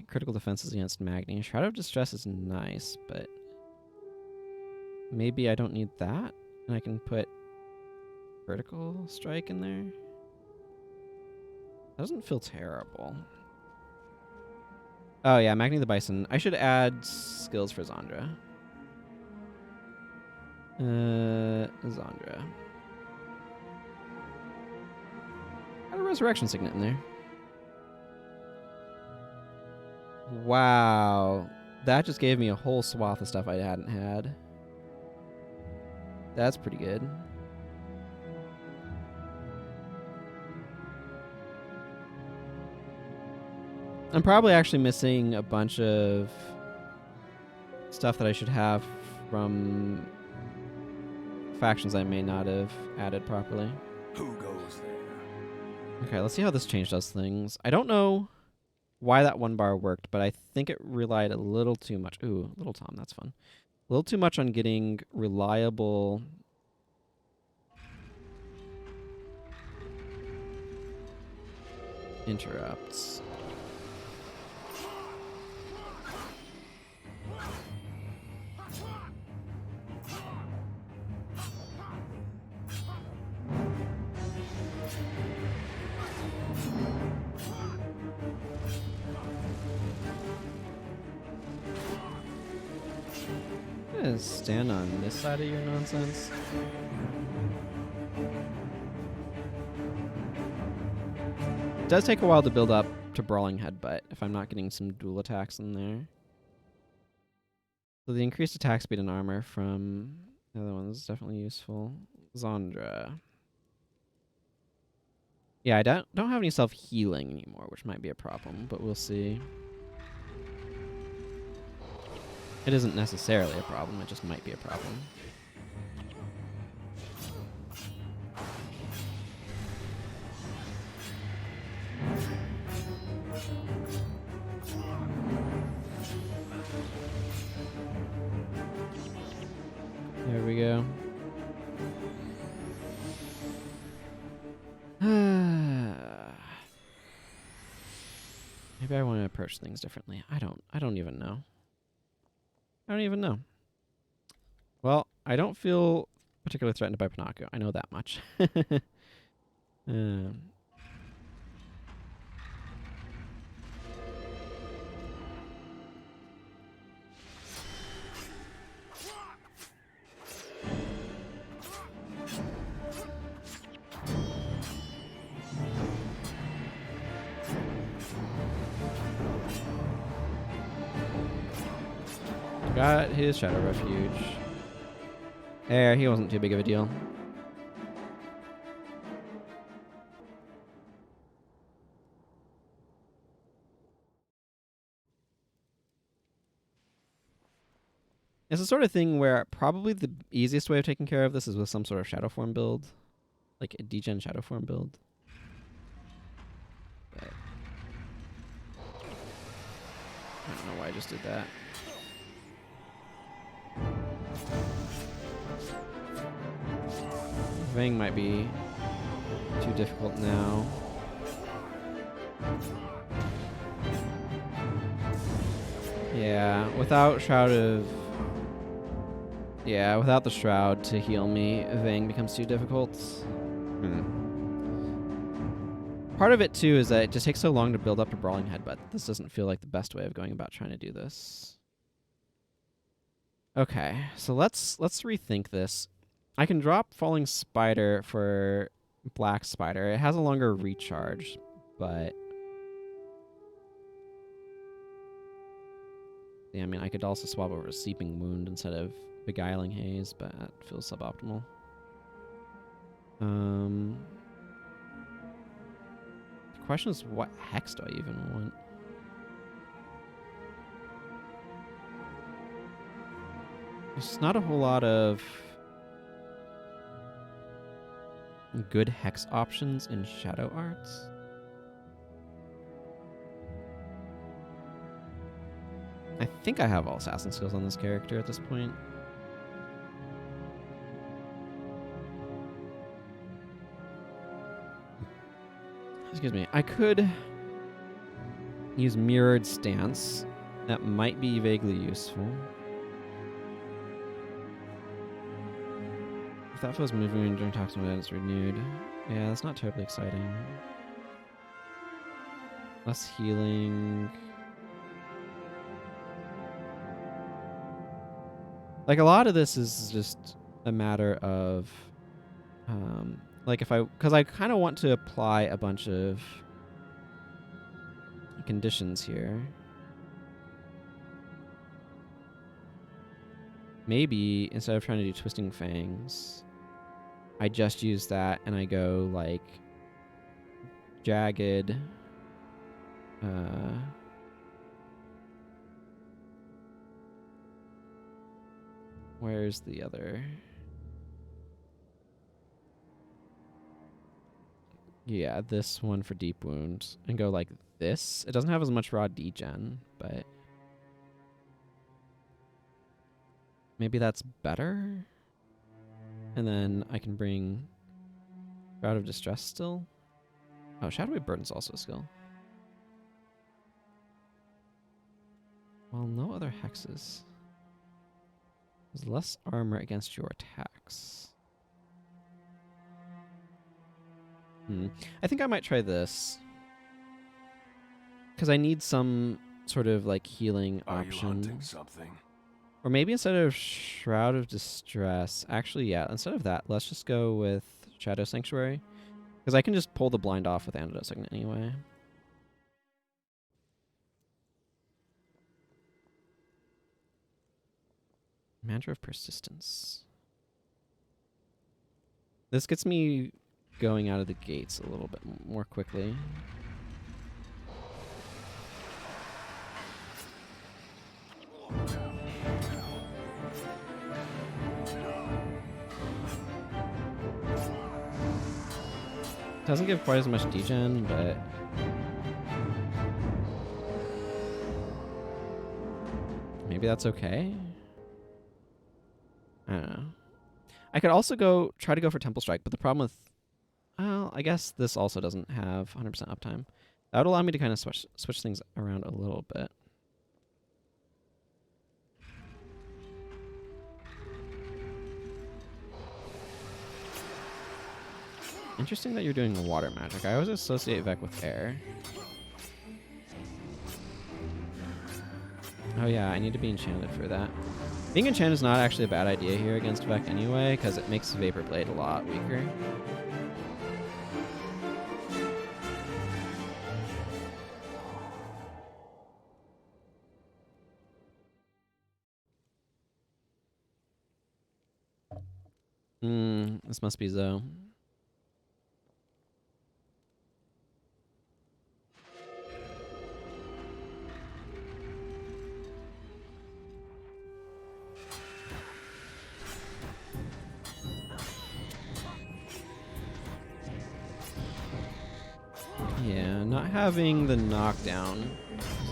critical defenses against Magni. Shroud of Distress is nice, but maybe I don't need that, and I can put critical strike in there. Doesn't feel terrible. Oh yeah, Magni the Bison. I should add skills for Zandra. Zandra. Got a Resurrection Signet in there. Wow. That just gave me a whole swath of stuff I hadn't had. That's pretty good. I'm probably actually missing a bunch of stuff that I should have from factions I may not have added properly. Who goes there? Okay, let's see how this change does things. I don't know why that one bar worked, but I think it relied a little too much. Ooh, Little Tom, that's fun. A little too much on getting reliable interrupts. Stand on this side of your nonsense. It does take a while to build up to Brawling Headbutt if I'm not getting some dual attacks in there. So the increased attack speed and armor from the other one is definitely useful. Zandra. Yeah, I don't have any self-healing anymore, which might be a problem, but we'll see. It isn't necessarily a problem, it just might be a problem. There we go. Maybe I want to approach things differently. I don't even know. I don't even know. Well, I don't feel particularly threatened by Pinocchio. I know that much. Got his Shadow Refuge. There, he wasn't too big of a deal. It's the sort of thing where probably the easiest way of taking care of this is with some sort of shadow form build. Like a degen shadow form build. But I don't know why I just did that. Vang might be too difficult now. Yeah, without Shroud of... Yeah, without the Shroud to heal me, Vang becomes too difficult. Part of it, too, is that it just takes so long to build up to Brawling Headbutt. This doesn't feel like the best way of going about trying to do this. Okay, so let's rethink this. I can drop Falling Spider for Black Spider. It has a longer recharge, but... Yeah, I mean, I could also swap over Seeping Wound instead of Beguiling Haze, but that feels suboptimal. The question is, what hex do I even want? There's not a whole lot of good hex options in Shadow Arts. I think I have all assassin skills on this character at this point. Excuse me. I could use Mirrored Stance. That might be vaguely useful. If that feels moving during Toxin when it's renewed. Yeah, that's not terribly exciting. Less healing. Like, a lot of this is just a matter of, like, because I kind of want to apply a bunch of conditions here. Maybe, instead of trying to do Twisting Fangs, I just use that and I go, like, Jagged, where's the other? Yeah, this one for Deep Wound. And go like this. It doesn't have as much raw degen, but maybe that's better? And then I can bring Shroud of Distress still. Oh, Shadowy Burden's also a skill. Well, no other hexes. There's less armor against your attacks. I think I might try this. Because I need some sort of like healing option. Are you hunting something? Or maybe instead of Shroud of Distress, actually, yeah, instead of that, let's just go with Shadow Sanctuary. Because I can just pull the blind off with Antidote Signet anyway. Mantra of Persistence. This gets me going out of the gates a little bit more quickly. Doesn't give quite as much degen, but maybe that's okay. I don't know. I could also try to go for Temple Strike, but the problem with, well, I guess this also doesn't have 100% uptime. That would allow me to kind of switch things around a little bit. Interesting that you're doing water magic. I always associate Vec with air. Oh yeah, I need to be enchanted for that. Being enchanted is not actually a bad idea here against Vec anyway, because it makes Vapor Blade a lot weaker. This must be Zoe. Not having the knockdown is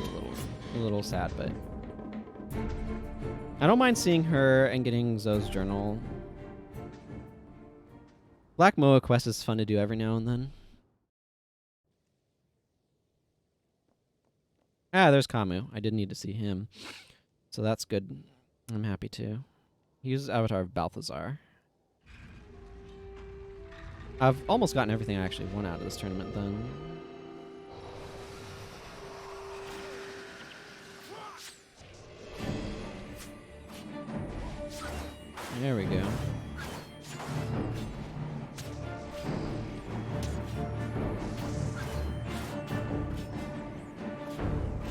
a little sad, but I don't mind seeing her and getting Zoe's journal. Black Moa quest is fun to do every now and then. Ah, there's Kamu. I did need to see him. So that's good. I'm happy to. He uses Avatar of Balthazar. I've almost gotten everything I actually want out of this tournament then. There we go.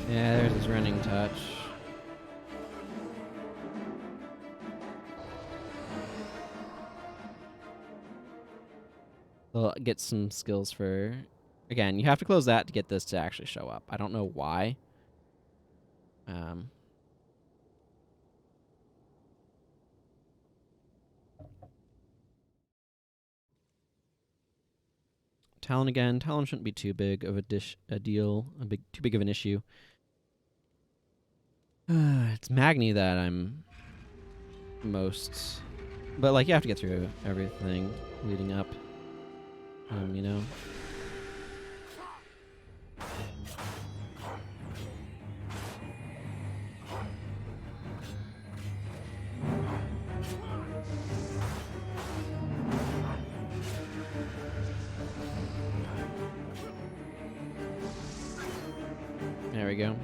Yeah, there's his running touch. We'll get some skills for... Again, you have to close that to get this to actually show up. I don't know why. Talon again. Talon shouldn't be too big of too big of an issue. It's Magni that I'm most... But, like, you have to get through everything leading up. You know? There we go.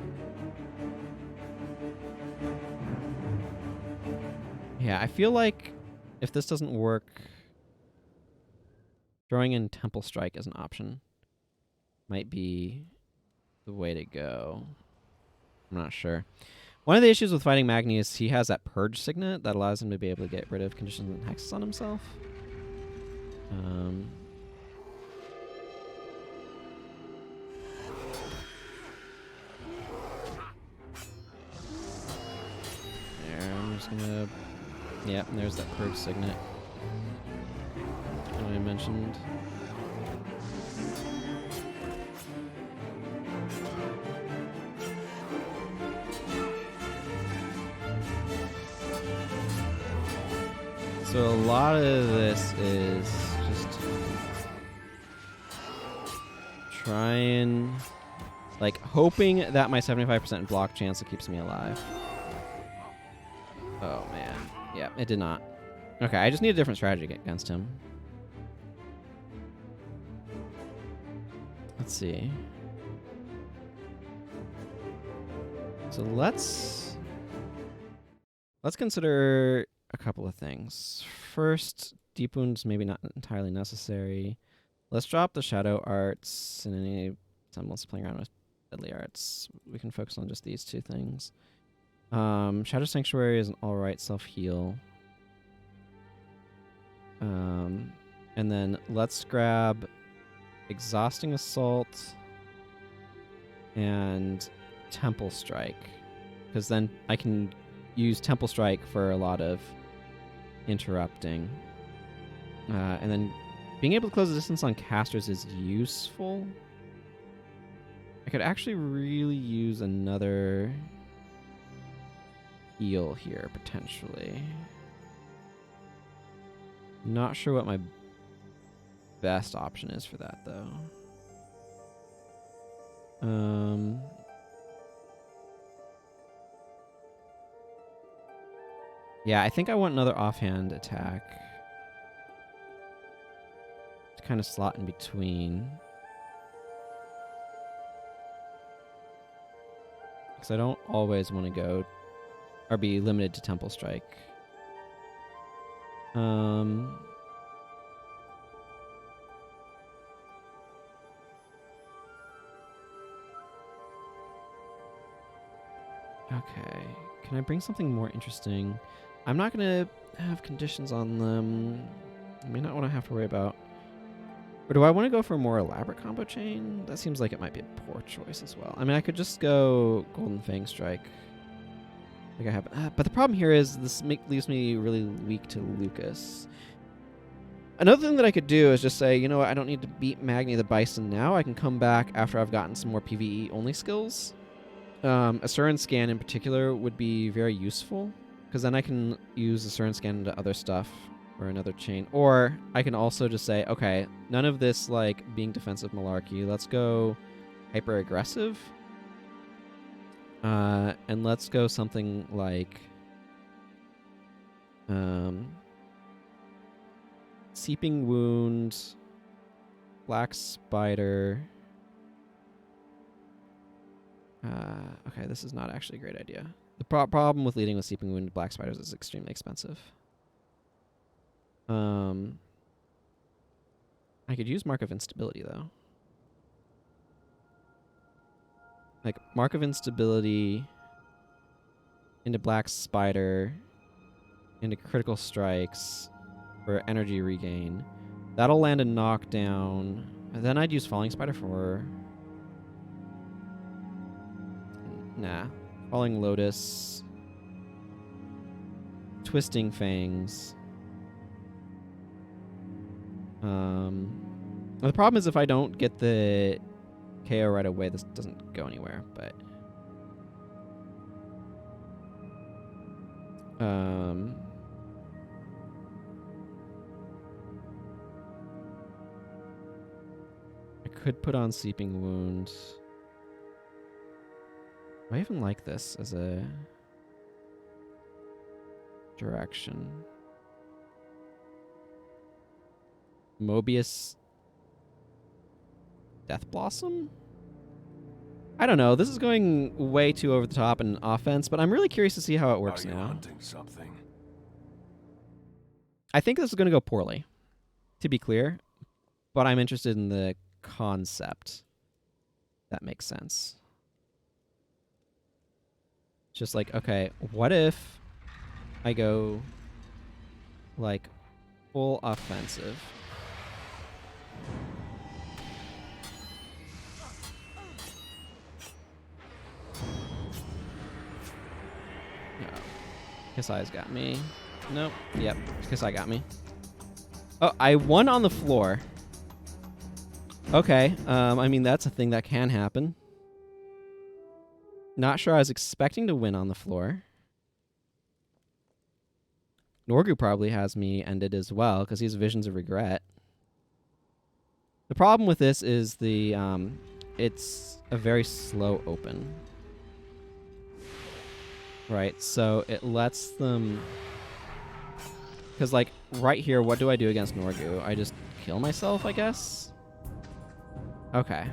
Yeah, I feel like if this doesn't work, throwing in Temple Strike as an option might be the way to go. I'm not sure. One of the issues with fighting Magni is he has that Purge Signet that allows him to be able to get rid of conditions and hexes on himself. There, I'm just gonna... Yeah, there's that Purge Signet that I mentioned. So a lot of this is just trying, like, hoping that my 75% block chance keeps me alive. Oh, man. Yeah, it did not. Okay, I just need a different strategy against him. Let's see. So let's consider a couple of things. First, deep wounds maybe not entirely necessary. Let's drop the shadow arts and any semblance of playing around with deadly arts. We can focus on just these two things. Shadow Sanctuary is an alright self-heal. And then let's grab Exhausting Assault and Temple Strike, because then I can use Temple Strike for a lot of interrupting. And then being able to close the distance on casters is useful. I could actually really use another heal here, potentially. Not sure what my best option is for that, though. Yeah, I think I want another offhand attack to kind of slot in between. Because I don't always want to go or be limited to Temple Strike. Okay, can I bring something more interesting? I'm not going to have conditions on them. I may not want to have to worry about... Or do I want to go for a more elaborate combo chain? That seems like it might be a poor choice as well. I mean, I could just go Golden Fang Strike. Like I have, but the problem here is this leaves me really weak to Lucas. Another thing that I could do is just say, you know what, I don't need to beat Magni the Bison now. I can come back after I've gotten some more PvE-only skills. A Surin Scan in particular would be very useful, because then I can use the Surin Scan into other stuff or another chain. Or I can also just say, okay, none of this like being defensive malarkey. Let's go hyper-aggressive. And let's go something like Seeping Wound, Black Spider. Okay, this is not actually a great idea. The problem with leading with Seeping Wound and Black Spiders is extremely expensive. I could use Mark of Instability, though. Like, Mark of Instability into Black Spider into Critical Strikes for energy regain. That'll land a knockdown. And then I'd use Falling Spider for... Nah. Falling Lotus. Twisting Fangs. The problem is if I don't get the KO right away, this doesn't go anywhere, but... I could put on Seeping Wound. Do I even like this as a direction? Mobius Death Blossom? I don't know. This is going way too over the top in offense, but I'm really curious to see how it works now. Hunting something? I think this is going to go poorly, to be clear, but I'm interested in the concept. That makes sense. Just like, okay, what if I go like full offensive? Kasai's got me. Nope. Yep. Kasai got me. Oh, I won on the floor. Okay. I mean, that's a thing that can happen. Not sure I was expecting to win on the floor. Norgu probably has me ended as well, because he has Visions of Regret. The problem with this is the it's a very slow open. Right, so it lets them... Because, like, right here, what do I do against Norgu? I just kill myself, I guess? Okay.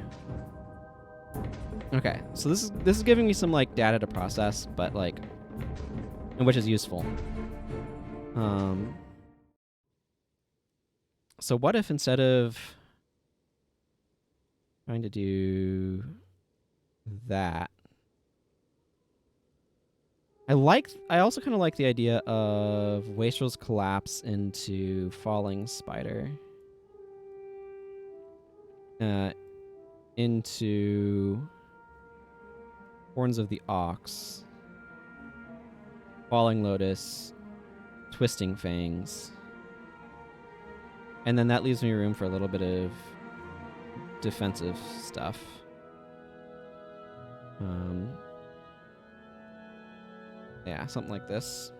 Okay, so this is giving me some, like, data to process, but, like... And which is useful. So what if instead of trying to do that... I also kind of like the idea of Wastrel's Collapse into Falling Spider. Into Horns of the Ox. Falling Lotus. Twisting Fangs. And then that leaves me room for a little bit of defensive stuff. Yeah, something like this.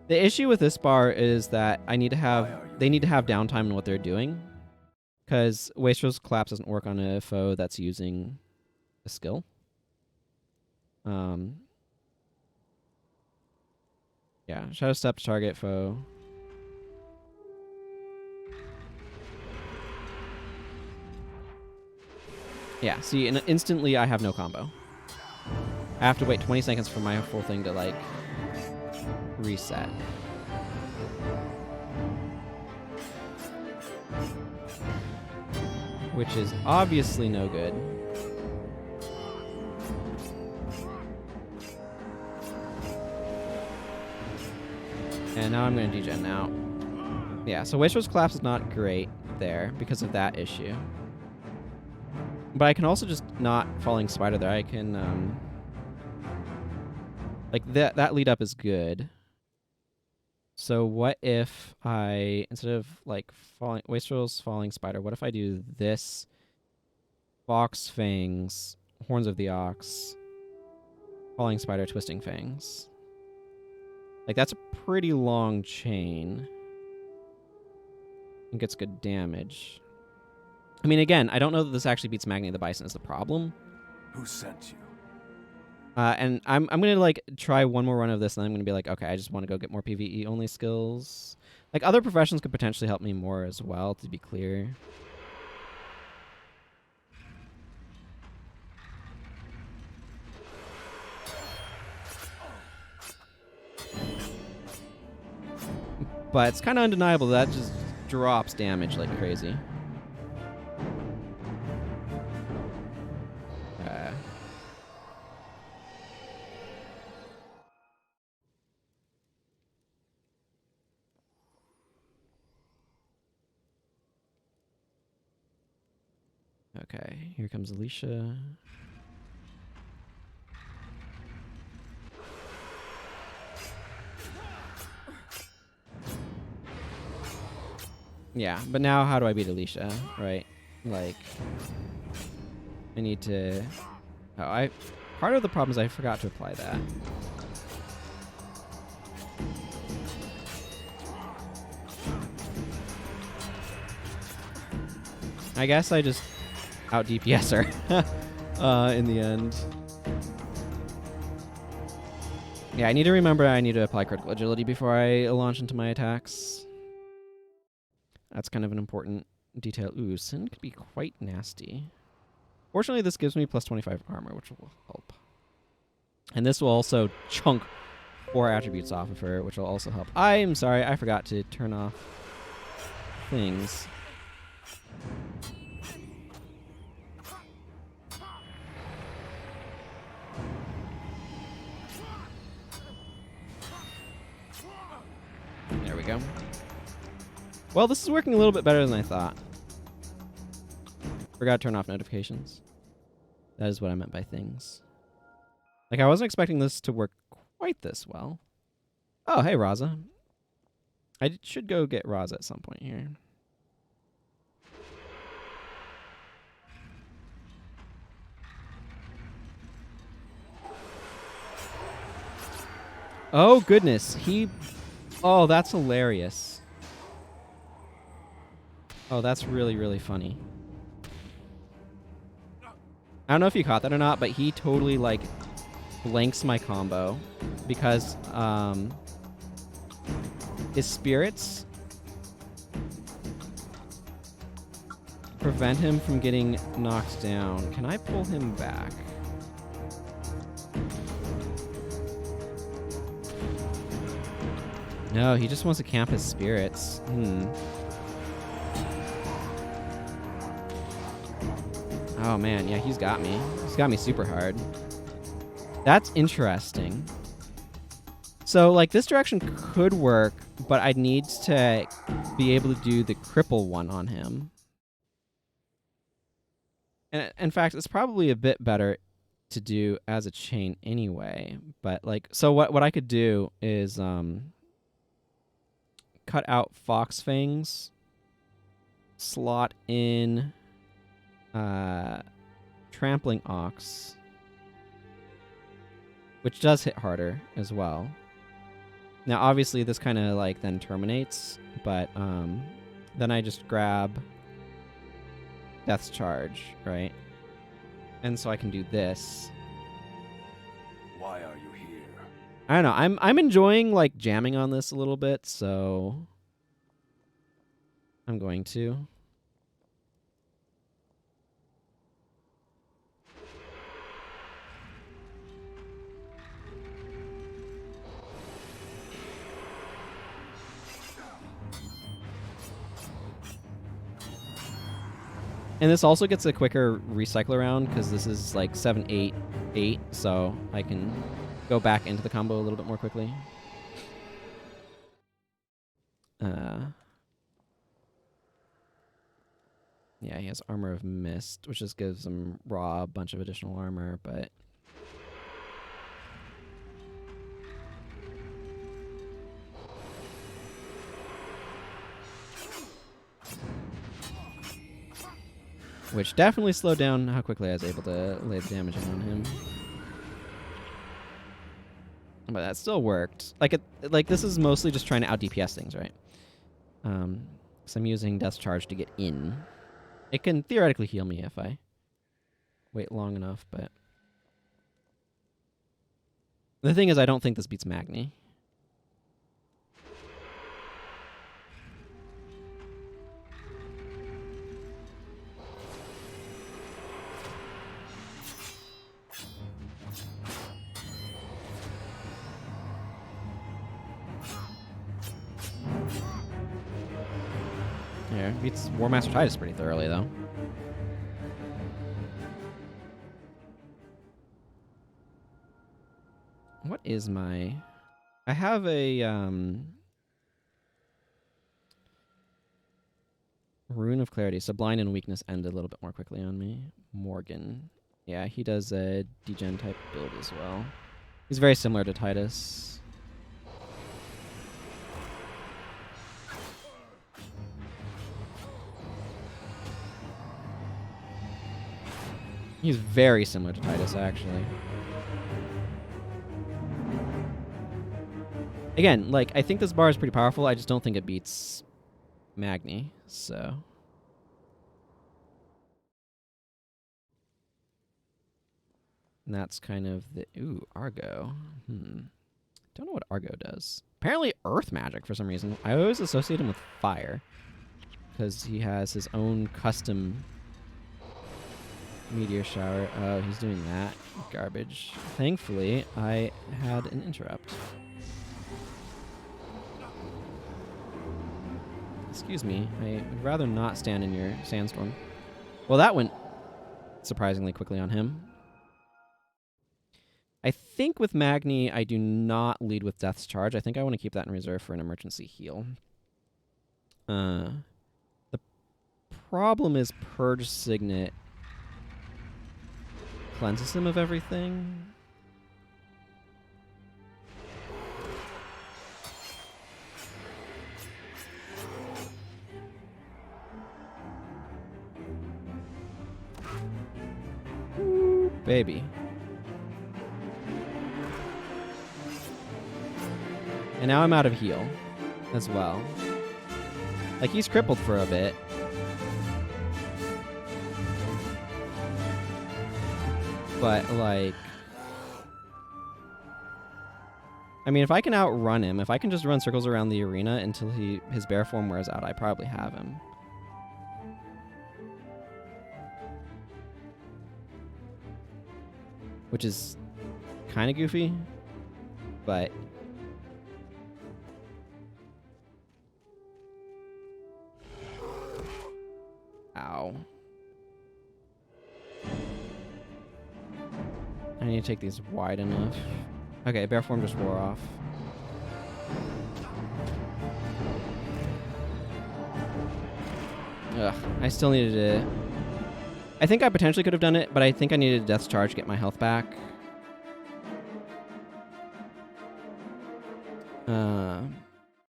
The issue with this bar is that they need to have downtime in what they're doing, because Wastrel's Collapse doesn't work on a foe that's using a skill. Yeah, Shadow Step to target foe. Yeah, see, and instantly I have no combo. I have to wait 20 seconds for my full thing to, like, reset. Which is obviously no good. And now I'm going to degen out. Yeah, so Wastrel's Collapse is not great there because of that issue. But I can also just not Falling Spider there. I can... Like, that lead up is good. So what if I, instead of like Wastrel's Falling Spider, what if I do this Fox Fangs, Horns of the Ox, Falling Spider, Twisting Fangs? Like, that's a pretty long chain. And gets good damage. I mean, again, I don't know that this actually beats Magni the Bison is the problem. Who sent you? And I'm gonna like try one more run of this, and I'm gonna be like, okay, I just want to go get more PvE only skills. Like, other professions could potentially help me more as well, to be clear. But it's kind of undeniable that just drops damage like crazy. Okay, here comes Alicia. Yeah, but now how do I beat Alicia, right? Like, I need to... Oh, part of the problem is I forgot to apply that. I guess I just out DPS her in the end. Yeah, I need to remember I need to apply critical agility before I launch into my attacks. That's kind of an important detail. Ooh, Sin could be quite nasty. Fortunately, this gives me plus 25 armor, which will help. And this will also chunk 4 attributes off of her, which will also help. I'm sorry, I forgot to turn off things. There we go. Well, this is working a little bit better than I thought. Forgot to turn off notifications. That is what I meant by things. Like, I wasn't expecting this to work quite this well. Oh, hey, Raza. I should go get Raza at some point here. Oh, goodness. Oh, that's hilarious. Oh, that's really, really funny. I don't know if you caught that or not, but he totally, like, blanks my combo because his spirits prevent him from getting knocked down. Can I pull him back? No, he just wants to camp his spirits. Oh man, yeah, he's got me. He's got me super hard. That's interesting. So, like, this direction could work, but I'd need to be able to do the cripple one on him. And in fact, it's probably a bit better to do as a chain anyway. But, like, so what I could do is cut out Fox Fangs, slot in Trampling Ox, which does hit harder as well. Now, obviously, this kind of, like, then terminates, but then I just grab Death's Charge, right? And so I can do this. Why are you here? I don't know. I'm enjoying, like, jamming on this a little bit, so I'm going to. And this also gets a quicker recycle around because this is like 7-8-8, so I can go back into the combo a little bit more quickly. Yeah, he has Armor of Mist, which just gives him raw a bunch of additional armor, but which definitely slowed down how quickly I was able to lay the damage in on him. But that still worked. Like this is mostly just trying to out DPS things, right? So I'm using Death's Charge to get in. It can theoretically heal me if I wait long enough, but the thing is, I don't think this beats Magni. Yeah, beats War Master Titus pretty thoroughly, though. What is my... I have a, Rune of Clarity, so Blind and Weakness end a little bit more quickly on me. Morgan. Yeah, he does a degen type build as well. He's very similar to Titus. He's very similar to Titus, actually. Again, like, I think this bar is pretty powerful. I just don't think it beats Magni, so... And that's kind of the... Ooh, Argo. Don't know what Argo does. Apparently Earth magic for some reason. I always associate him with fire. Because he has his own custom meteor shower. Oh, he's doing that. Garbage. Thankfully, I had an interrupt. Excuse me. I would rather not stand in your sandstorm. Well, that went surprisingly quickly on him. I think with Magni, I do not lead with Death's Charge. I think I want to keep that in reserve for an emergency heal. The problem is Purge Signet cleanses him of everything. Ooh, baby. And now I'm out of heal as well. Like, he's crippled for a bit. But, like... I mean, if I can outrun him, if I can just run circles around the arena until his bear form wears out, I probably have him. Which is kind of goofy, but... Ow. I need to take these wide enough. Okay, bear form just wore off. Ugh, I still needed to... I think I potentially could have done it, but I think I needed a Death's Charge to get my health back.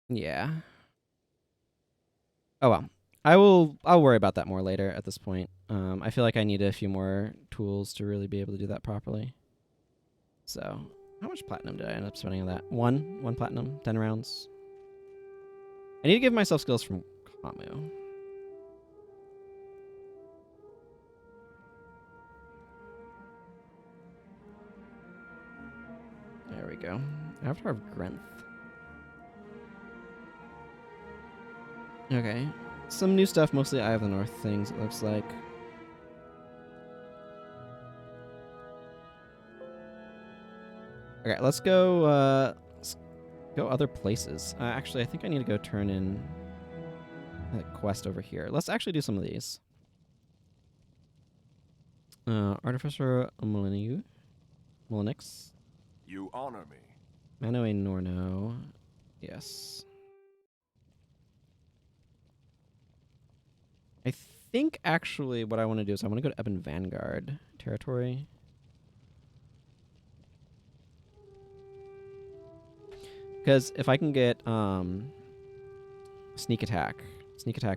Yeah. Oh well. I'll worry about that more later at this point. I feel like I need a few more tools to really be able to do that properly. So, how much platinum did I end up spending on that? One platinum, 10 rounds. I need to give myself skills from Kamu. There we go. Avatar of Grenth. Okay. Some new stuff, mostly Eye of the North things, it looks like. Okay, let's go other places. Actually, I think I need to go turn in that quest over here. Let's actually do some of these. Artificer Molinix. You honor me. Manoe Norno. Yes. I think actually what I want to do is I want to go to Ebon Vanguard territory. Because if I can get sneak attack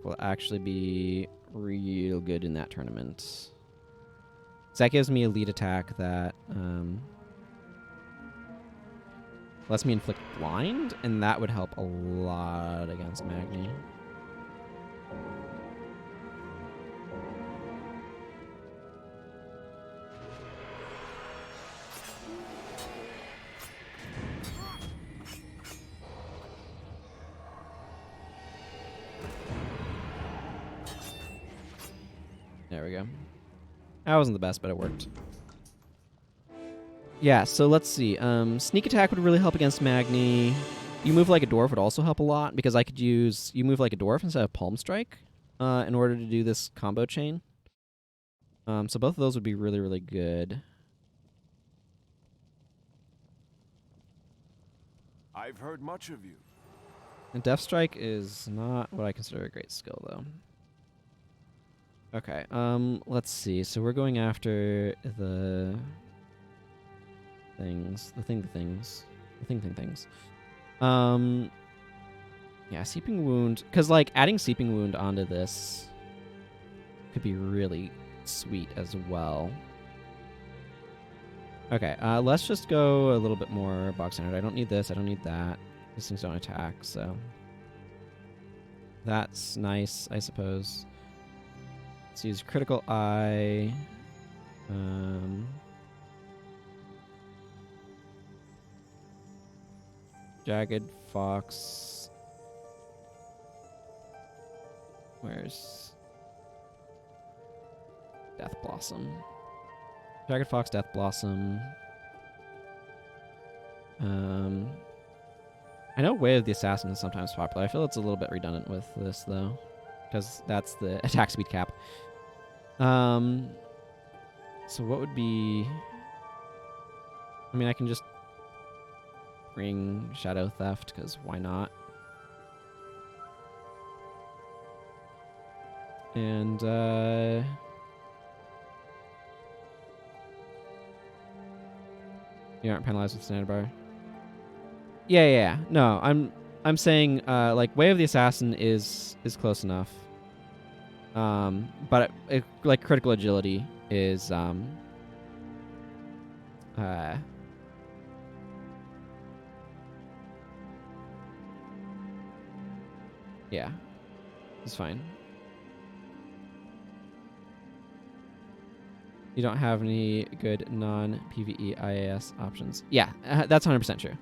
will actually be real good in that tournament. So that gives me a lead attack that lets me inflict blind, and that would help a lot against Magni. There we go. That wasn't the best, but it worked. Yeah, so let's see. Sneak attack would really help against Magni. You move like a dwarf would also help a lot, because I could use you move like a dwarf instead of palm strike in order to do this combo chain. So both of those would be really, really good. I've heard much of you. And Death Strike is not what I consider a great skill, though. Okay, let's see. So we're going after the things. The things. Yeah, Seeping Wound. Because, like, adding Seeping Wound onto this could be really sweet as well. Okay, let's just go a little bit more box standard. I don't need this. I don't need that. These things don't attack, so that's nice, I suppose. Let's use Critical Eye. Jagged Fox. Where's Death Blossom? Jagged Fox, Death Blossom. I know Way of the Assassin is sometimes popular. I feel it's a little bit redundant with this, though, because that's the attack speed cap. So what would be... I mean, I can just bring Shadow Theft, because why not? And, you aren't penalized with standard bar. Yeah. No, I'm saying like Way of the Assassin is close enough. But like Critical Agility is yeah, it's fine. You don't have any good non-PvE IAS options. Yeah, that's 100% true.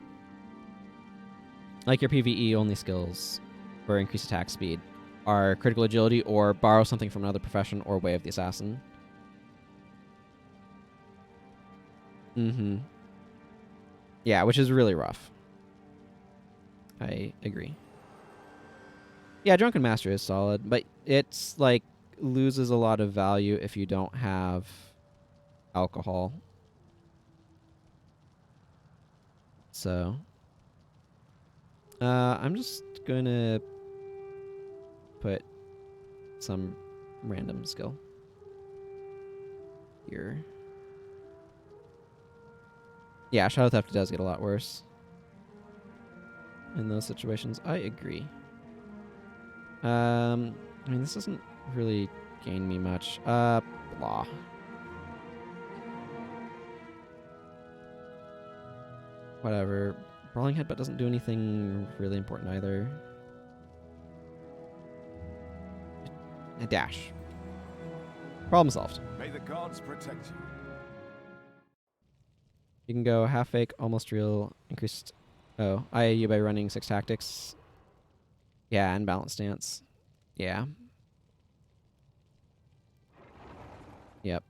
Like your PvE only skills for increased attack speed are Critical Agility or borrow something from another profession or Way of the Assassin. Yeah, which is really rough. I agree. Yeah, Drunken Master is solid, but it's like loses a lot of value if you don't have alcohol. So I'm just gonna put some random skill here. Yeah, Shadow Theft does get a lot worse in those situations. I agree. I mean, this doesn't really gain me much. Blah. Whatever. Brawling Headbutt doesn't do anything really important either. A dash. Problem solved. May the gods protect you. You can go half fake, almost real, increased. Oh, IAU by running 6 tactics. Yeah, and balance stance. Yeah. Yep.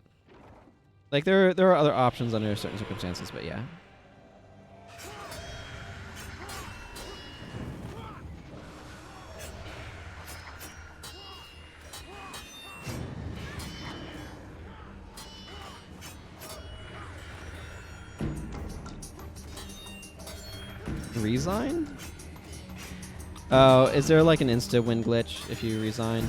Like there are other options under certain circumstances, but yeah. Resign? Oh, is there like an insta win glitch if you resign?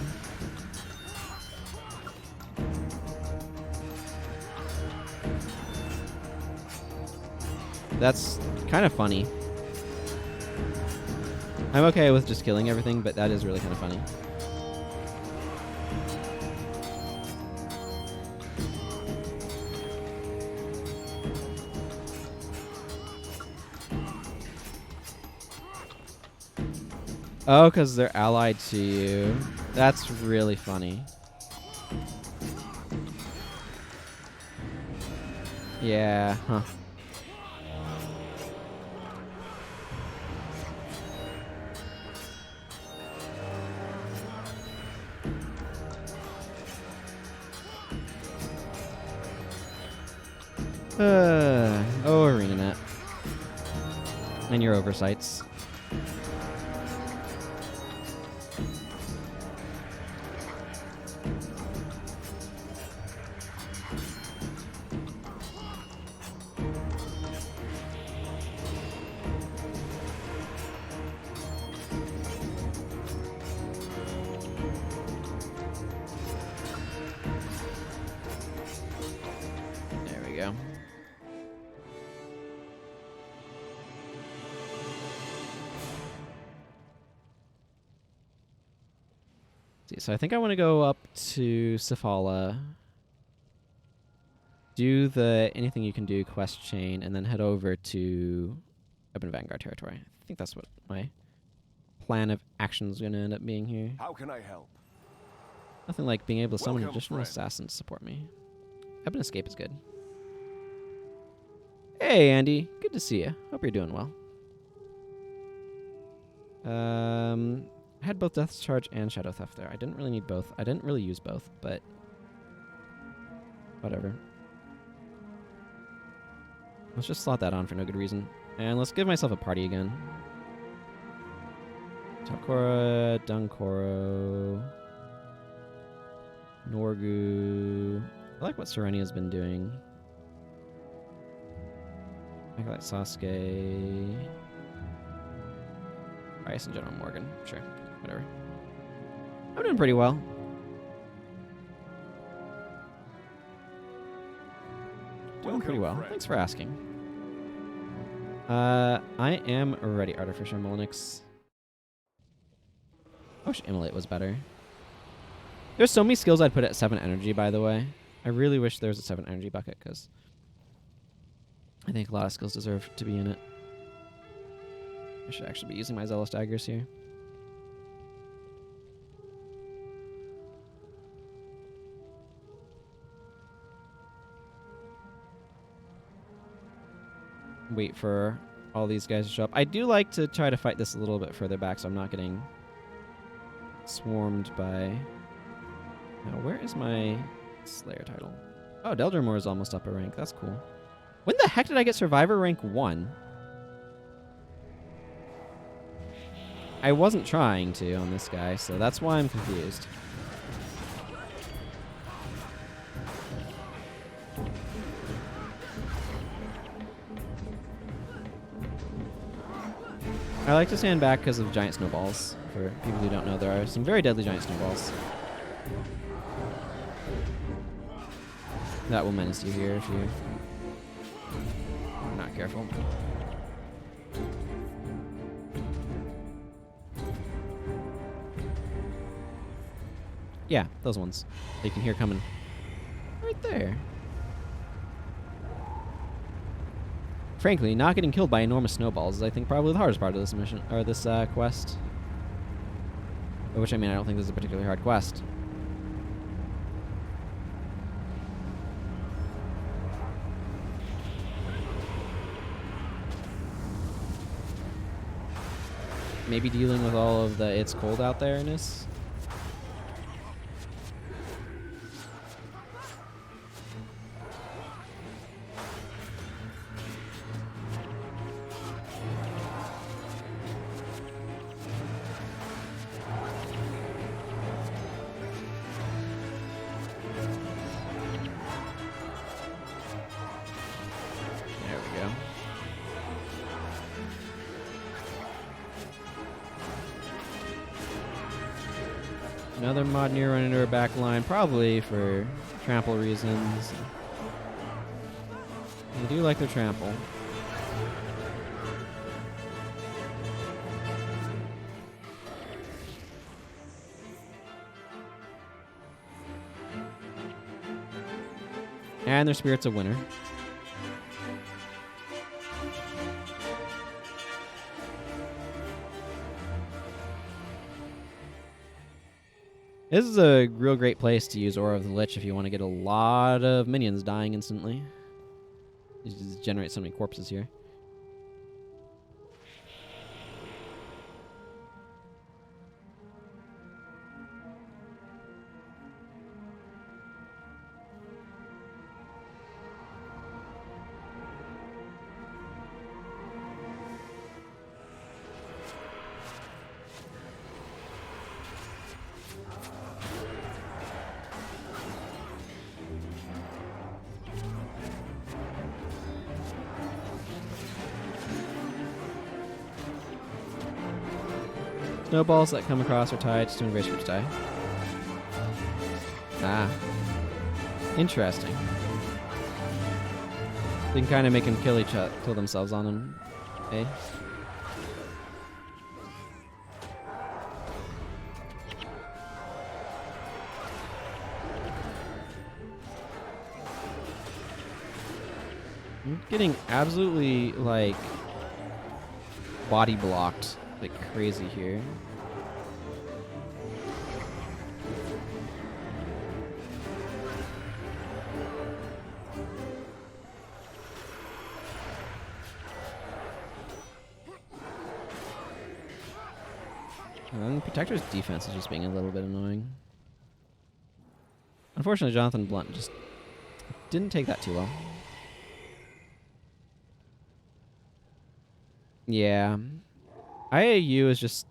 That's kind of funny. I'm okay with just killing everything, but that is really kind of funny. Oh, because they're allied to you. That's really funny. Yeah, huh. Oh, ArenaNet. And your oversights. There we go. See, so I think I want to go up to Sifhalla, do the anything you can do quest chain, and then head over to Open Vanguard territory. I think that's what my plan of action is going to end up being here. How can I help? Nothing like being able to summon Welcome, additional friend. assassins to support me. Open Escape is good. Hey, Andy. Good to see you. Hope you're doing well. I had both Death's Charge and Shadow Theft there. I didn't really need both. I didn't really use both, but whatever. Let's just slot that on for no good reason. And let's give myself a party again. Takora, Dunkoro, Norgu. I like what Serenia's been doing. I like Sasuke. Rice and General Morgan. Sure. Whatever. I'm doing pretty well. Doing pretty well. friend. Thanks for asking. I am ready, Artificer Molnix. I wish Immolate was better. There's so many skills I'd put at 7 energy, by the way. I really wish there was a 7 energy bucket, because I think a lot of skills deserve to be in it. I should actually be using my Zealous Daggers here. Wait for all these guys to show up. I do like to try to fight this a little bit further back so I'm not getting swarmed by... Now, where is my Slayer title? Oh, Deldrimor is almost up a rank. That's cool. When the heck did I get Survivor rank 1? I wasn't trying to on this guy, so that's why I'm confused. I like to stand back because of giant snowballs. For people who don't know, there are some very deadly giant snowballs that will menace you here if you're not careful. Yeah, those ones that you can hear coming right there. Frankly, not getting killed by enormous snowballs is, I think, probably the hardest part of this mission, or this quest. By which I mean, I don't think this is a particularly hard quest. Maybe dealing with all of the "it's cold out there"-ness. Another Magni running into her back line, probably for trample reasons. They do like their trample. And their spirit's a winner. This is a real great place to use Aura of the Lich if you want to get a lot of minions dying instantly. You just generate so many corpses here. Snowballs that come across are tied to embrace groups die. Ah. Interesting. They can kind of make them kill themselves on them. Okay. I'm getting absolutely, like, body blocked like crazy here. Protector's defense is just being a little bit annoying. Unfortunately, Jonathan Blunt just didn't take that too well. Yeah. IAU is just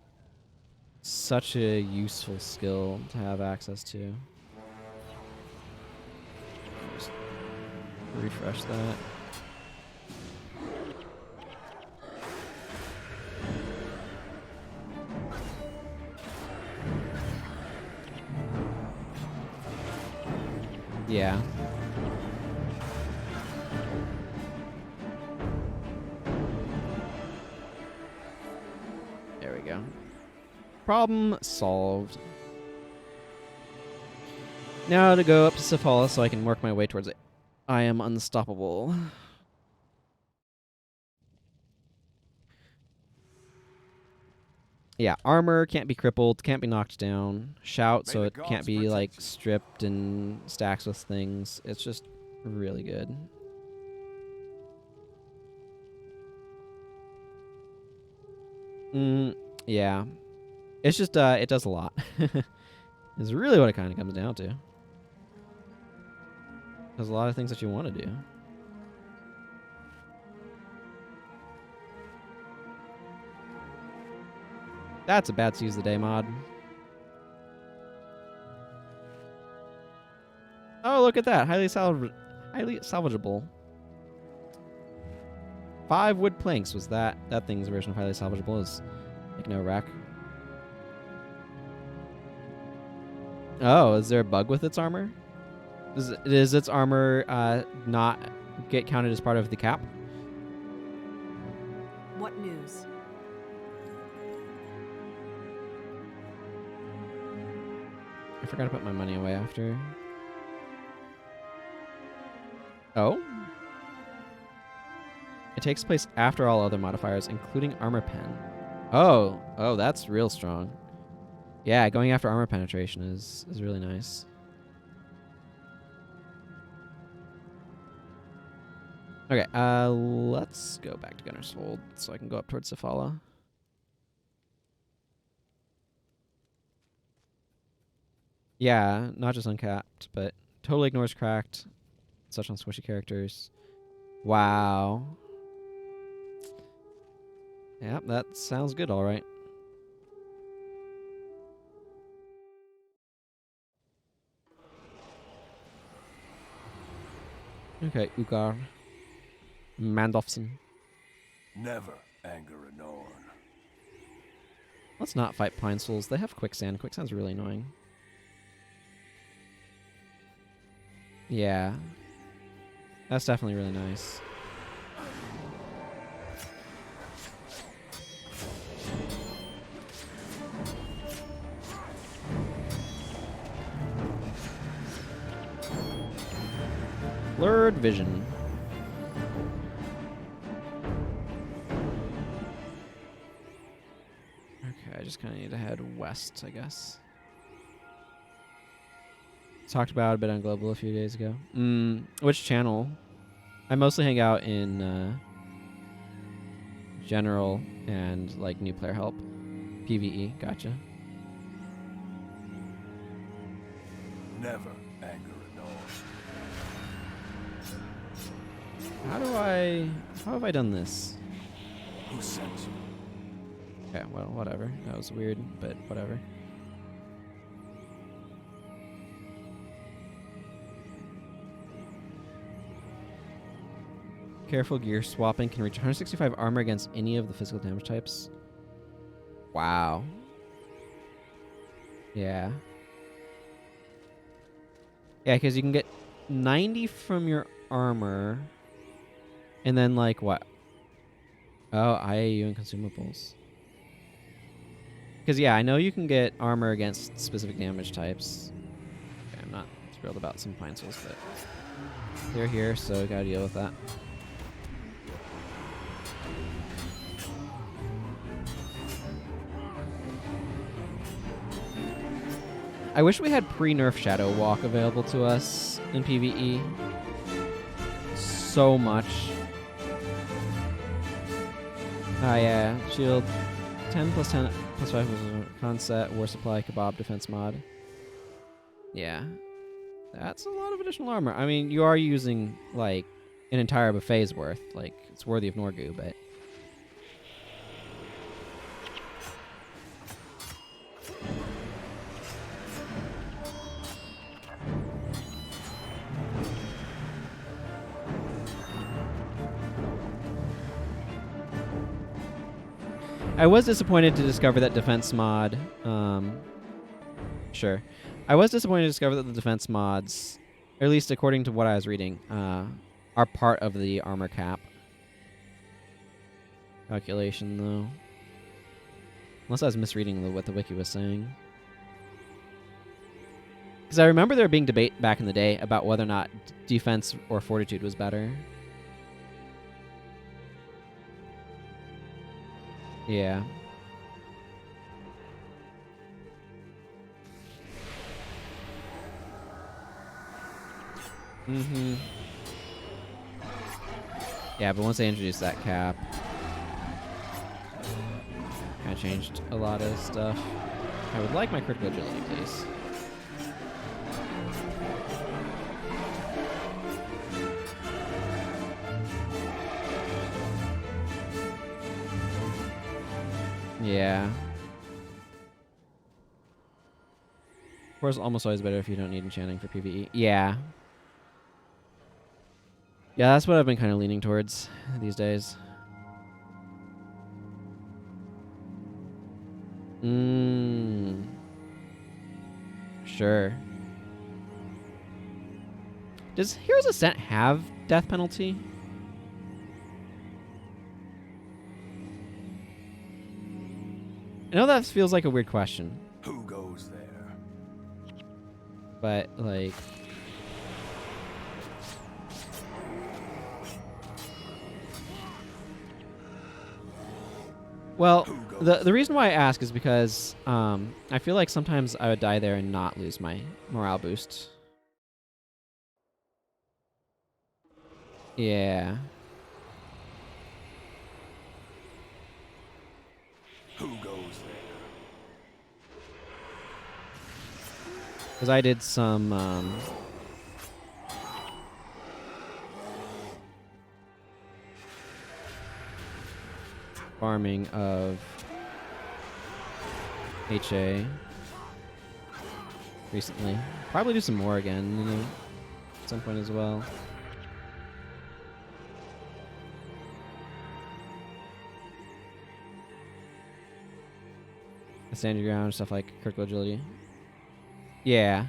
such a useful skill to have access to. Just refresh that. Yeah. There we go. Problem solved. Now to go up to Sifhalla so I can work my way towards it. I am unstoppable. Yeah, armor can't be crippled, can't be knocked down. Shout, so it can't be like stripped and stacks with things. It's just really good. Yeah. It's just, it does a lot. It's really what it kind of comes down to. There's a lot of things that you want to do. That's a bad seize the day mod. Oh, look at that. Highly salvageable. 5 wood planks was that thing's version of highly salvageable. Is like no rack. Oh, is there a bug with its armor? Does its armor not get counted as part of the cap? What news? I forgot to put my money away after. Oh? It takes place after all other modifiers, including armor pen. Oh, that's real strong. Yeah, going after armor penetration is really nice. Okay, let's go back to Gunner's Hold so I can go up towards Sifhalla. Yeah, not just uncapped, but totally ignores cracked. Such on squishy characters. Wow. Yep, that sounds good, all right. Okay, Ugar. Mandolfson. Never anger a Norn. Let's not fight Pine Souls. They have quicksand. Quicksand's really annoying. Yeah. That's definitely really nice. Blurred vision. Okay, I just kind of need to head west, I guess. talked about a bit on Global a few days ago. Which channel? I mostly hang out in general and like new player help. PvE, gotcha. Never anger a Norn. How have I done this? Who sent you? Okay, well, whatever. That was weird, but whatever. Careful gear swapping can reach 165 armor against any of the physical damage types. Wow. Yeah. Yeah, because you can get 90 from your armor. And then, like, what? Oh, IAU and consumables. Because, yeah, I know you can get armor against specific damage types. Okay, I'm not thrilled about some pine souls, but they're here, so we gotta deal with that. I wish we had pre-nerf Shadow Walk available to us in PvE. So much. Ah, yeah. Shield 10 plus 10 plus 5 con set, war supply, kebab, defense mod. Yeah. That's a lot of additional armor. I mean, you are using, like, an entire buffet's worth. Like, it's worthy of Norgu, but... I was disappointed to discover that defense mod... Sure. I was disappointed to discover that the defense mods, or at least according to what I was reading, are part of the armor cap calculation, though. Unless I was misreading what the wiki was saying. Because I remember there being debate back in the day about whether or not defense or fortitude was better. Yeah. Mm-hmm. Yeah, but once they introduced that cap, kind of changed a lot of stuff. I would like my critical agility, please. Yeah. Of course, almost always better if you don't need enchanting for PvE. Yeah. Yeah, that's what I've been kind of leaning towards these days. Sure. Does Heroes Ascent have death penalty? I know that feels like a weird question, Who goes there? but like... Well, the reason why I ask is because I feel like sometimes I would die there and not lose my morale boost. Yeah. Who goes there? Because I did some farming of HA recently. Probably do some more again, you know, at some point as well. Stand your ground, stuff like critical agility. Yeah.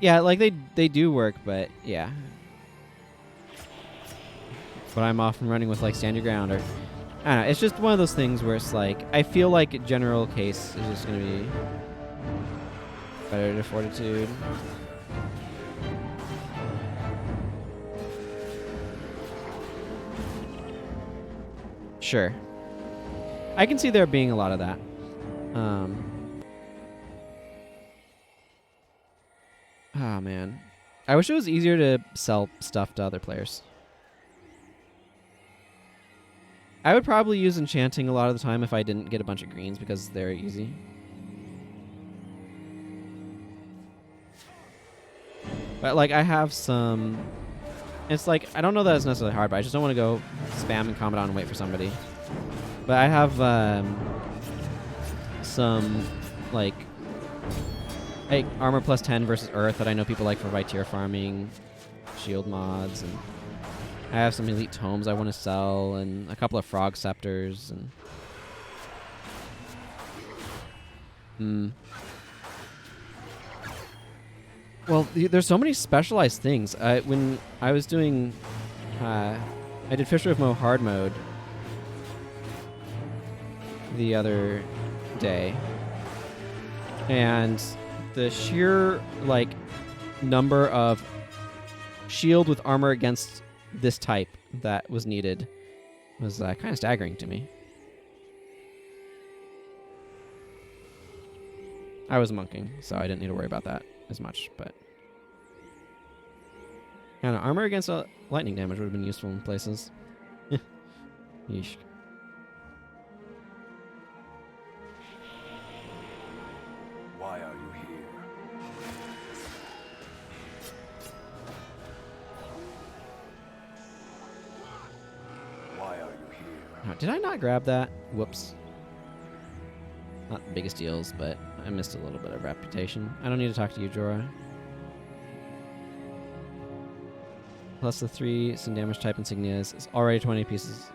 Yeah, like they do work, but yeah. But I'm often running with like stand your ground, or I don't know, it's just one of those things where it's like I feel like general case is just gonna be better to fortitude. Sure. I can see there being a lot of that. Oh, man. I wish it was easier to sell stuff to other players. I would probably use enchanting a lot of the time if I didn't get a bunch of greens because they're easy. But, like, I have some... It's like, I don't know that it's necessarily hard, but I just don't want to go spam and comment on and wait for somebody. But I have some, like armor plus 10 versus earth that I know people like for Vitier farming, shield mods, and I have some elite tomes I want to sell, and a couple of frog scepters, and well, there's so many specialized things. When I was doing, I did Fisher of Mo hard mode the other day, and the sheer like number of shield with armor against this type that was needed was kind of staggering to me. I was monking, so I didn't need to worry about that as much, but kind of armor against lightning damage would have been useful in places. Yeesh. Why are you here? Why are you here? Oh, did I not grab that? Whoops. Not the biggest deals, but I missed a little bit of reputation. I don't need to talk to you, Jorah. Plus the 3 some damage type insignias is already 20 pieces.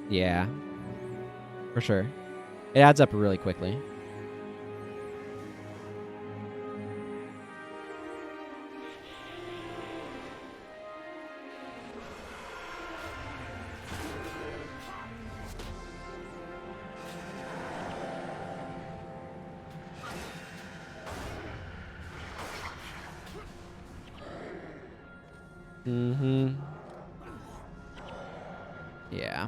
Yeah. For sure. It adds up really quickly. Mm-hmm. Yeah.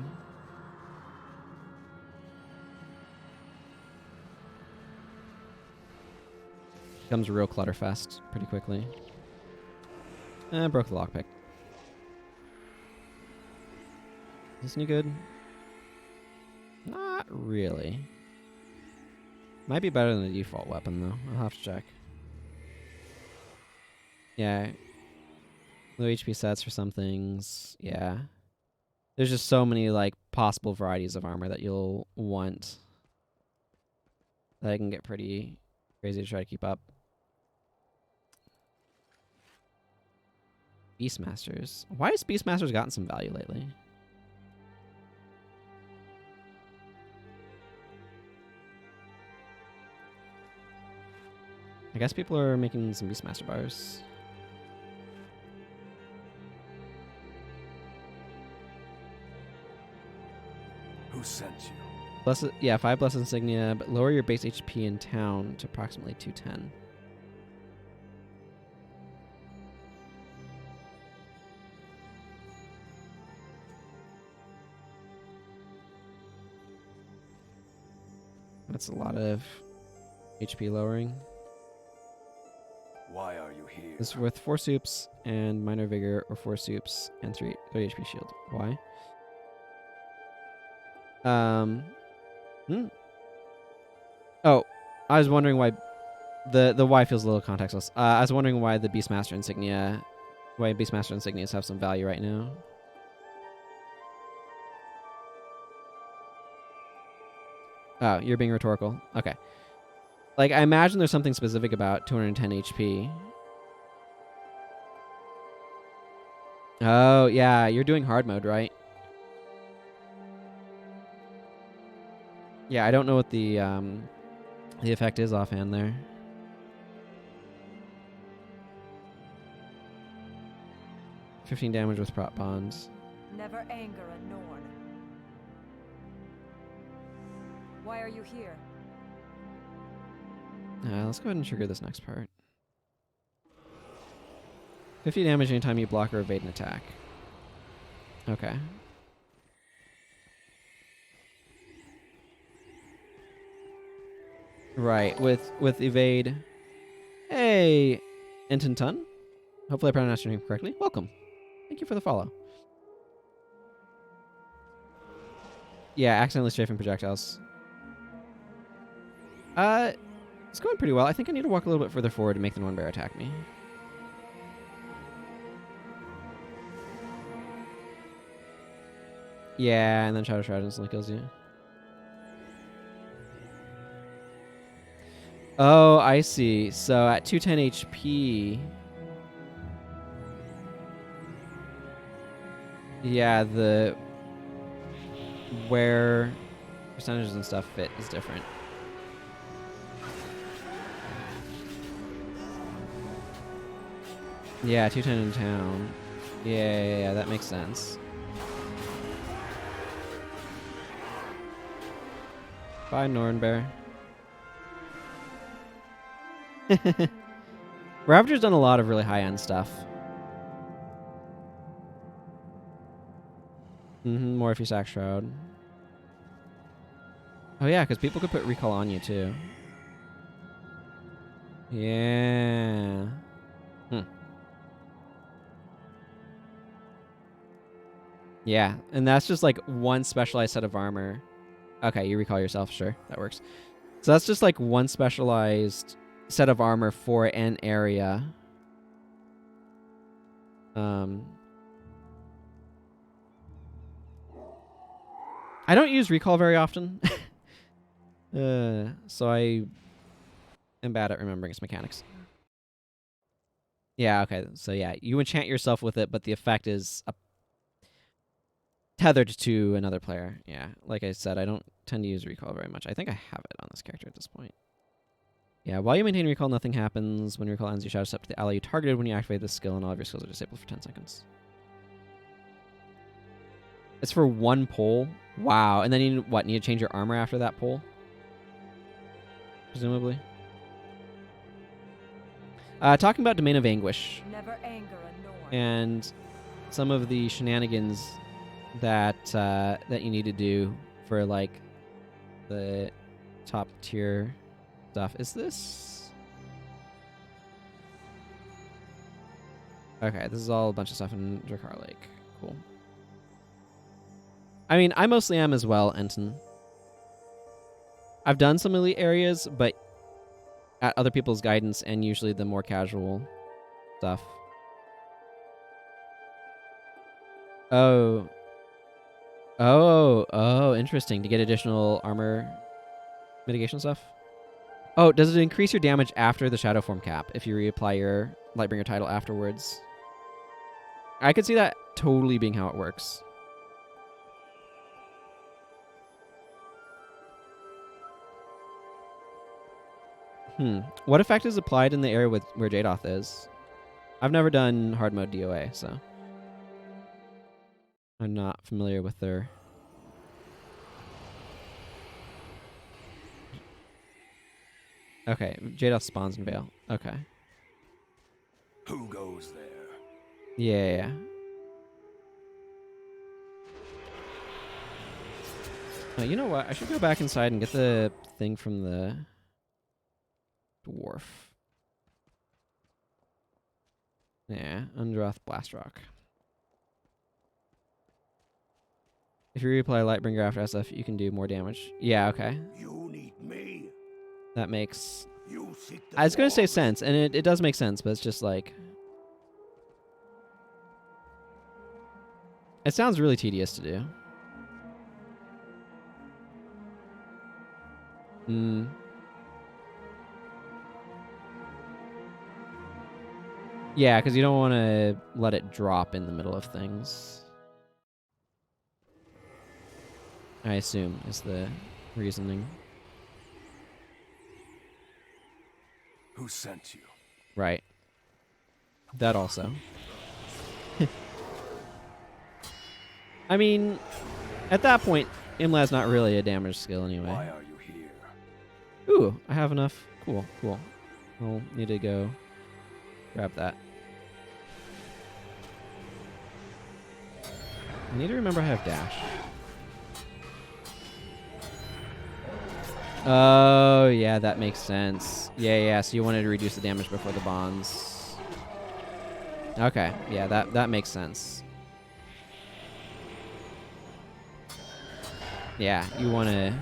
Becomes a real clutterfest pretty quickly. Broke the lockpick. Is this any good? Not really. Might be better than the default weapon, though. I'll have to check. Yeah. Low HP sets for some things. Yeah. There's just so many, like, possible varieties of armor that you'll want that it can get pretty crazy to try to keep up. Beastmasters. Why has Beastmasters gotten some value lately? I guess people are making some Beastmaster bars. Who sent you? Blessed, yeah, 5 blessed insignia, but lower your base HP in town to approximately 210. That's a lot of HP lowering. Why are you here? This is worth 4 soups and minor vigor, or 4 soups and 3 HP shield. Why? Oh, I was wondering why the why feels a little contextless. I was wondering why the Beastmaster insignia, why Beastmaster insignias have some value right now. Oh, you're being rhetorical. Okay. Like, I imagine there's something specific about 210 HP. Oh, yeah, you're doing hard mode, right? Yeah, I don't know what the effect is offhand there. $15 damage with prop bonds. Never anger a Norn. Why are you here? Let's go ahead and trigger this next part. 50 damage anytime you block or evade an attack. Okay. Right, with evade, Hey, Entintun. Hopefully I pronounced your name correctly. Welcome. Thank you for the follow. Yeah, accidentally strafing projectiles. It's going pretty well. I think I need to walk a little bit further forward to make the Norn Bear attack me. Yeah, and then Shadow Shroud instantly kills you. Oh, I see. So at 210 HP... Yeah, the... where percentages and stuff fit is different. Yeah, 210 in town. Yeah, that makes sense. Bye, Nornbear. Ravager's done a lot of really high-end stuff. More if you sack Shroud. Oh yeah, because people could put recall on you too. Yeah. Yeah, and that's just like one specialized set of armor. Okay, you recall yourself, sure, that works. So that's just like one specialized set of armor for an area. I don't use recall very often. So I am bad at remembering its mechanics. Yeah, okay. So yeah, you enchant yourself with it, but the effect is tethered to another player. Yeah, like I said, I don't tend to use recall very much. I think I have it on this character at this point. Yeah, while you maintain recall, nothing happens. When recall ends, you shout a step to the ally you targeted when you activate this skill, and all of your skills are disabled for 10 seconds. It's for one pull? Wow. And then you need to change your armor after that pull? Presumably. Talking about Domain of Anguish. Never anger a Norn. And some of the shenanigans that that you need to do for like the top tier stuff. Is this? Okay, this is all a bunch of stuff in Drakkar Lake. Cool. I mean, I mostly am as well, Enton. I've done some elite areas, but at other people's guidance and usually the more casual stuff. Oh, interesting. To get additional armor mitigation stuff. Oh, does it increase your damage after the Shadow Form cap if you reapply your Lightbringer title afterwards? I could see that totally being how it works. What effect is applied in the area where Jadoth is? I've never done hard mode DOA, so I'm not familiar with their... Okay, Jadoth spawns in Vale. Okay. Who goes there? Yeah. You know what? I should go back inside and get the thing from the dwarf. Yeah, Undroth Blast Rock. If you reapply Lightbringer after SF, you can do more damage. Yeah, okay. You need me. That makes... You seek I was going to say sense, and it does make sense, but it's just like... It sounds really tedious to do. Yeah, because you don't want to let it drop in the middle of things. I assume is the reasoning. Who sent you? Right. That also. I mean, at that point, Imlad's not really a damage skill anyway. Why are you here? Ooh, I have enough. Cool. I'll need to go grab that. I need to remember I have dash. Oh, yeah, that makes sense. Yeah, so you wanted to reduce the damage before the bonds. Okay, yeah, that makes sense. Yeah, you want to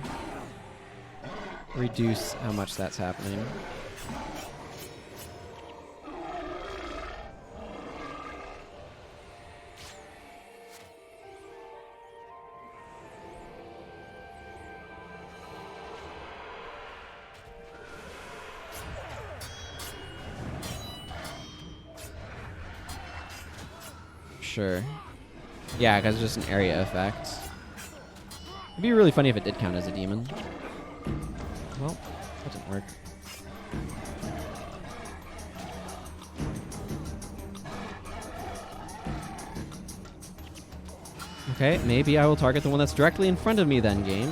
reduce how much that's happening. Sure. Yeah, because it's just an area effect. It'd be really funny if it did count as a demon. Well, that didn't work. Okay, maybe I will target the one that's directly in front of me then, game.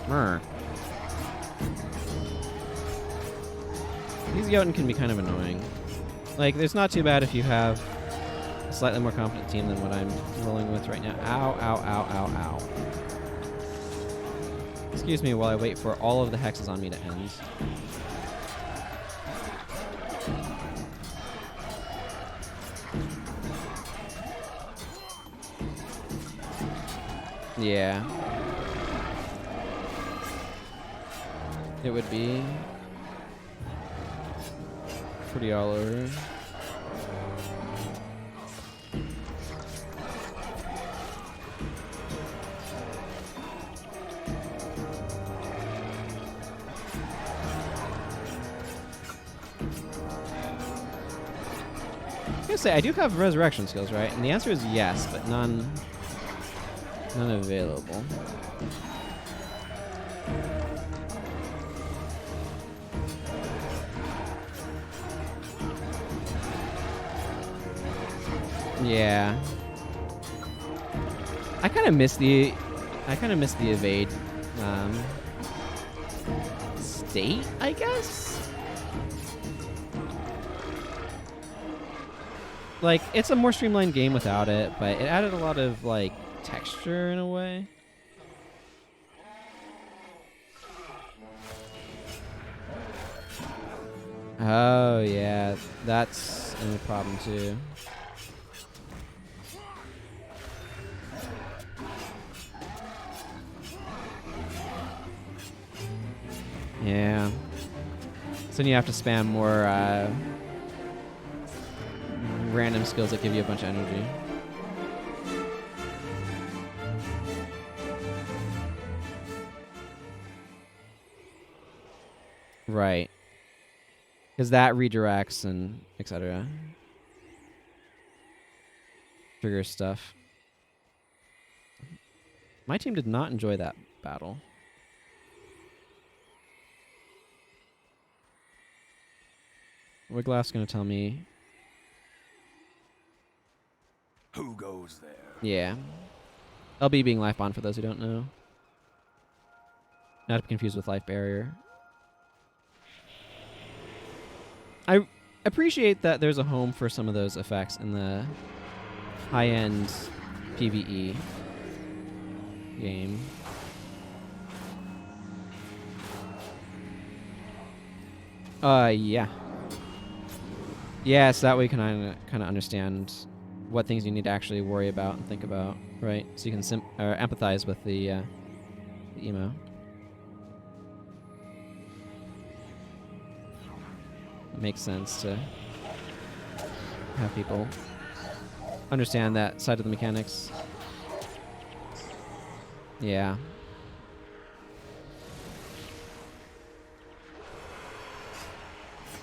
Mrr. These Jotun can be kind of annoying. Like, it's not too bad if you have a slightly more competent team than what I'm rolling with right now. Ow, ow, ow, ow, ow. Excuse me while I wait for all of the hexes on me to end. Yeah. It would be pretty all over. I was gonna say, I do have resurrection skills, right? And the answer is yes, but none available. Yeah. I kind of miss the evade state, I guess. Like, it's a more streamlined game without it, but it added a lot of, like, texture in a way. Oh, yeah. That's a problem, too. Yeah. So then you have to spam more, random skills that give you a bunch of energy. Right. Because that redirects and etc. Trigger stuff. My team did not enjoy that battle. Wiglass gonna tell me. Who goes there? Yeah. LB being life bond for those who don't know. Not to be confused with life barrier. I appreciate that there's a home for some of those effects in the high-end PvE game. Yeah. Yeah, so that way you can kind of understand what things you need to actually worry about and think about, right? So you can empathize with the emo. It makes sense to have people understand that side of the mechanics. Yeah.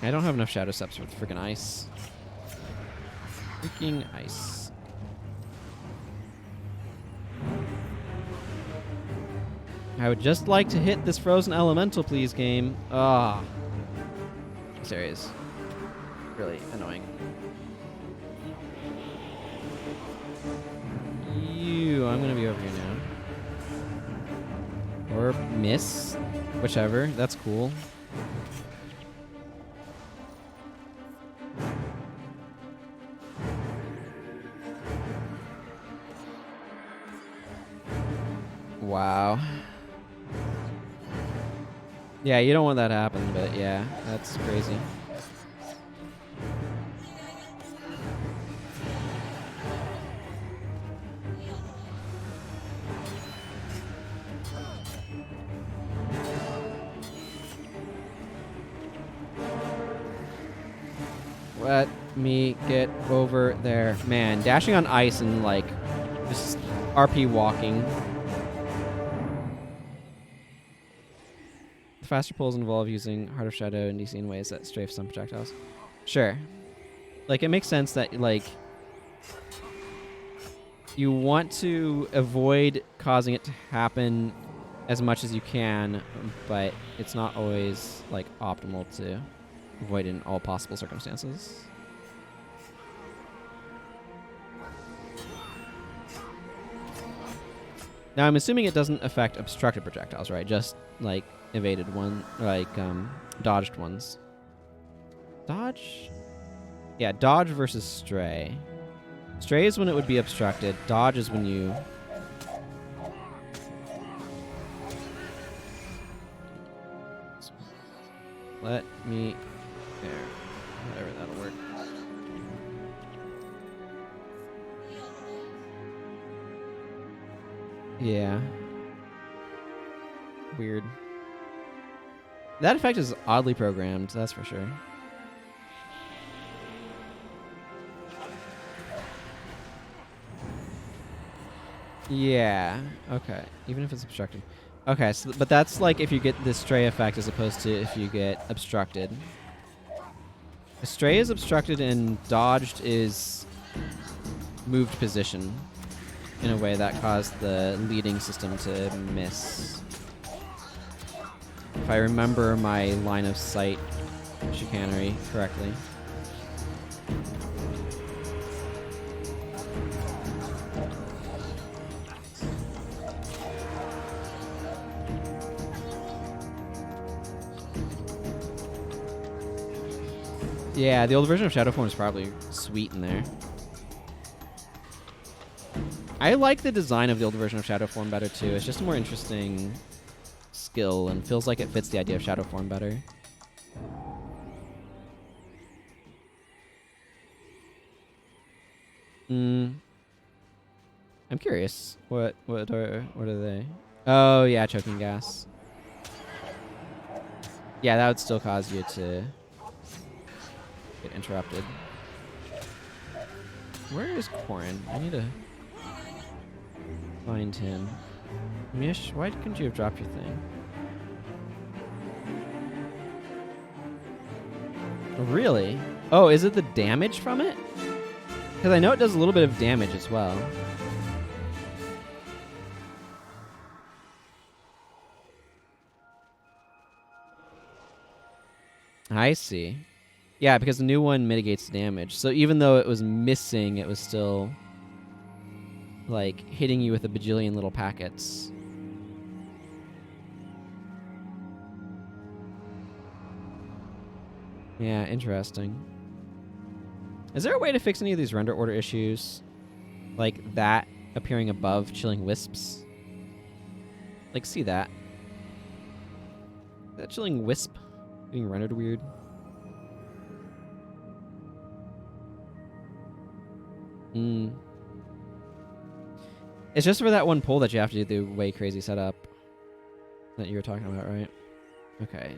I don't have enough Shadow Steps for freaking ice. Freaking ice. I would just like to hit this frozen elemental, please, game. Ah. This area is really annoying. I'm gonna be over here now. Or miss. Whichever. That's cool. Wow. Yeah, you don't want that to happen, but yeah, that's crazy. Let me get over there. Man, dashing on ice and, like, just RP walking. The faster pulls involve using Heart of Shadow and DC in ways that strafe some projectiles. Sure. Like, it makes sense that, like, you want to avoid causing it to happen as much as you can, but it's not always, like, optimal to avoid in all possible circumstances. Now, I'm assuming it doesn't affect obstructed projectiles, right? Just, like, evaded one, like, dodged ones. Dodge? Yeah, dodge versus stray. Stray is when it would be obstructed. Dodge is when you... Let me... There. Whatever, that'll work. Yeah. Weird. That effect is oddly programmed, that's for sure. Yeah. Okay. Even if it's obstructed. Okay, so but that's like if you get the stray effect as opposed to if you get obstructed. The stray is obstructed and dodged is moved position in a way that caused the leading system to miss. If I remember my line of sight chicanery correctly. Yeah, the old version of Shadowform is probably sweet in there. I like the design of the old version of Shadowform better too. It's just a more interesting skill and feels like it fits the idea of Shadowform better. I'm curious. What are they? Oh yeah, choking gas. Yeah, that would still cause you to get interrupted. Where is Corin? I need to find him. Mish, why couldn't you have dropped your thing? Really? Oh, is it the damage from it? Because I know it does a little bit of damage as well. I see. Yeah, because the new one mitigates the damage. So even though it was missing, it was still, like, hitting you with a bajillion little packets. Yeah, interesting. Is there a way to fix any of these render order issues? Like that appearing above chilling wisps? Like, see that? That chilling wisp being rendered weird. It's just for that one pull that you have to do the way crazy setup that you were talking about, right? Okay.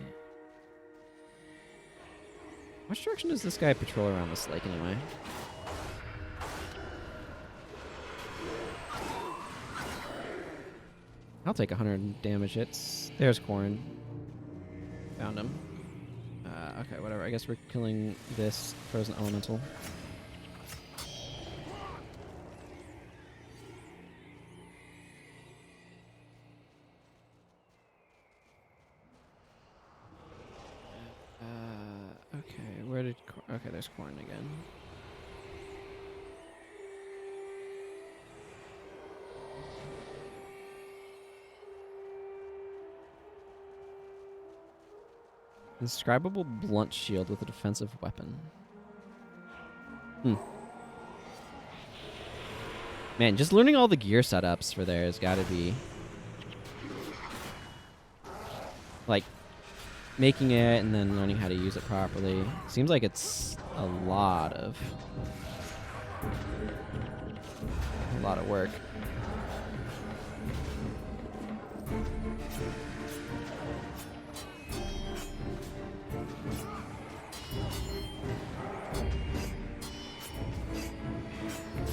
Which direction does this guy patrol around this lake anyway? I'll take 100 damage hits. There's Corin. Found him. Okay, whatever. I guess we're killing this frozen elemental. Okay, where did... Okay, there's Corin again. Inscribable blunt shield with a defensive weapon. Man, just learning all the gear setups for there has got to be, like, making it and then learning how to use it properly. Seems like it's a lot of work.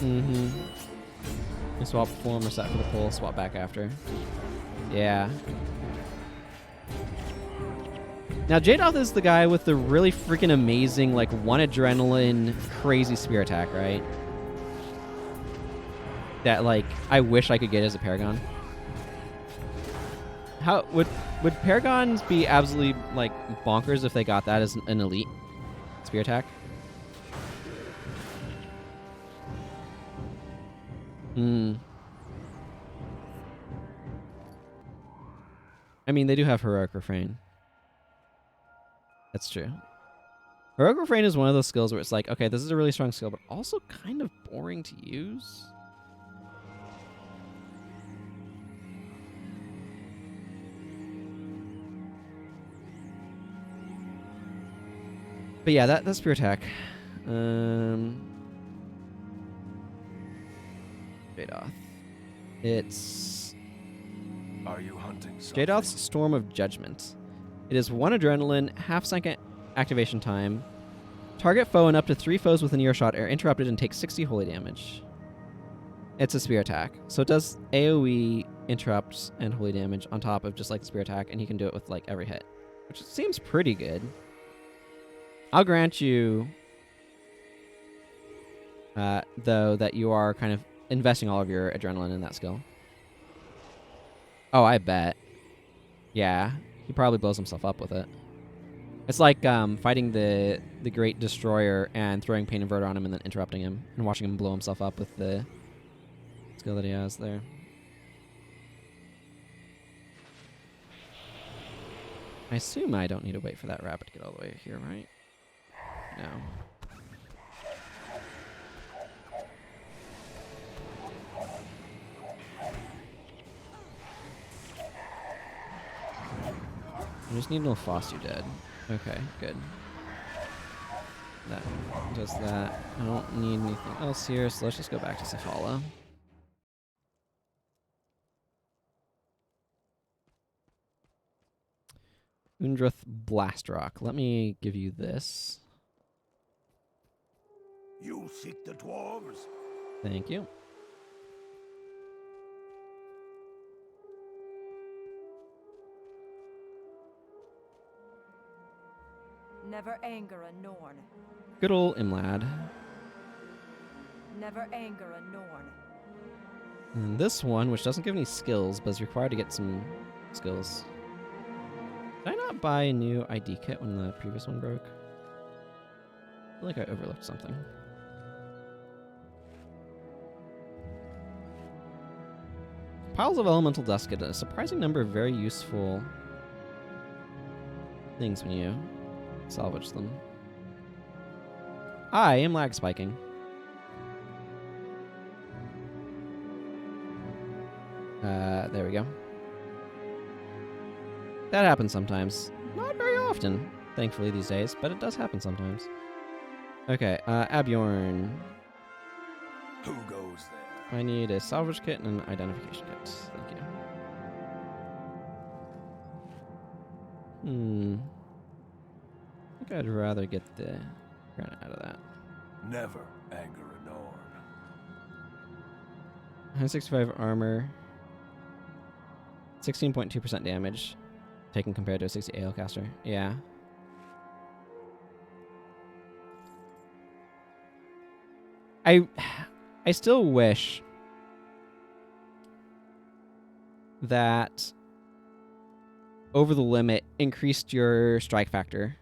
Mm-hmm. You swap form, reset for the pull, swap back after. Yeah. Now, Jadoth is the guy with the really freaking amazing, like, 1 adrenaline, crazy spear attack, right? That, like, I wish I could get as a Paragon. How would Paragons be absolutely, like, bonkers if they got that as an elite spear attack? I mean, they do have Heroic Refrain. That's true. Heroic Refrain is one of those skills where it's like, okay, this is a really strong skill, but also kind of boring to use. But yeah, that's spear attack. Jadoth. It's Are you hunting something? Jadoth's Storm of Judgment. It is 1 adrenaline, half-second activation time. Target foe and up to 3 foes within earshot are interrupted and take 60 holy damage. It's a spear attack. So it does AoE, interrupts, and holy damage on top of just like the spear attack, and he can do it with like every hit, which seems pretty good. I'll grant you, though, that you are kind of investing all of your adrenaline in that skill. Oh, I bet. Yeah, he probably blows himself up with it. It's like fighting the Great Destroyer and throwing Pain Inverter on him and then interrupting him and watching him blow himself up with the skill that he has there. I assume I don't need to wait for that rabbit to get all the way here, right? No. I just need to know if Foster dead. Okay, good. That does that. I don't need anything else here, so let's just go back to Sifhalla. Undrith Blastrock. Let me give you this. You seek the dwarves? Thank you. Never anger a Norn. Good old Imlad. Never anger a Norn. And this one, which doesn't give any skills, but is required to get some skills. Did I not buy a new ID kit when the previous one broke? I feel like I overlooked something. Piles of elemental dust get a surprising number of very useful things when you salvage them. I am lag spiking. There we go. That happens sometimes. Not very often, thankfully, these days, but it does happen sometimes. Okay, Abjorn. Who goes there? I need a salvage kit and an identification kit. Thank you. I think I'd rather get the granite out of that. Never anger a Norn. 165 armor. 16.2% damage. Taken compared to a 60 AL caster. Yeah. I still wish that Over the Limit increased your strike factor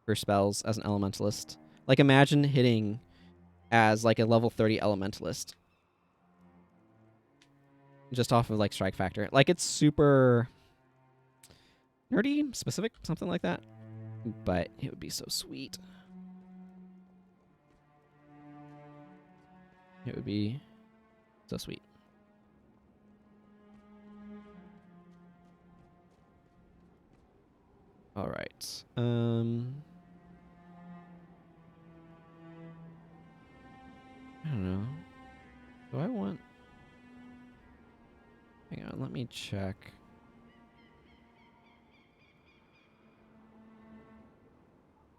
for spells as an elementalist. Like, imagine hitting as like a level 30 elementalist just off of like strike factor. Like, it's super nerdy specific, something like that, but it would be so sweet. It would be so sweet. All right. I don't know. Do I want... Hang on, let me check.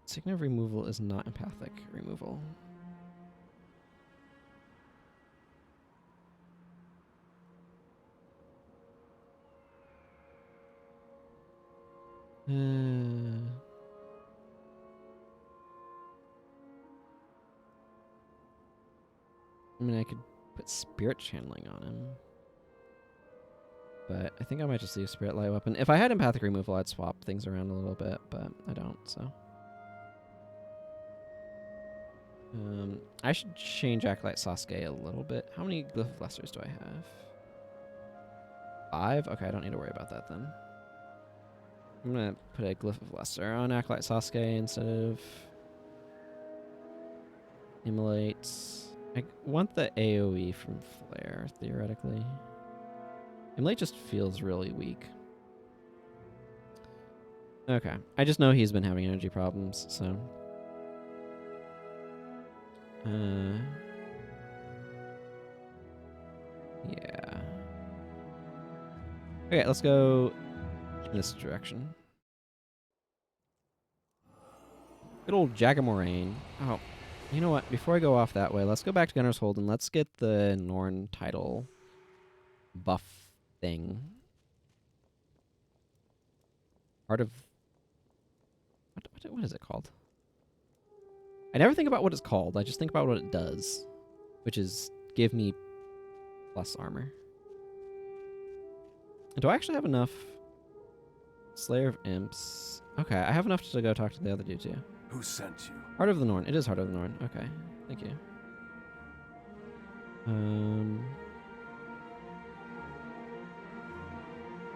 Sign of removal is not empathic removal. I mean, I could put spirit channeling on him. But I think I might just leave spirit light weapon. If I had empathic removal, I'd swap things around a little bit, but I don't, so. I should change Acolyte Sasuke a little bit. How many Glyph of Lessers do I have? 5? Okay, I don't need to worry about that then. I'm going to put a Glyph of Lesser on Acolyte Sasuke instead of Immolate. I want the AoE from Flare, theoretically. Immolate just feels really weak. Okay, I just know he's been having energy problems, so... yeah. Okay, let's go in this direction. Good old Jagamoraine. Oh, you know what? Before I go off that way, let's go back to Gunner's Hold and let's get the Norn title buff thing. Part of... What is it called? I never think about what it's called. I just think about what it does, which is give me plus armor. Do I actually have enough? Slayer of Imps. Okay, I have enough to go talk to the other dude too. Who sent you? Heart of the Norn. It is Heart of the Norn. Okay, thank you.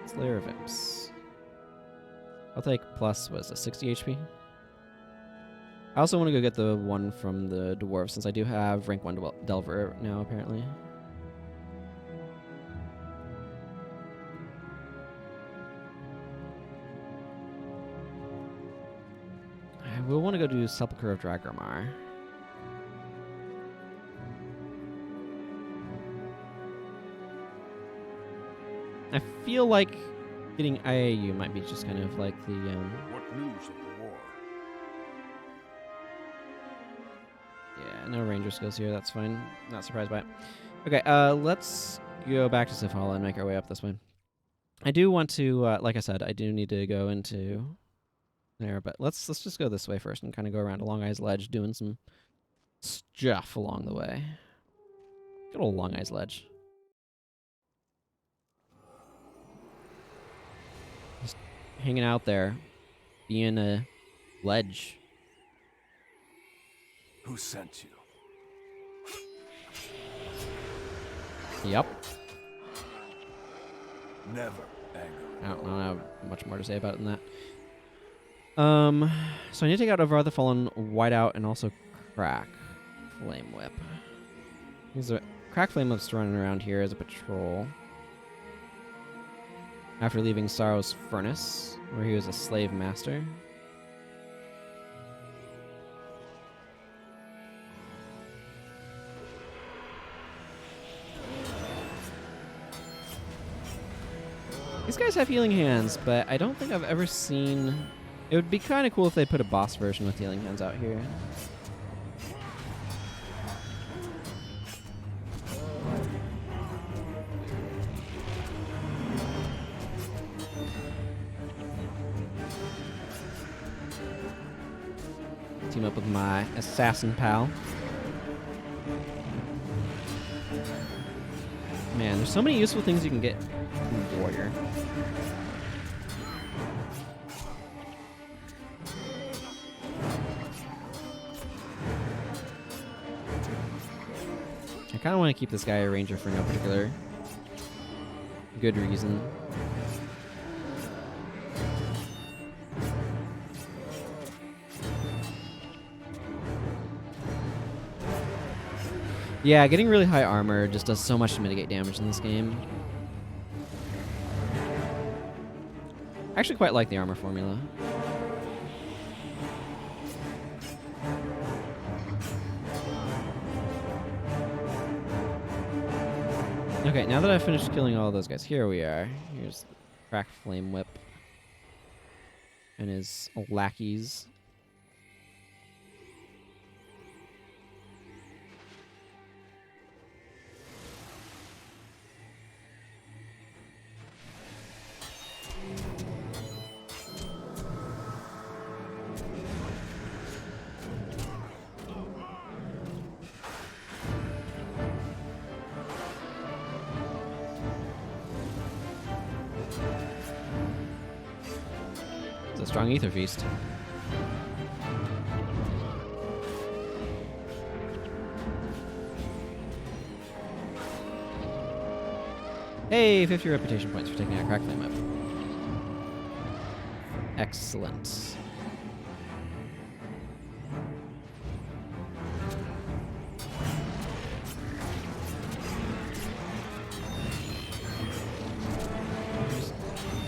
Slayer of Imps. I'll take plus, what is it, 60 HP? I also want to go get the one from the dwarves, since I do have rank 1 Delver now, apparently. I will want to go do Sepulchre of Dragrimmar. I feel like getting IAU might be just kind of like the... What news of the war? Yeah, no ranger skills here. That's fine. Not surprised by it. Okay, let's go back to Sifhalla and make our way up this way. I do want to, like I said, I do need to go into there, but let's just go this way first and kind of go around to Long Eyes Ledge, doing some stuff along the way. Good old Long Eyes Ledge. Just hanging out there, being a ledge. Who sent you? Yep. Never anger. I don't have much more to say about it than that. So I need to take out Avar the Fallen, Whiteout, and also Crack Flame Whip. These are Crack Flame Whip's running around here as a patrol. After leaving Sorrow's Furnace, where he was a slave master. These guys have healing hands, but I don't think I've ever seen... It would be kind of cool if they put a boss version with healing hands out here. Team up with my assassin pal. Man, there's so many useful things you can get from Warrior. I kind of want to keep this guy a ranger for no particular good reason. Yeah, getting really high armor just does so much to mitigate damage in this game. I actually quite like the armor formula. Okay, now that I've finished killing all those guys, here we are. Here's Crack Flame Whip and his lackeys. It's a strong Ether Feast. Hey, 50 reputation points for taking out Crack Flame Whip. Excellent.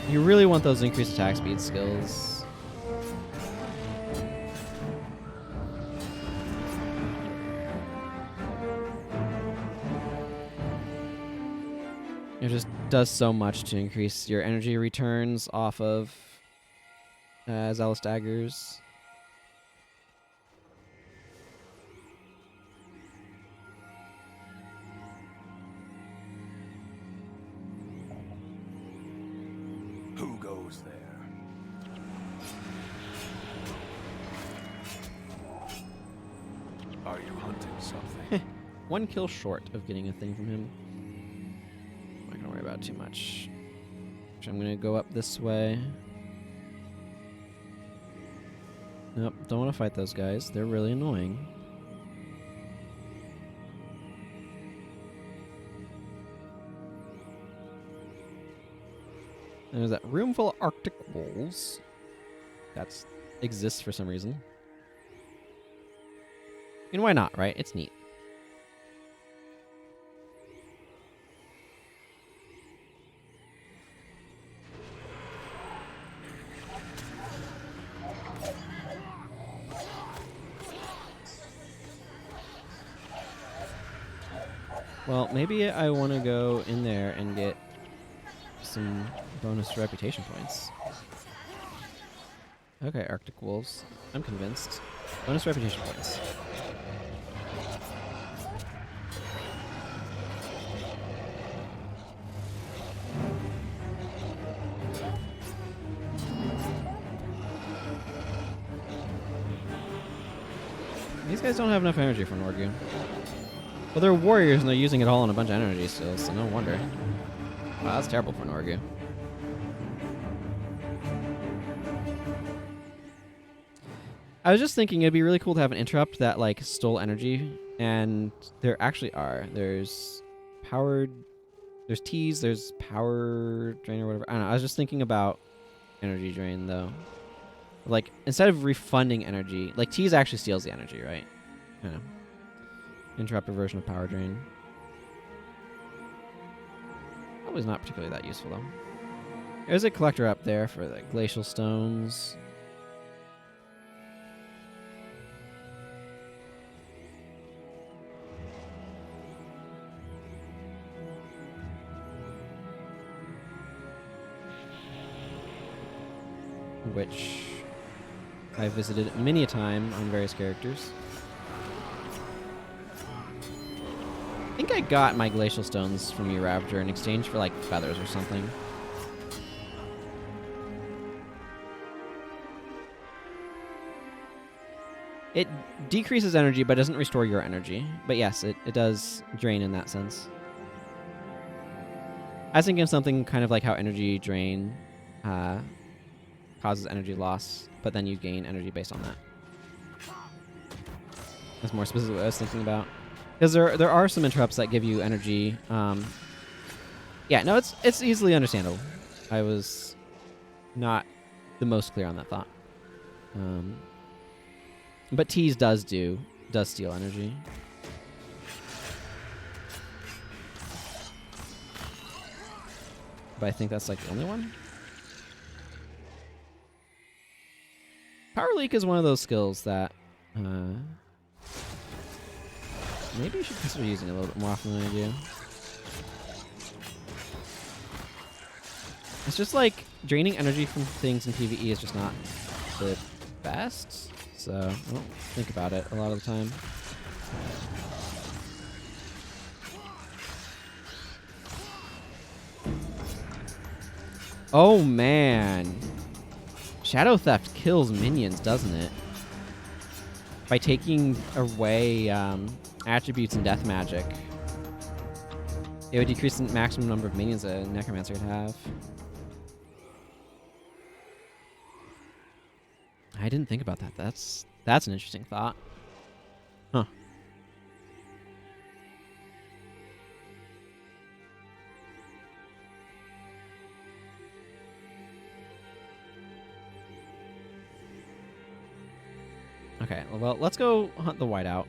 You really want those increased attack speed skills. It just does so much to increase your energy returns off of Zealous Daggers. Who goes there? Are you hunting something? One kill short of getting a thing from him. I'm not gonna worry about it too much. So I'm gonna go up this way. Nope, don't want to fight those guys. They're really annoying. There's that room full of Arctic wolves. That exists for some reason. And why not, right? It's neat. Well, maybe I want to go in there and get some bonus reputation points. Okay, Arctic Wolves. I'm convinced. Bonus reputation points. These guys don't have enough energy for an Orgu. Well, they're warriors and they're using it all on a bunch of energy still, so no wonder. Wow, that's terrible for an Orgu. I was just thinking it'd be really cool to have an interrupt that like stole energy, and there actually are. There's teas, there's power drain or whatever. I don't know. I was just thinking about energy drain though. Like instead of refunding energy, like teas actually steals the energy, right? I don't know. Interrupter version of power drain. Probably not particularly that useful though. There's a collector up there for the glacial stones. Which I've visited many a time on various characters. I think I got my glacial stones from you, Ravager, in exchange for like feathers or something. It decreases energy but doesn't restore your energy. But yes, it does drain in that sense. I was thinking of something kind of like how energy drain causes energy loss, but then you gain energy based on that. That's more specifically what I was thinking about. Because there are some interrupts that give you energy. Yeah, no, it's easily understandable. I was not the most clear on that thought. But tease does steal energy. But I think that's like the only one. Power Leak is one of those skills that maybe you should consider using a little bit more often than I do. It's just like draining energy from things in PvE is just not the best. So I don't think about it a lot of the time. Oh man. Shadow Theft kills minions, doesn't it? By taking away attributes and death magic. It would decrease the maximum number of minions a necromancer could have. I didn't think about that. That's an interesting thought. Huh. Okay, well, let's go hunt the whiteout.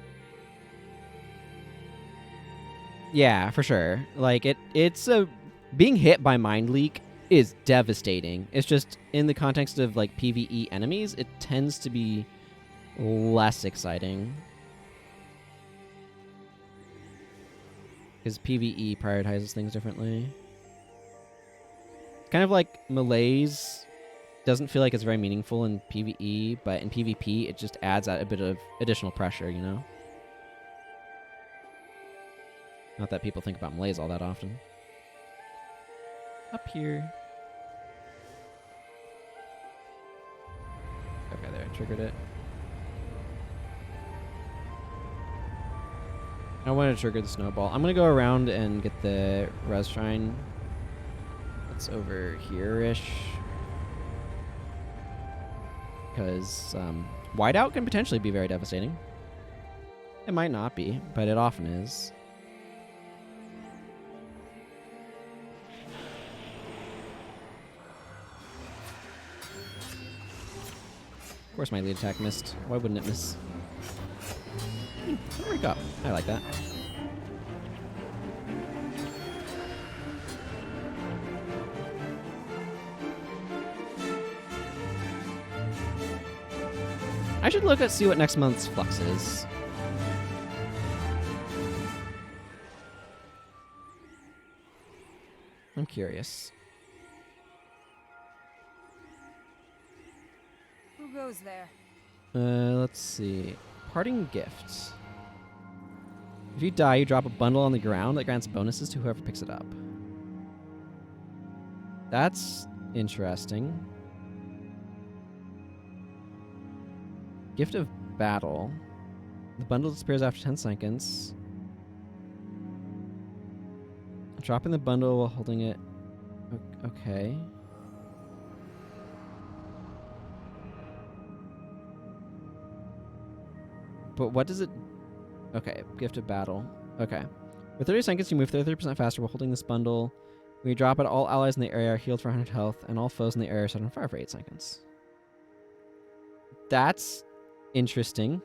Yeah, for sure. Like, it's a... Being hit by Mind Leak is devastating. It's just, in the context of, like, PvE enemies, it tends to be less exciting. Because PvE prioritizes things differently. It's kind of like Malaise doesn't feel like it's very meaningful in PvE, but in PvP, it just adds a bit of additional pressure, you know? Not that people think about Malaise all that often. Up here. Okay, there, I triggered it. I wanted to trigger the snowball. I'm gonna go around and get the res shrine. That's over here-ish. Because whiteout can potentially be very devastating. It might not be, but it often is. Of course my lead attack missed. Why wouldn't it miss? Where we go? I like that. I should look at see what next month's flux is. I'm curious. Who goes there? Let's see. Parting gifts. If you die, you drop a bundle on the ground that grants bonuses to whoever picks it up. That's interesting. Gift of Battle. The bundle disappears after 10 seconds. Dropping the bundle while holding it. Okay. But what does it... Okay, Gift of Battle. Okay. For 30 seconds, you move 33% faster while holding this bundle. When you drop it, all allies in the area are healed for 100 health, and all foes in the area are set on fire for 8 seconds. That's interesting.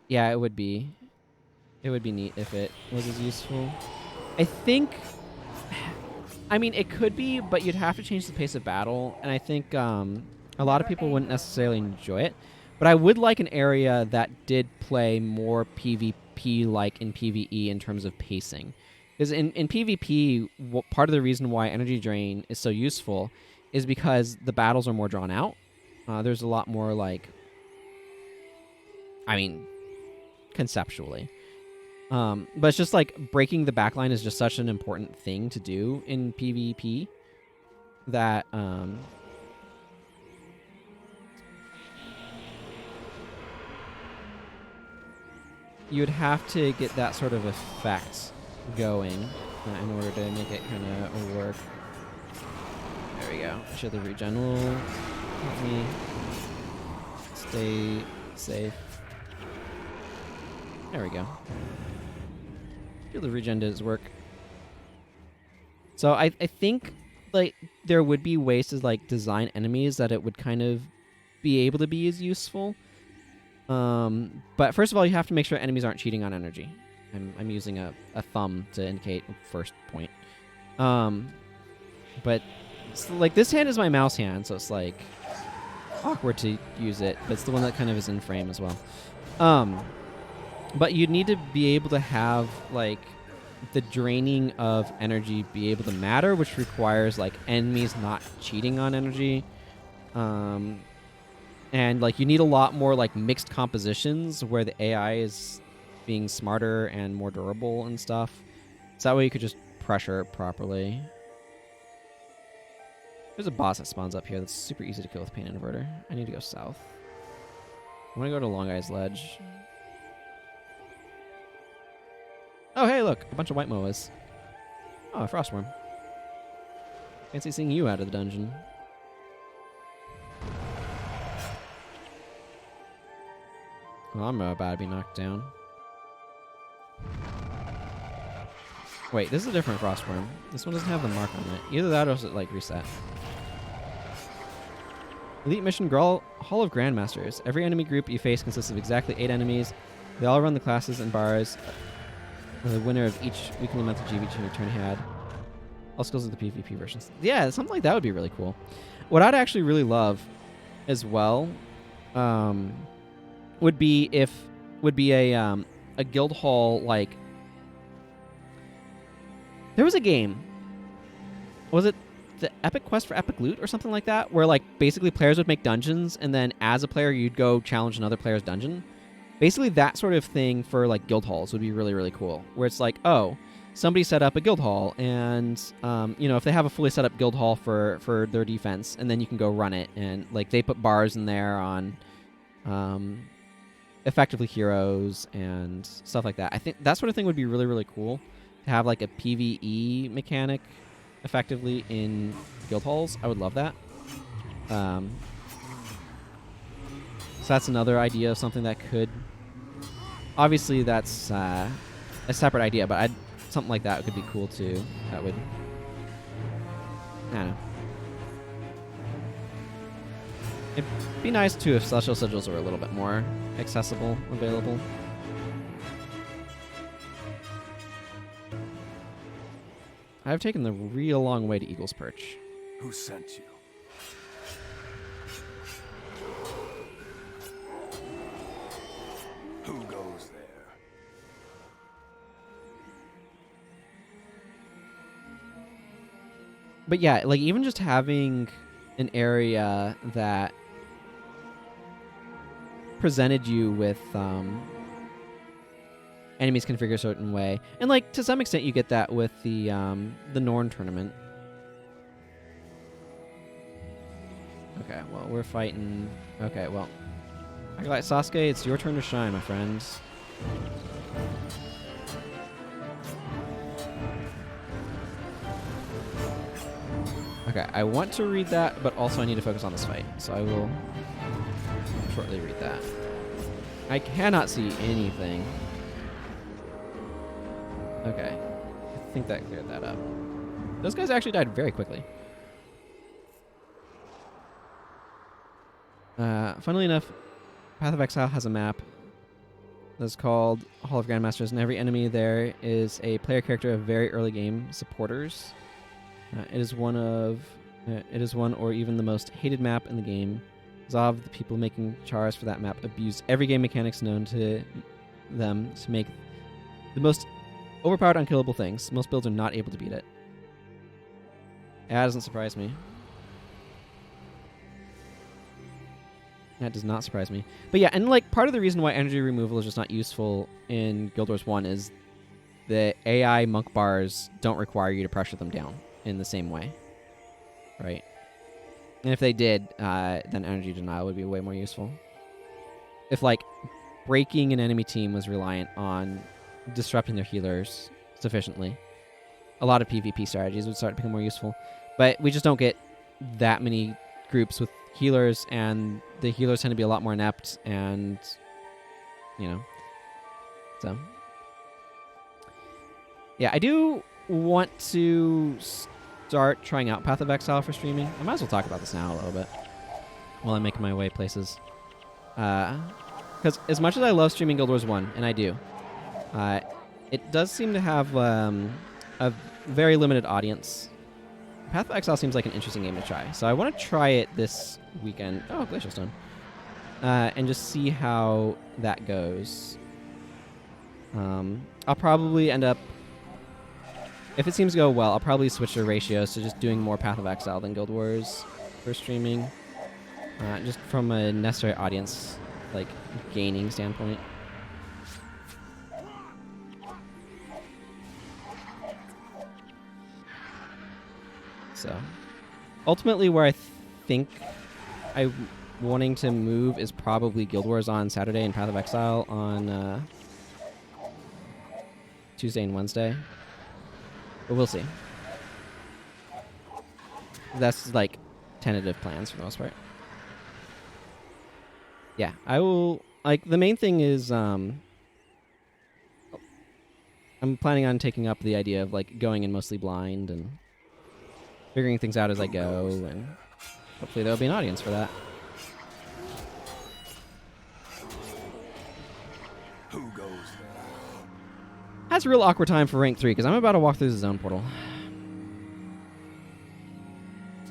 Yeah, it would be. It would be neat if it was as useful. I think... I mean, it could be, but you'd have to change the pace of battle, and I think a lot of people wouldn't necessarily enjoy it. But I would like an area that did play more PvP-like in PvE in terms of pacing. Because in PvP, part of the reason why Energy Drain is so useful is because the battles are more drawn out. There's a lot more, like... I mean, conceptually. But it's just like breaking the backline is just such an important thing to do in PvP that... you would have to get that sort of effect going in order to make it kind of work. There we go. Should the regen will help me stay safe. There we go. Feel the regen does work. So I think like there would be ways to like design enemies that it would kind of be able to be as useful. But first of all, you have to make sure enemies aren't cheating on energy. I'm using a thumb to indicate first point. But like this hand is my mouse hand, so it's like awkward to use it. But it's the one that kind of is in frame as well. But you'd need to be able to have like the draining of energy be able to matter, which requires like enemies not cheating on energy. And like you need a lot more like mixed compositions where the AI is being smarter and more durable and stuff. So that way you could just pressure it properly. There's a boss that spawns up here that's super easy to kill with Pain Inverter. I need to go south. I want to go to Long Eyes Ledge. Oh, hey, look. A bunch of white moas. Oh, a frostworm. Fancy seeing you out of the dungeon. Well, I'm about to be knocked down. Wait, this is a different frostworm. This one doesn't have the mark on it. Either that or it like reset. Elite Mission Hall of Grandmasters. Every enemy group you face consists of exactly 8 enemies. They all run the classes and bars. The winner of each weekly monthly GV2 turn had. All skills of the PvP versions. Yeah, something like that would be really cool. What I'd actually really love as well would be a guild hall like. There was a game. Was it the Epic Quest for Epic Loot or something like that, where like basically players would make dungeons, and then as a player you'd go challenge another player's dungeon. Basically that sort of thing for like guild halls would be really, really cool. Where it's like, oh, somebody set up a guild hall, and if they have a fully set up guild hall for their defense, and then you can go run it, and like they put bars in there on effectively heroes and stuff like that. I think that sort of thing would be really, really cool to have like a PvE mechanic effectively in guild halls. I would love that. So that's another idea of something that could. Obviously, that's a separate idea, but something like that could be cool too. That would. I don't know. It'd be nice too if Celestial Sigils were a little bit more accessible, available. I've taken the real long way to Eagle's Perch. Who sent you? Who goes there? But yeah, like even just having an area that presented you with enemies configured a certain way, and like to some extent you get that with the Norn tournament. Okay, well we're fighting. Okay, well, Sasuke, it's your turn to shine, my friends. Okay, I want to read that, but also I need to focus on this fight, so I will shortly read that. I cannot see anything. Okay, I think that cleared that up. Those guys actually died very quickly. Funnily enough, Path of Exile has a map that's called Hall of Grandmasters, and every enemy there is a player character of very early game supporters. It is one or even the most hated map in the game. Zav, the people making chars for that map, abused every game mechanics known to them to make the most overpowered, unkillable things. Most builds are not able to beat it. That doesn't surprise me. That does not surprise me. But yeah, and like part of the reason why energy removal is just not useful in Guild Wars 1 is the AI monk bars don't require you to pressure them down in the same way. Right? And if they did, then energy denial would be way more useful. If like breaking an enemy team was reliant on disrupting their healers sufficiently, a lot of PvP strategies would start to become more useful. But we just don't get that many groups with healers, and the healers tend to be a lot more inept, and so yeah, I do want to start trying out Path of Exile for streaming. I might as well talk about this now a little bit while I'm making my way places, because as much as I love streaming Guild Wars 1, and I do, it does seem to have a very limited audience. Path of Exile seems like an interesting game to try, so I want to try it this weekend. Oh, Glacial Stone. And just see how that goes. I'll probably end up if it seems to go well, I'll probably switch the ratios to just doing more Path of Exile than Guild Wars for streaming. Just from a necessary audience, like, gaining standpoint. So, ultimately where I think I'm wanting to move is probably Guild Wars on Saturday and Path of Exile on Tuesday and Wednesday. But we'll see. That's like tentative plans for the most part. Yeah, I will, like, the main thing is I'm planning on taking up the idea of like going in mostly blind and figuring things out as I go, and hopefully there'll be an audience for that. Who goes there? That's a real awkward time for rank 3 because I'm about to walk through the zone portal.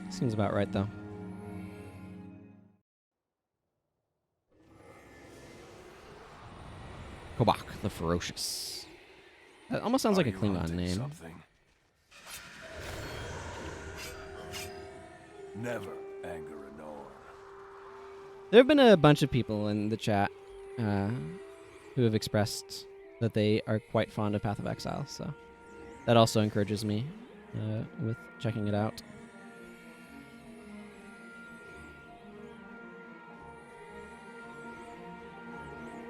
Seems about right though. Kobach the Ferocious. That almost sounds like a Klingon name. Something? Never anger a Norn. There have been a bunch of people in the chat who have expressed that they are quite fond of Path of Exile, so that also encourages me with checking it out.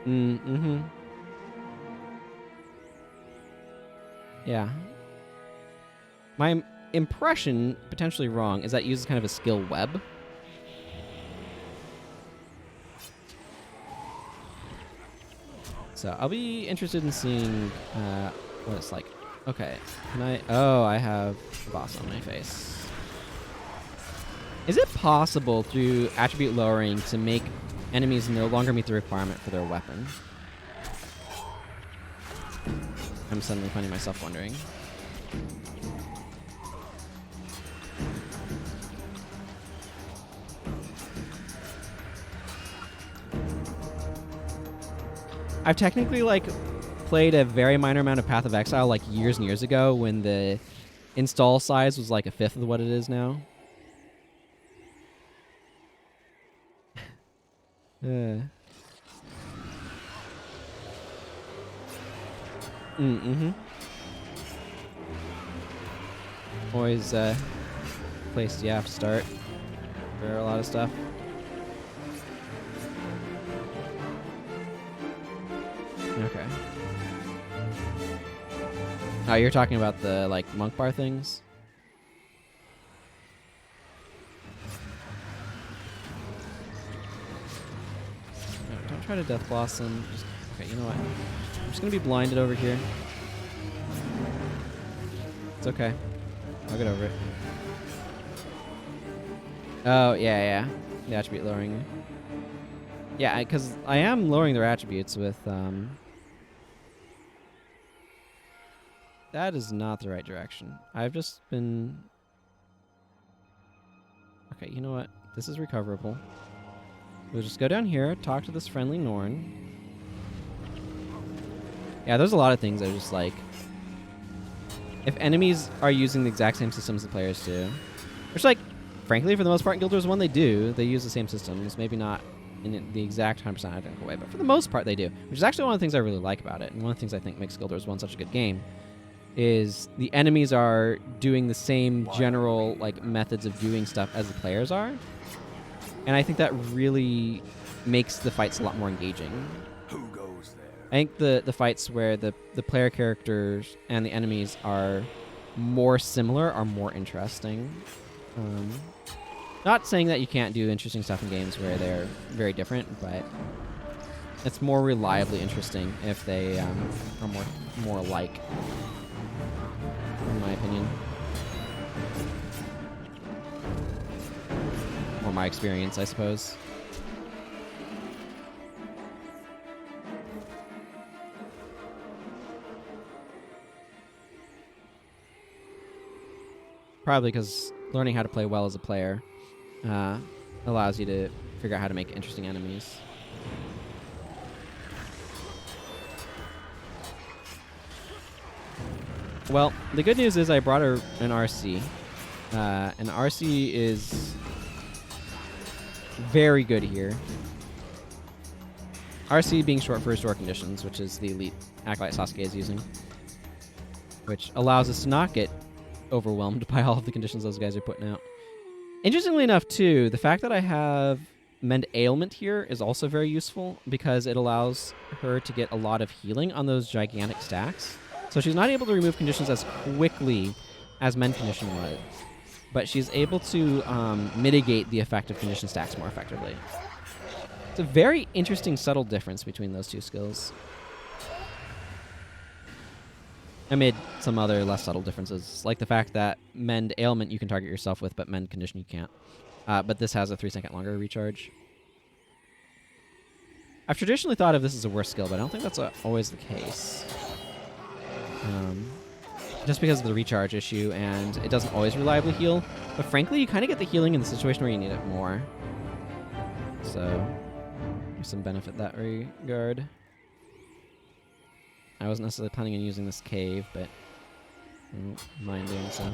Mm-hmm. Yeah. My impression, potentially wrong, is that it uses kind of a skill web. So I'll be interested in seeing what it's like. Okay, can I... Oh, I have a boss on my face. Is it possible through attribute lowering to make enemies no longer meet the requirement for their weapon? I'm suddenly finding myself wondering. I've technically, like, played a very minor amount of Path of Exile, like, years and years ago when the install size was, like, a fifth of what it is now. Mm-hmm. Always, place you have to start for a lot of stuff. Okay. Oh, you're talking about the, like, monk bar things? No, don't try to Death Blossom. Just, okay, you know what? I'm just gonna be blinded over here. It's okay. I'll get over it. Oh, yeah. The attribute lowering. Yeah, because I am lowering their attributes with, That is not the right direction. I've just been... Okay, you know what? This is recoverable. We'll just go down here, talk to this friendly Norn. Yeah, there's a lot of things that are just like... If enemies are using the exact same systems the players do, which, like, frankly, for the most part in Guild Wars 1 they do. They use the same systems, maybe not in the exact 100% identical way, but for the most part they do, which is actually one of the things I really like about it, and one of the things I think makes Guild Wars 1 such a good game, is the enemies are doing the same general, like, methods of doing stuff as the players are, and I think that really makes the fights a lot more engaging. Who goes there? I think the fights where the player characters and the enemies are more similar are more interesting. Not saying that you can't do interesting stuff in games where they're very different, but it's more reliably interesting if they are more alike, in my opinion. Or my experience, I suppose. Probably because learning how to play well as a player allows you to figure out how to make interesting enemies. Well, the good news is I brought her an RC. And RC is very good here. RC being short for Restore Conditions, which is the elite Acolyte Sasuke is using. Which allows us to not get overwhelmed by all of the conditions those guys are putting out. Interestingly enough, too, the fact that I have Mend Ailment here is also very useful because it allows her to get a lot of healing on those gigantic stacks. So she's not able to remove conditions as quickly as Mend Condition was, but she's able to mitigate the effect of condition stacks more effectively. It's a very interesting, subtle difference between those two skills. I made some other less subtle differences, like the fact that Mend Ailment you can target yourself with, but Mend Condition you can't. But this has a 3-second longer recharge. I've traditionally thought of this as a worse skill, but I don't think that's always the case. Just because of the recharge issue, and it doesn't always reliably heal. But frankly, you kind of get the healing in the situation where you need it more. So, there's some benefit in that regard. I wasn't necessarily planning on using this cave, but I don't mind doing so.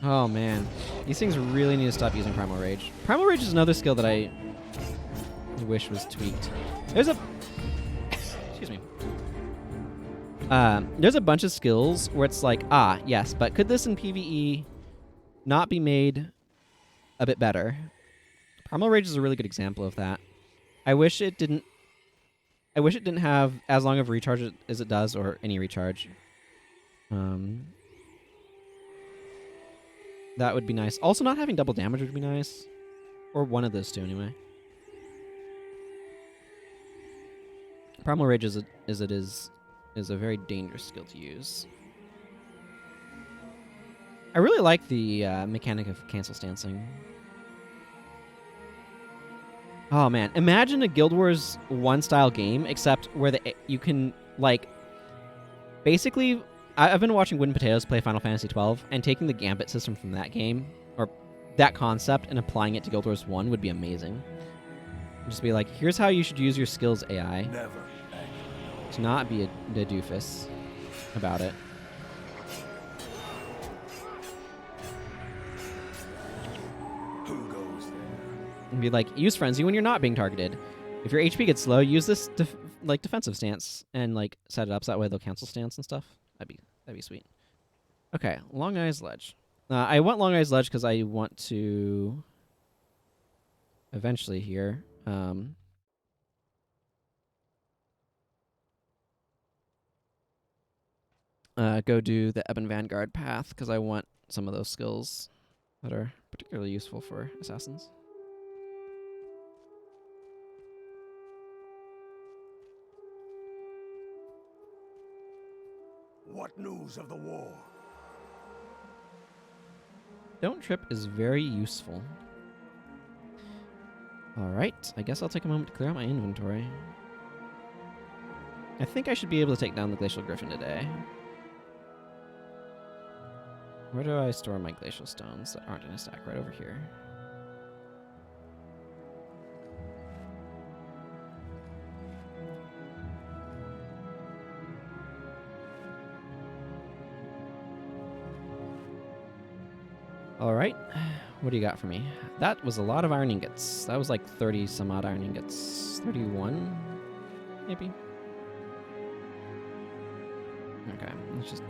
Oh man, these things really need to stop using Primal Rage. Primal Rage is another skill that I wish was tweaked. There's a excuse me. There's a bunch of skills where it's like, yes, but could this in PvE not be made a bit better? Primal Rage is a really good example of that. I wish it didn't have as long of a recharge as it does, or any recharge. That would be nice. Also, not having double damage would be nice. Or one of those two, anyway. Primal Rage is a very dangerous skill to use. I really like the mechanic of cancel stancing. Oh man, imagine a Guild Wars 1 style game, except where you can, like, basically, I've been watching Wooden Potatoes play Final Fantasy XII, and taking the Gambit system from that game, or that concept, and applying it to Guild Wars 1 would be amazing. Just be like, here's how you should use your skills, AI. Never. To not be a doofus about it. Who goes there? And be like, use Frenzy when you're not being targeted. If your HP gets low, use this defensive stance and like set it up so that way they'll cancel stance and stuff. That'd be sweet. Okay, Long Eyes Ledge. I want Long Eyes Ledge because I want to eventually here. Go do the Ebon Vanguard path because I want some of those skills that are particularly useful for assassins. What news of the war? Don't Trip is very useful. Alright, I guess I'll take a moment to clear out my inventory. I think I should be able to take down the Glacial Griffon today. Where do I store my glacial stones that aren't in a stack? Right over here. All right, what do you got for me? That was a lot of iron ingots. That was like 30 some odd iron ingots. 31, maybe? Okay, let's just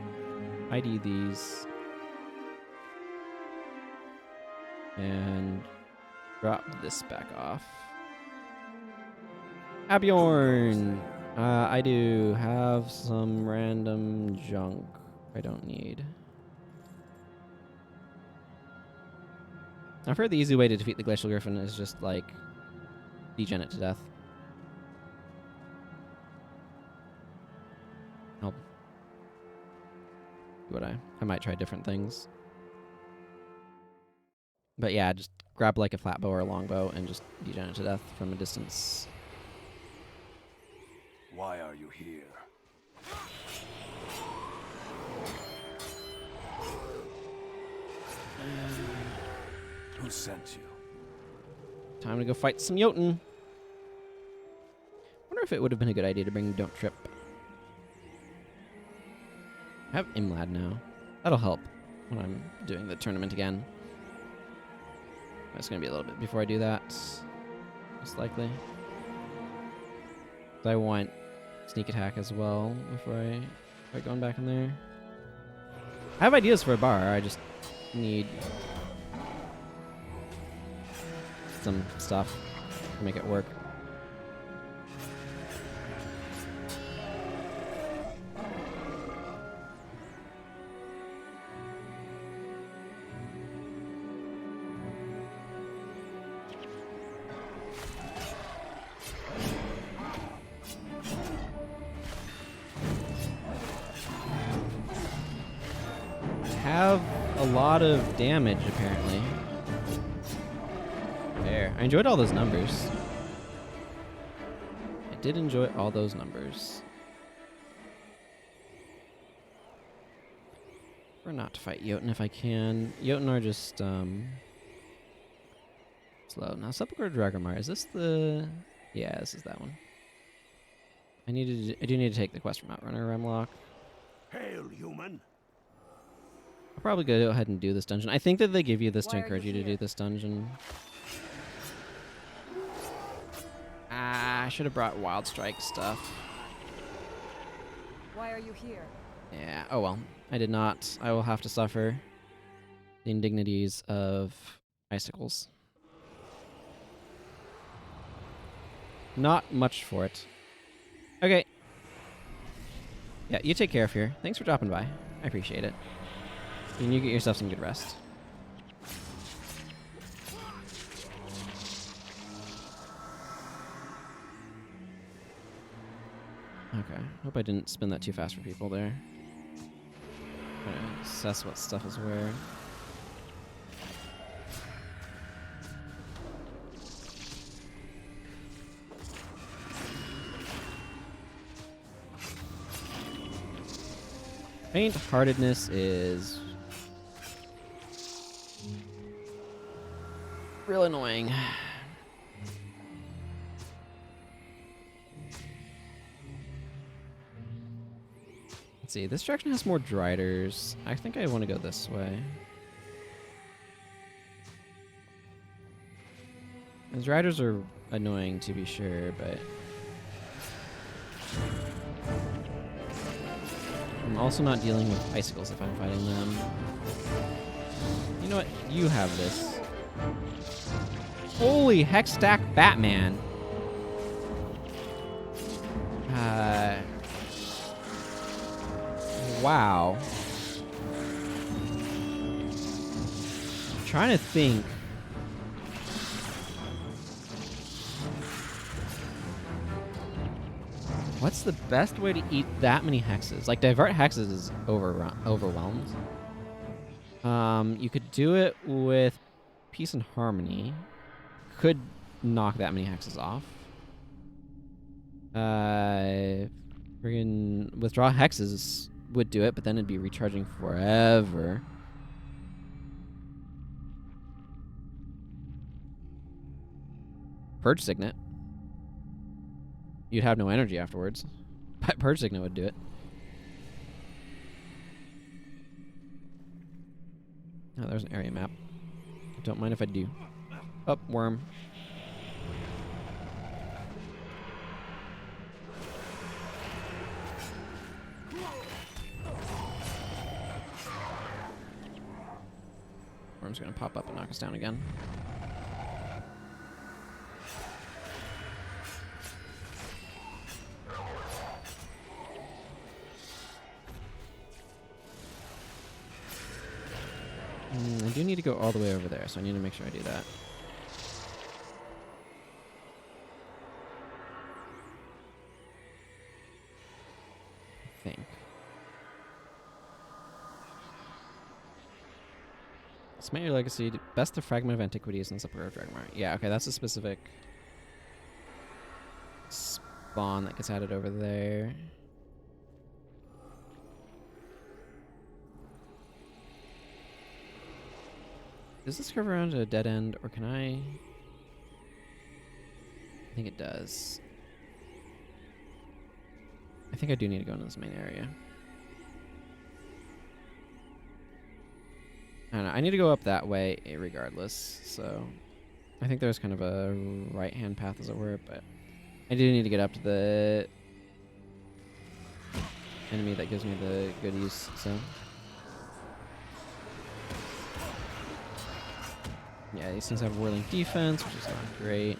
ID these. And drop this back off. Abjorn! I do have some random junk I don't need. I've heard the easy way to defeat the Glacial Griffon is just, like, degen it to death. I'll do what I might try different things. But yeah, just grab like a flat bow or a long bow and just degen it to death from a distance. Why are you here? Who sent you? Time to go fight some Jotun. Wonder if it would have been a good idea to bring Don't Trip. I have Imlad now. That'll help when I'm doing the tournament again. It's gonna be a little bit before I do that, most likely. I want sneak attack as well before I start going back in there. I have ideas for a bar. I just need some stuff to make it work. Have a lot of damage, apparently. There. I enjoyed all those numbers. I did enjoy all those numbers. Or not to fight Jotun if I can. Jotun are just, slow. Now, Sepulchre of Dragrimmar. Is this the... Yeah, this is that one. I do need to take the quest from Outrunner Remlock. Hail, human! I'll probably go ahead and do this dungeon. I think that they give you this to Why are encourage you you to here? do this dungeon. Ah, I should have brought Wild Strike stuff. Why are you here? Yeah, oh well. I did not. I will have to suffer the indignities of icicles. Not much for it. Okay. Yeah, you take care of here. Thanks for dropping by. I appreciate it. And you get yourself some good rest. Okay. Hope I didn't spin that too fast for people there. Trying to assess what stuff is where. Faint-heartedness is real annoying. Let's see, this direction has more Driders. I think I want to go this way. The Driders are annoying to be sure, but I'm also not dealing with icicles if I'm fighting them. You know what? You have this. Holy hex stack Batman! Wow. I'm trying to think. What's the best way to eat that many hexes? Like, divert hexes is overwhelmed. You could do it with Peace and Harmony. Could knock that many hexes off. Friggin' withdraw hexes would do it, but then it'd be recharging forever. Purge Signet. You'd have no energy afterwards. But Purge Signet would do it. Oh, there's an area map. Don't mind if I do. Oh, worm. Worm's gonna pop up and knock us down again. I do need to go all the way over there, so I need to make sure I do that. I think. Smite your legacy. Best the fragment of antiquities and Sepulchre of Dragrimmar. Yeah, okay, that's a specific spawn that gets added over there. Does this curve around to a dead end, or can I think it does. I think I do need to go into this main area. I don't know. I need to go up that way regardless, so I think there's kind of a right-hand path, as it were, but I do need to get up to the enemy that gives me the goodies, so. Yeah, these things have whirling defense, which is not great.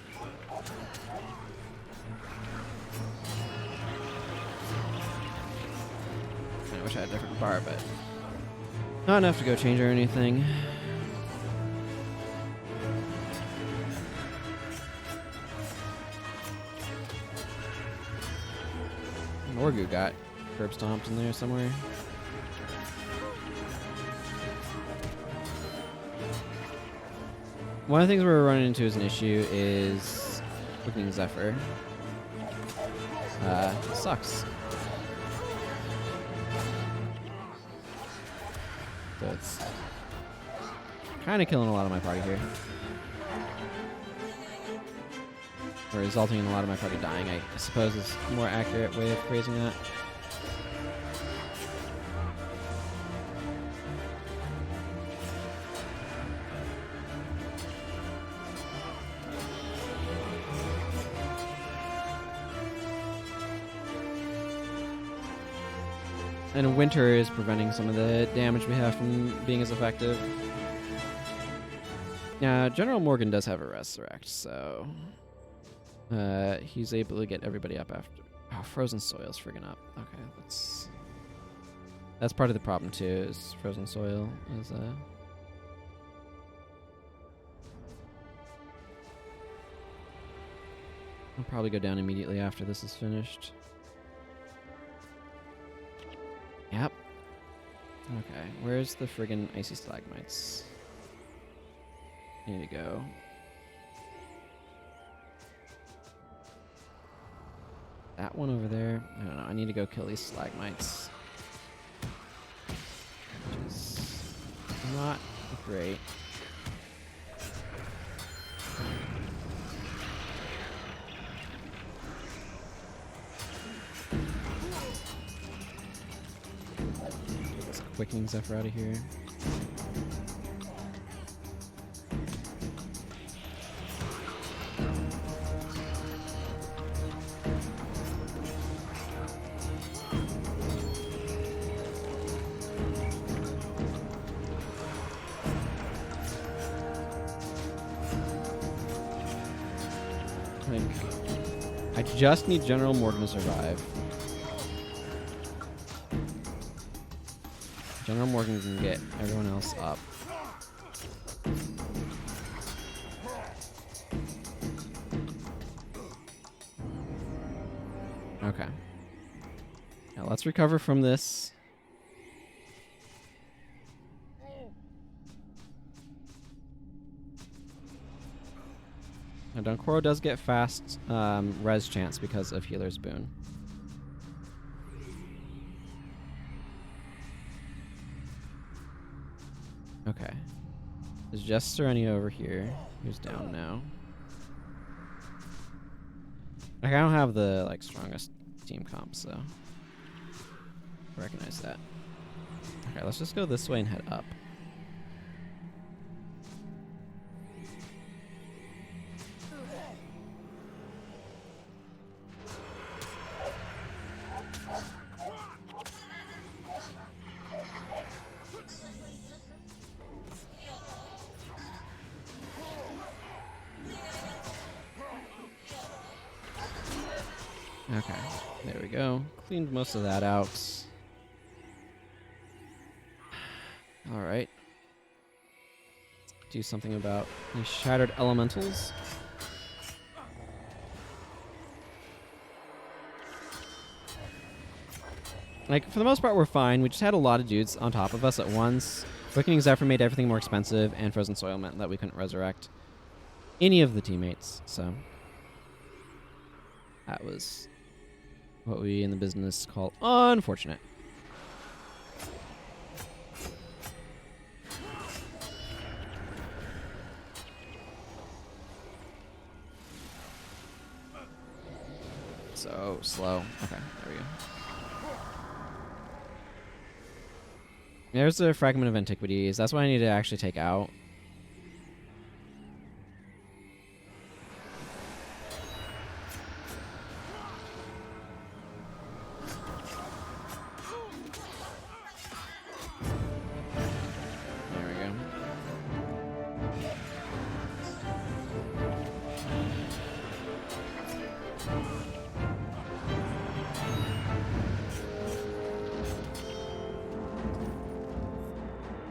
I wish I had a different bar, but not enough to go change or anything. Orgu got curb stomped in there somewhere. One of the things we're running into as an issue is Quickening Zephyr. Sucks. So it's kind of killing a lot of my party here. Or resulting in a lot of my party dying, I suppose is a more accurate way of phrasing that. And winter is preventing some of the damage we have from being as effective. Now, General Morgan does have a resurrect, so he's able to get everybody up after. Oh, Frozen Soil's friggin' up. Okay, that's part of the problem too. Is Frozen Soil is I'll probably go down immediately after this is finished. Yep. Okay, where's the friggin' icy stalagmites? I need to go. That one over there. I don't know. I need to go kill these stalagmites. Which is not great. Quickening Zephyr out of here. I just need General Morgan to survive. General Morgan can get everyone else up. Okay. Now let's recover from this. Now Donkoro does get fast res chance because of Healer's Boon. Okay. There's just Serenia over here, who's down now. Like, I don't have the strongest team comp, so I recognize that. Okay, let's just go this way and head up. Okay, there we go. Cleaned most of that out. Alright. Do something about these shattered elementals. For the most part, we're fine. We just had a lot of dudes on top of us at once. Quickening Zephyr made everything more expensive, and Frozen Soil meant that we couldn't resurrect any of the teammates, so that was what we in the business call unfortunate. So slow. Okay, there we go. There's the Fragment of Antiquities. That's what I need to actually take out. There we go.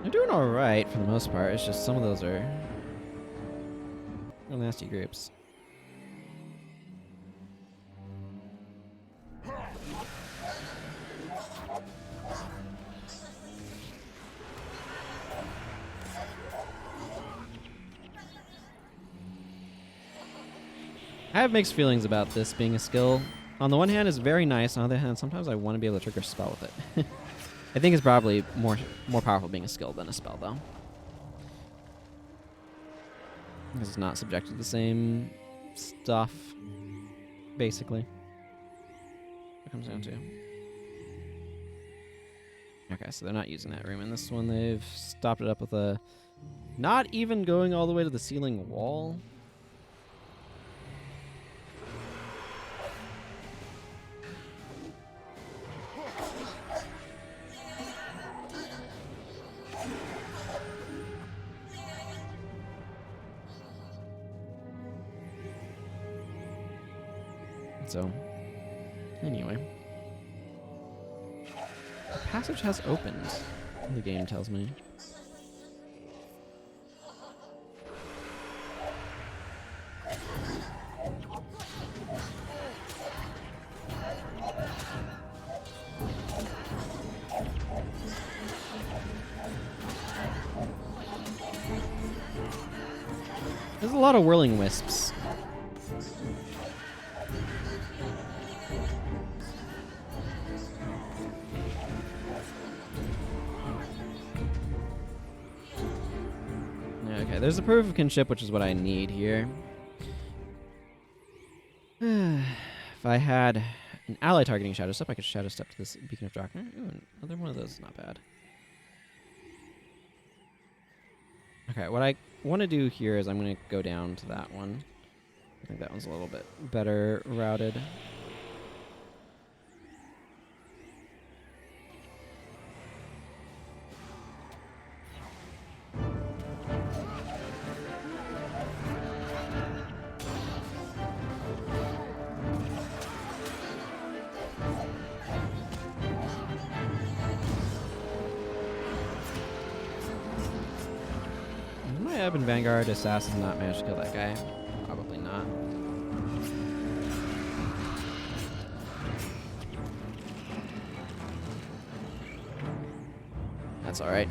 They're doing alright for the most part. It's just some of those are real nasty groups. I have mixed feelings about this being a skill. On the one hand, it's very nice. On the other hand, sometimes I want to be able to trigger a spell with it. I think it's probably more powerful being a skill than a spell, though. Because it's not subjected to the same stuff, basically. What it comes down to. Okay, so they're not using that room in this one. They've stopped it up with a... Not even going all the way to the ceiling wall. So, anyway. The passage has opened, the game tells me. There's a lot of whirling wisps. Okay, there's a proof of kinship, which is what I need here. If I had an ally targeting Shadow Step, I could Shadow Step to this Beacon of Dragrimmar. Ooh, another one of those is not bad. Okay, what I want to do here is I'm going to go down to that one. I think that one's a little bit better routed. Up in Vanguard, Assassin not managed to kill that guy. Probably not. That's alright.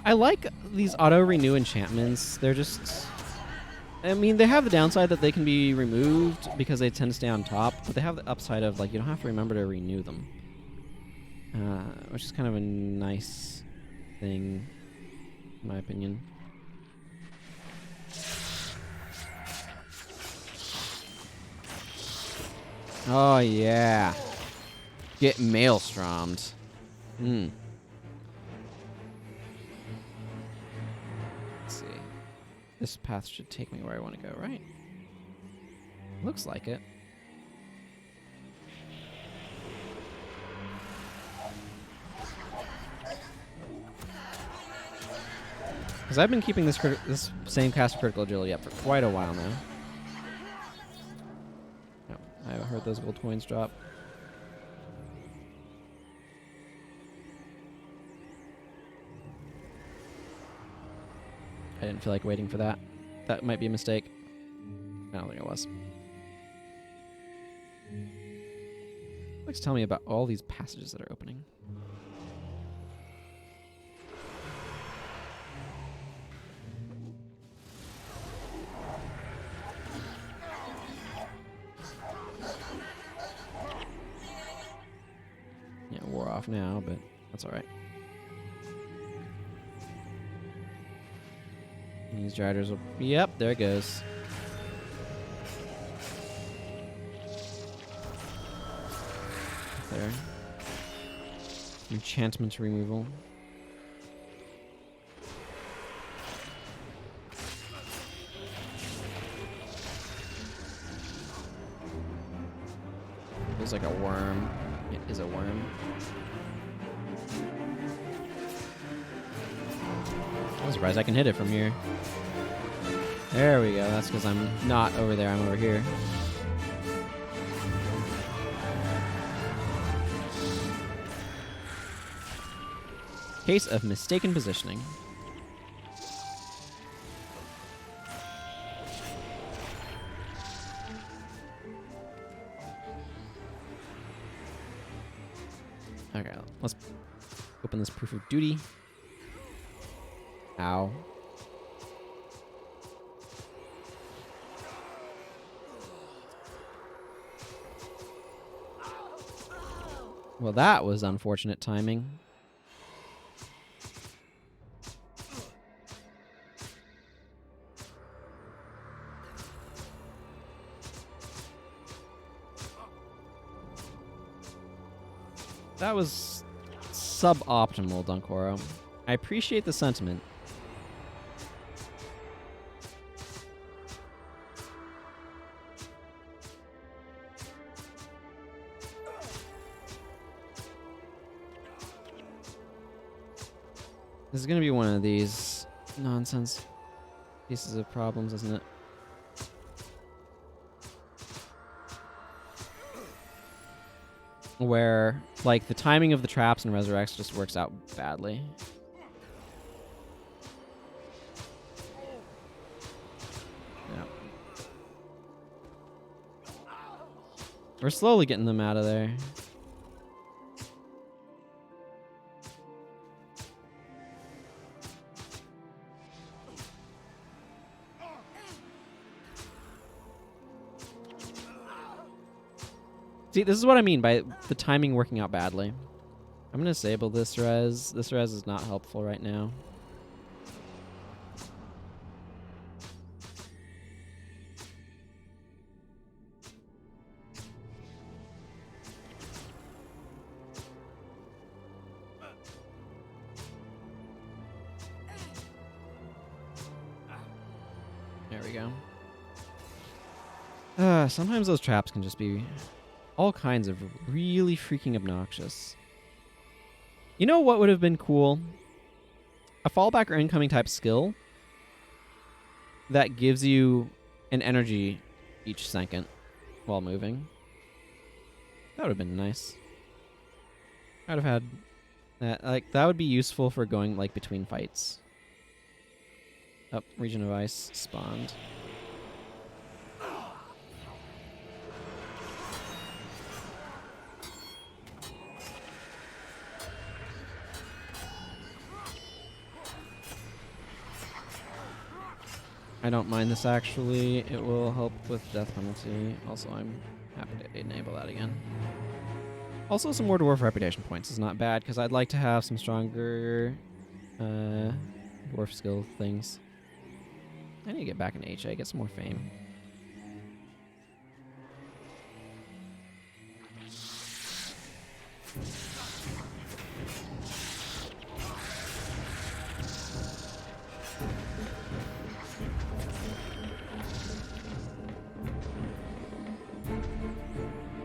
I like these auto-renew enchantments. They're just... I mean, they have the downside that they can be removed because they tend to stay on top, but they have the upside of, like, you don't have to remember to renew them. Which is kind of a nice thing, in my opinion. Oh, yeah. Get Maelstrommed. Hmm. This path should take me where I want to go, right? Looks like it. Because I've been keeping this same cast of critical agility up for quite a while now. Oh, I haven't heard those gold coins drop. I didn't feel like waiting for that. That might be a mistake. I don't think it was. Let's tell me about all these passages that are opening. off now, but that's alright. These Driders will... Yep, there it goes. There. Enchantment removal. Feels like a worm. It is a worm. I'm surprised I can hit it from here. There we go. That's because I'm not over there. I'm over here. Case of mistaken positioning. Okay, let's open this proof of duty. Ow. Well, that was unfortunate timing. That was suboptimal, Dunkoro. I appreciate the sentiment. This is going to be one of these nonsense pieces of problems, isn't it? Where, like, the timing of the traps and resurrects just works out badly. Yep. We're slowly getting them out of there. See, this is what I mean by the timing working out badly. I'm going to disable this res. This res is not helpful right now. There we go. Sometimes those traps can just be all kinds of really freaking obnoxious. You know what would have been cool? A fallback or incoming type skill that gives you an energy each second while moving. That would have been nice. I'd have had that. Like, that would be useful for going, like, between fights. Up, region of ice spawned. I don't mind this, actually. It will help with death penalty. Also, I'm happy to enable that again. Also, some more dwarf reputation points is not bad, because I'd like to have some stronger dwarf skill things. I need to get back in HA, get some more fame.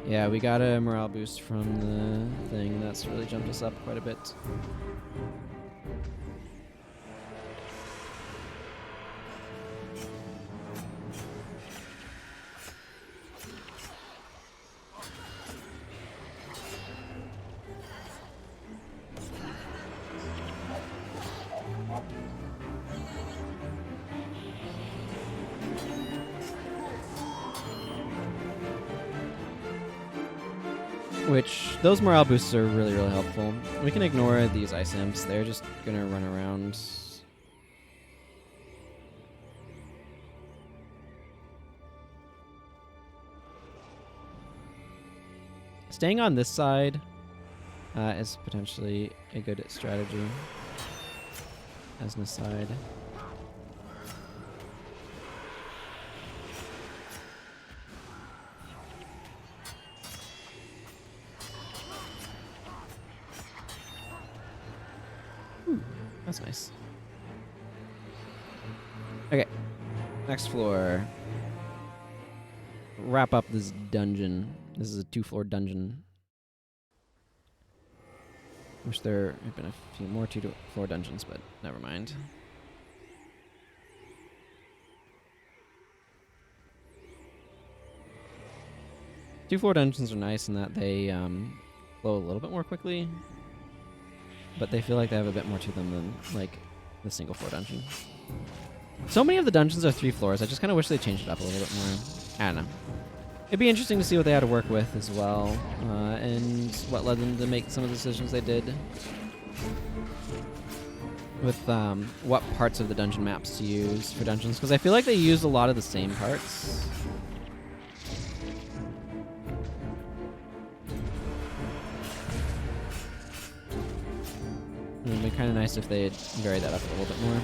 Yeah, we got a morale boost from the thing. That's really jumped us up quite a bit. Which, those morale boosts are really, really helpful. We can ignore these ice imps. They're just gonna run around. Staying on this side is potentially a good strategy as an aside. That's nice. Okay, next floor. Wrap up this dungeon. This is a 2-floor dungeon. Wish there had been a few more 2-floor dungeons, but never mind. Two-floor dungeons are nice in that they flow a little bit more quickly, but they feel like they have a bit more to them than like the single-floor dungeon. So many of the dungeons are 3 floors. I just kind of wish they changed it up a little bit more. I don't know. It'd be interesting to see what they had to work with as well, and what led them to make some of the decisions they did. With what parts of the dungeon maps to use for dungeons, because I feel like they use a lot of the same parts. It would be kind of nice if they had varied that up a little bit more.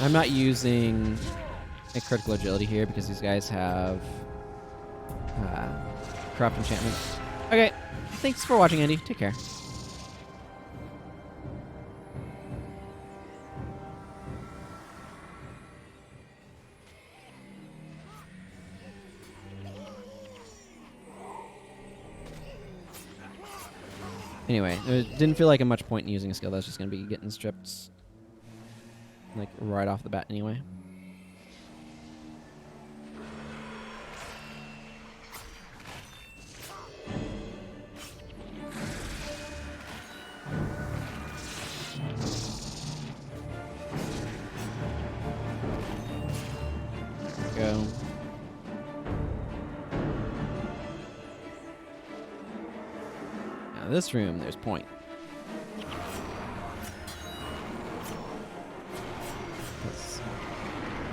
I'm not using a critical agility here because these guys have corrupt enchantment. Okay, thanks for watching, Andy. Take care. Anyway, it didn't feel like a much point in using a skill that's just going to be getting stripped like right off the bat anyway. There we go. Now this room, there's point.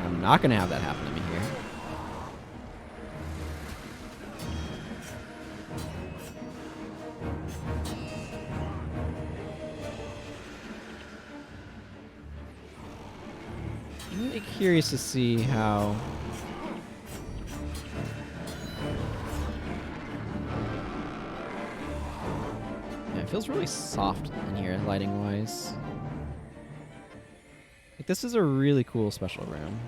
I'm not going to have that happen to me here. I'm really curious to see how... Yeah, it feels really soft in here, lighting-wise. This is a really cool special room.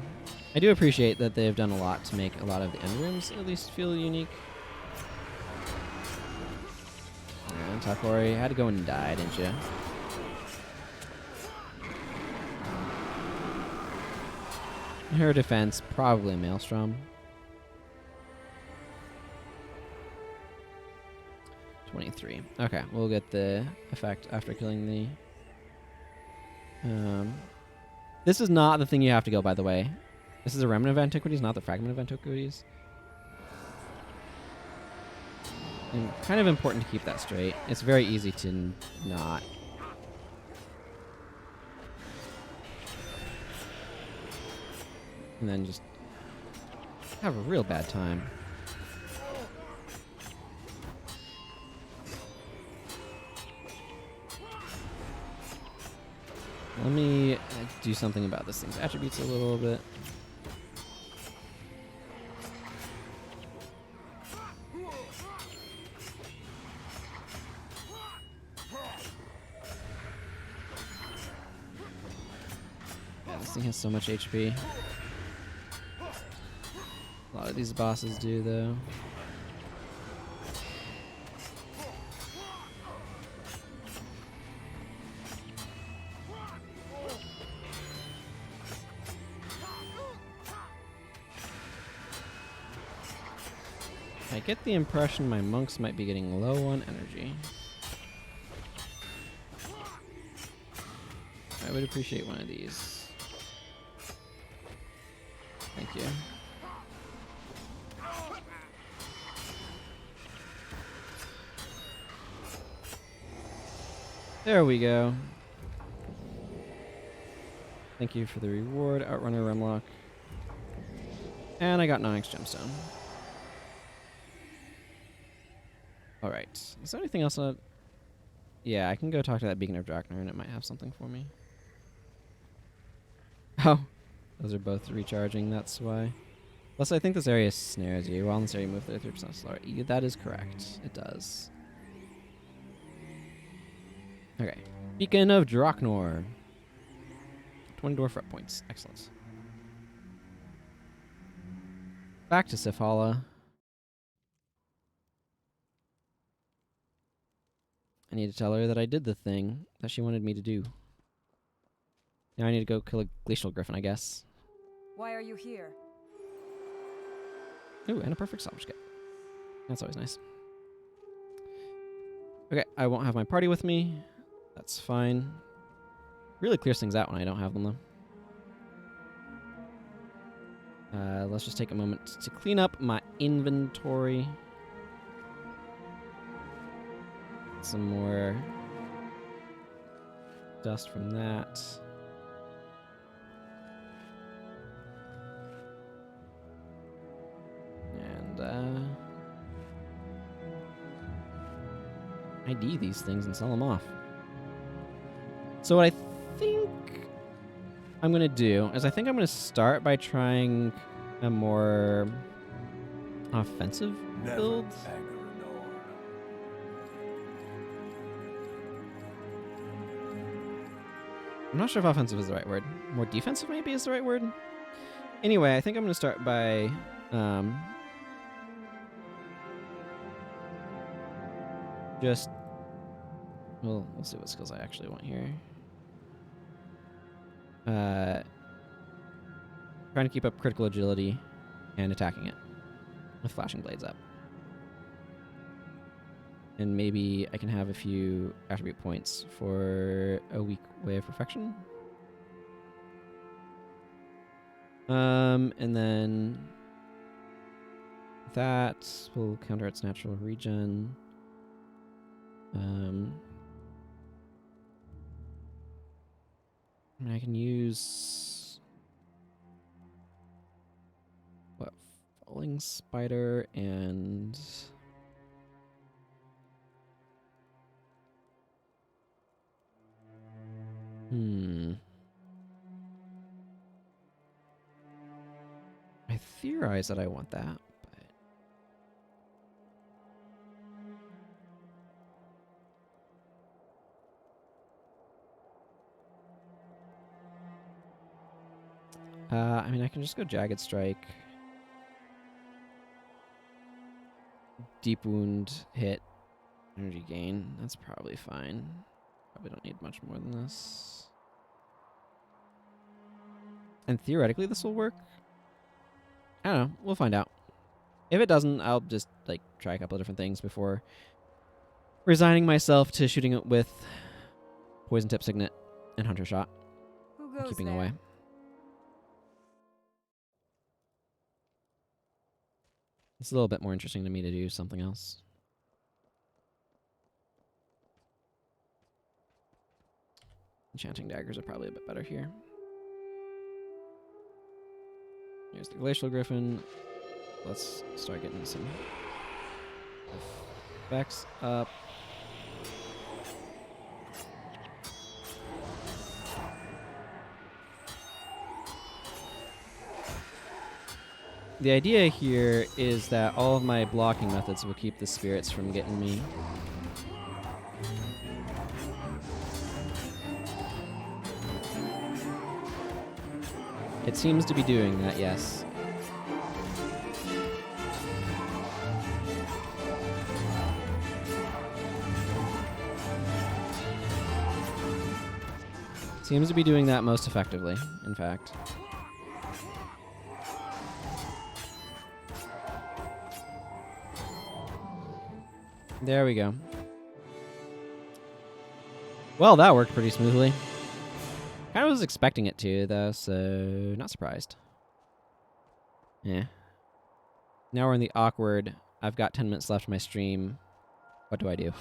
I do appreciate that they've done a lot to make a lot of the end rooms at least feel unique. And Takori had to go and die, didn't you? Her defense, probably Maelstrom. 23. Okay, we'll get the effect after killing the... This is not the thing you have to go, by the way. This is a Remnant of Antiquities, not the Fragment of Antiquities. And kind of important to keep that straight. It's very easy to not. And then just have a real bad time. Let me do something about this thing's attributes a little bit. Yeah, this thing has so much HP. A lot of these bosses do, though. I get the impression my monks might be getting low on energy. I would appreciate one of these. Thank you. There we go. Thank you for the reward, Outrunner Remlock. And I got Nyx Gemstone. Alright. Is there anything else? Yeah, I can go talk to that Beacon of Draknar and it might have something for me. Oh. Those are both recharging, that's why. Plus, I think this area snares you. While in this area, you move 33% slower. That is correct. It does. Okay. Beacon of Draknar. 20 dwarf rep points. Excellent. Back to Sifhalla. I need to tell her that I did the thing that she wanted me to do. Now I need to go kill a Glacial Griffon, I guess. Why are you here? Ooh, and a perfect salvage kit. That's always nice. Okay, I won't have my party with me. That's fine. Really clears things out when I don't have them, though. Let's just take a moment to clean up my inventory. Some more dust from that. And, ID these things and sell them off. So what I think I'm going to do is I think I'm going to start by trying a more offensive build. I'm not sure if offensive is the right word. More defensive maybe is the right word. Anyway, I think I'm going to start by we'll see what skills I actually want here. Trying to keep up critical agility and attacking it with flashing blades up. And maybe I can have a few attribute points for a weak way of perfection. And then that will counter its natural regen. I can use what, Falling Spider and I theorize that I want that, but I mean, I can just go Jagged Strike, Deep Wound, hit, energy gain. That's probably fine. Probably don't need much more than this. And theoretically, this will work. I don't know. We'll find out. If it doesn't, I'll just like try a couple of different things before resigning myself to shooting it with Poison Tip Signet and Hunter Shot. Who goes Keeping there? away. It's a little bit more interesting to me to do something else. Enchanting Daggers are probably a bit better here. Here's the Glacial Griffon. Let's start getting some effects up. The idea here is that all of my blocking methods will keep the spirits from getting me. It seems to be doing that, yes. Seems to be doing that most effectively, in fact. There we go. Well, that worked pretty smoothly. Kind of was expecting it to, though, so not surprised. Yeah. Now we're in the awkward, I've got 10 minutes left in my stream. What do I do?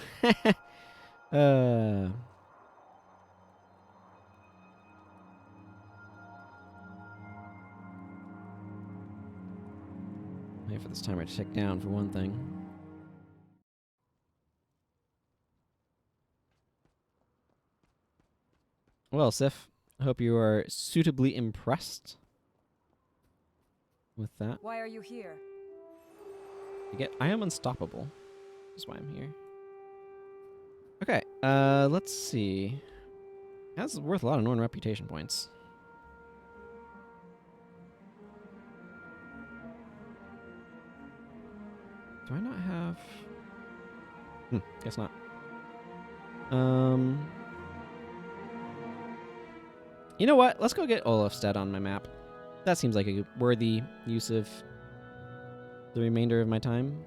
Wait for this timer to tick down for one thing. Well, Sif, I hope you are suitably impressed with that. Why are you here? I am unstoppable. That's why I'm here. Okay, let's see. That's worth a lot of Norn reputation points. Do I not have... guess not. You know what? Let's go get Olafstead on my map. That seems like a worthy use of the remainder of my time.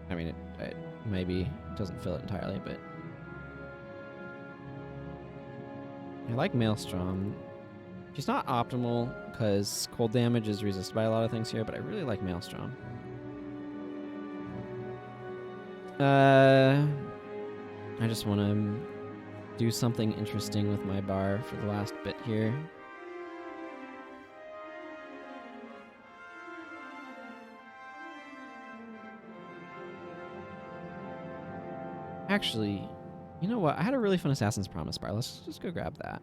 I mean, it maybe doesn't fill it entirely, but... I like Maelstrom. She's not optimal, because cold damage is resisted by a lot of things here, but I really like Maelstrom. I just want to do something interesting with my bar for the last bit here. Actually, you know what? I had a really fun Assassin's Promise bar. Let's just go grab that.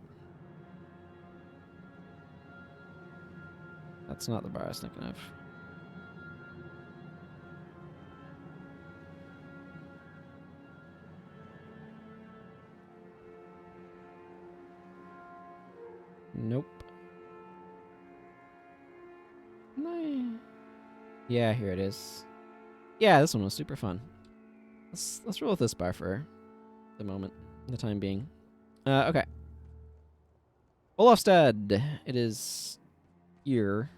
That's not the bar I was thinking of. Nope. No. Yeah, here it is. Yeah, this one was super fun. Let's roll with this bar for the moment, the time being. Okay. Olafstead. It is here.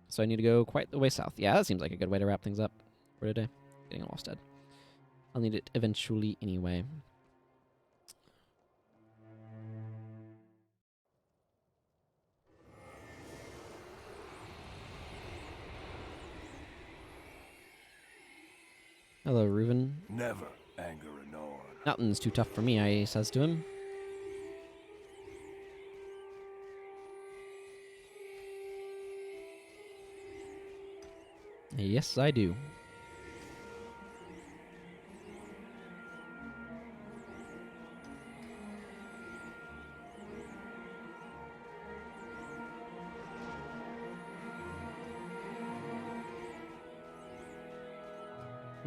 So I need to go quite the way south. Yeah, that seems like a good way to wrap things up for today. Getting Olafstead. I'll need it eventually anyway. Hello, Reuven. Never anger a Norn. Nothing's too tough for me, I says to him. Yes, I do.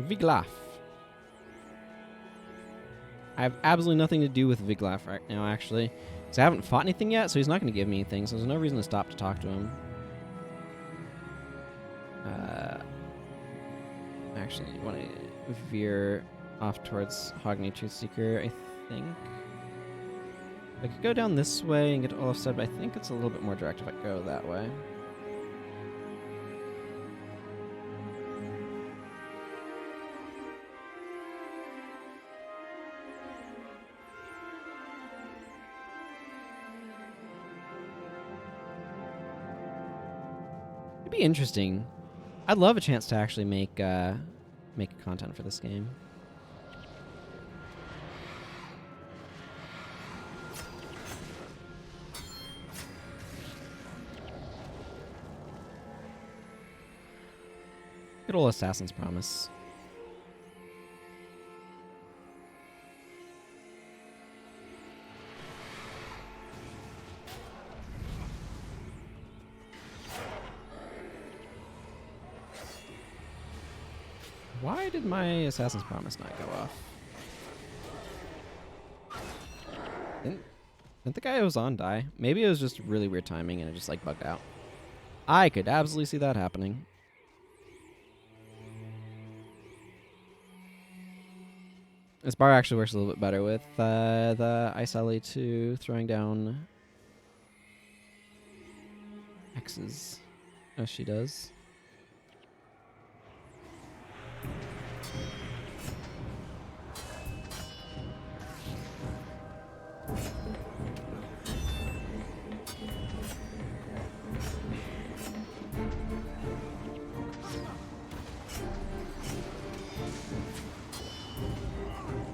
Viglaf. I have absolutely nothing to do with Viglaf right now, actually. Because I haven't fought anything yet, so he's not going to give me anything, so there's no reason to stop to talk to him. Actually, I want to veer off towards Hogni Truthseeker, I think. I could go down this way and get to Olafstead, but I think it's a little bit more direct if I go that way. It'd be interesting. I'd love a chance to actually make content for this game. Good old Assassin's Promise. Why did my Assassin's Promise not go off? Didn't the guy I was on die? Maybe it was just really weird timing and it just like bugged out. I could absolutely see that happening. This bar actually works a little bit better with the Ice Alley 2 throwing down X's as she does.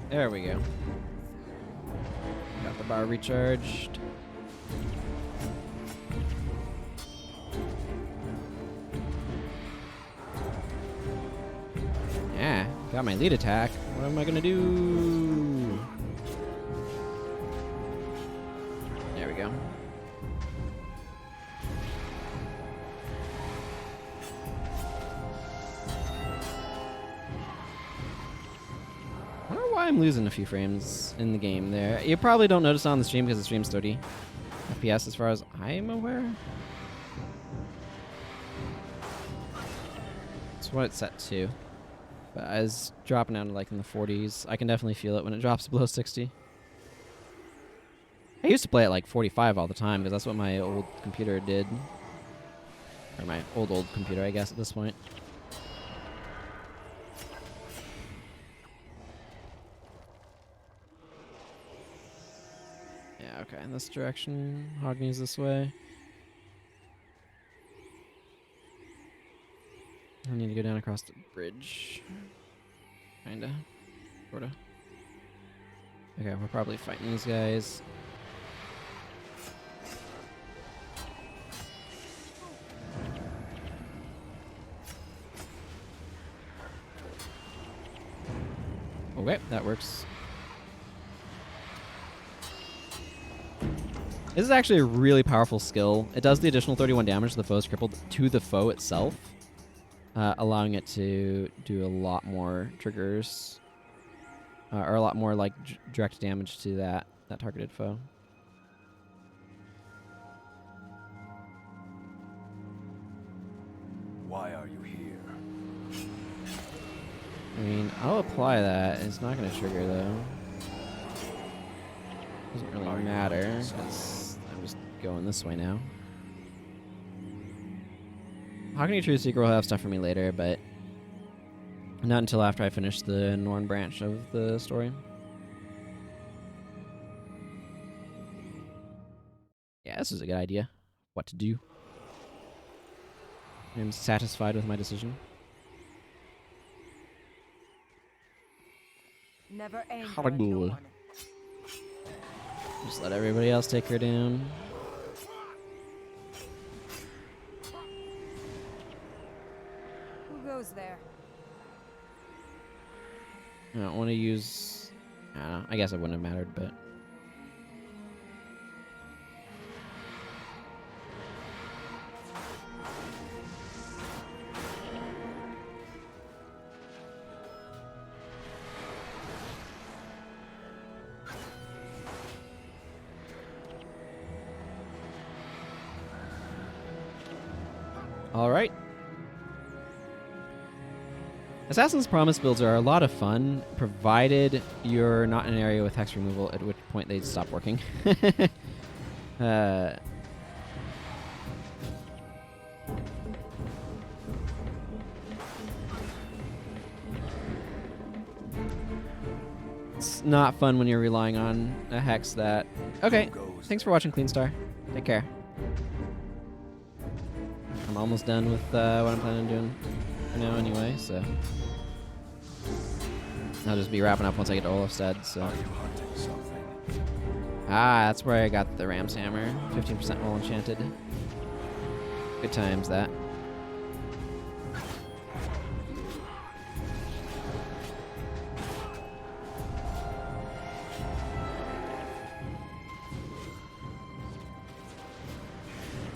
There we go. Got the bar recharged. Got my lead attack. What am I gonna do? There we go. I don't know why I'm losing a few frames in the game there. You probably don't notice it on the stream because the stream's 30 FPS as far as I'm aware. That's what it's set to. But I was dropping down to like in the 40s. I can definitely feel it when it drops below 60. I used to play at like 45 all the time because that's what my old computer did. Or my old computer, I guess, at this point. Yeah, okay, in this direction. Magni's this way. I need to go down across the bridge. Kinda. Sorta. Okay, we're probably fighting these guys. Okay, that works. This is actually a really powerful skill. It does the additional 31 damage to the foe's crippled to the foe itself, allowing it to do a lot more triggers, or a lot more like direct damage to that targeted foe. Why are you here? I mean, I'll apply that. It's not going to trigger though. Doesn't really matter because I'm just going this way now. Magni True Seeker will have stuff for me later, but not until after I finish the Norn branch of the story. Yeah, this is a good idea. What to do. I'm satisfied with my decision. Never anger Horrible. no one. Just let everybody else take her down. Who goes there? I don't want to use... I don't know. I guess it wouldn't have mattered, but... All right. Assassin's Promise builds are a lot of fun, provided you're not in an area with hex removal, at which point they'd stop working. It's not fun when you're relying on a hex that... Okay, thanks for watching, Clean Star. Take care. I'm almost done with what I'm planning on doing for now anyway, so... I'll just be wrapping up once I get to Olafstead, so... Are you hunting something? Ah, that's where I got the Ram's Hammer. 15% roll enchanted. Good times, that.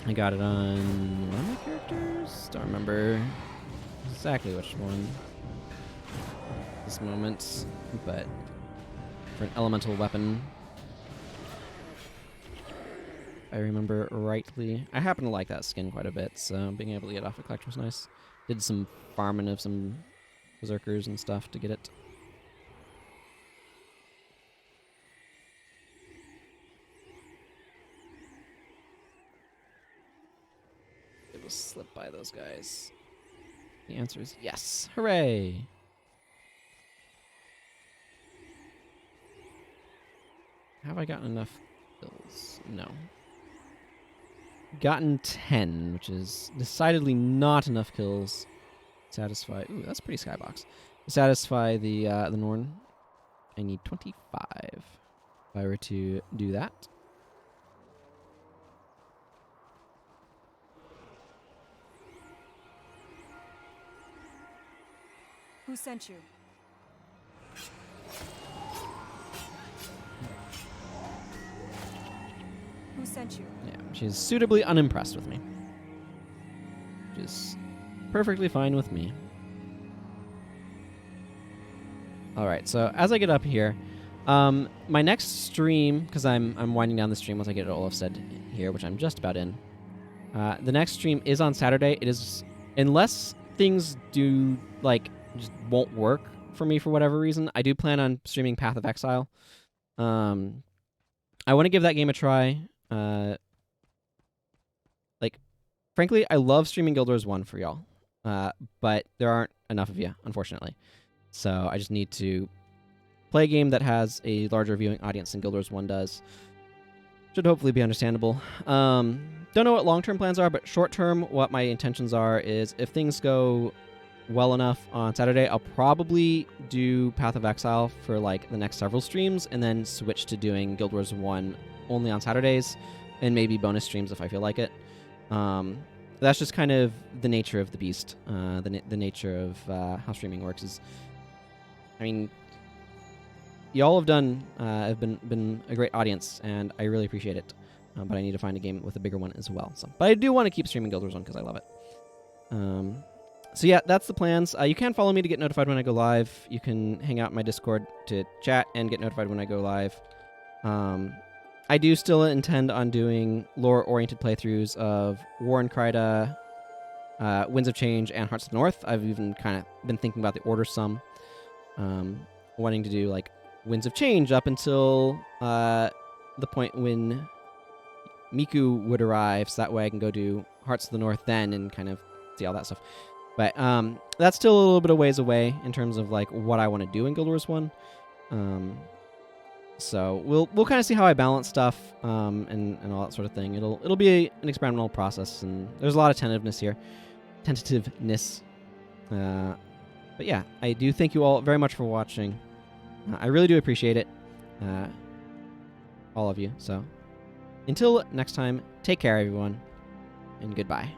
I got it on one of my characters? Don't remember exactly which one this moment, but for an elemental weapon, if I remember rightly. I happen to like that skin quite a bit, so being able to get off a collector was nice. Did some farming of some berserkers and stuff to get it. It will slip by those guys. The answer is yes. Hooray! Have I gotten enough kills? No. Gotten 10, which is decidedly not enough kills to satisfy... Ooh, that's a pretty skybox. To satisfy the Norn. I need 25 if I were to do that. Who sent you? Who sent you? Yeah, she's suitably unimpressed with me. Which is perfectly fine with me. Alright, so as I get up here, my next stream, because I'm winding down the stream once I get to Olafstead here, which I'm just about in. The next stream is on Saturday. It is, unless things do, like, just won't work for me for whatever reason, I do plan on streaming Path of Exile. I want to give that game a try. Like, frankly, I love streaming Guild Wars 1 for y'all, but there aren't enough of you, unfortunately. So I just need to play a game that has a larger viewing audience than Guild Wars 1 does. Should hopefully be understandable. Don't know what long-term plans are, but short-term, what my intentions are is if things go well enough on Saturday, I'll probably do Path of Exile for like the next several streams and then switch to doing Guild Wars 1 only on Saturdays and maybe bonus streams if I feel like it. That's just kind of the nature of the beast. The nature of how streaming works is, I mean, y'all have been a great audience, and I really appreciate it. But I need to find a game with a bigger one as well. But I do want to keep streaming Guild Wars 1 because I love it. So yeah, that's the plans. You can follow me to get notified when I go live. You can hang out in my Discord to chat and get notified when I go live. I do still intend on doing lore-oriented playthroughs of War and Kryda, Winds of Change, and Hearts of the North. I've even kind of been thinking about the order some. Wanting to do like Winds of Change up until the point when Miku would arrive, so that way I can go do Hearts of the North then and kind of see all that stuff. But that's still a little bit of ways away in terms of like what I want to do in Guild Wars 1. So we'll kind of see how I balance stuff and all that sort of thing. It'll be an experimental process, and there's a lot of tentativeness here. But yeah, I do thank you all very much for watching. I really do appreciate it, all of you. So until next time, take care, everyone, and goodbye.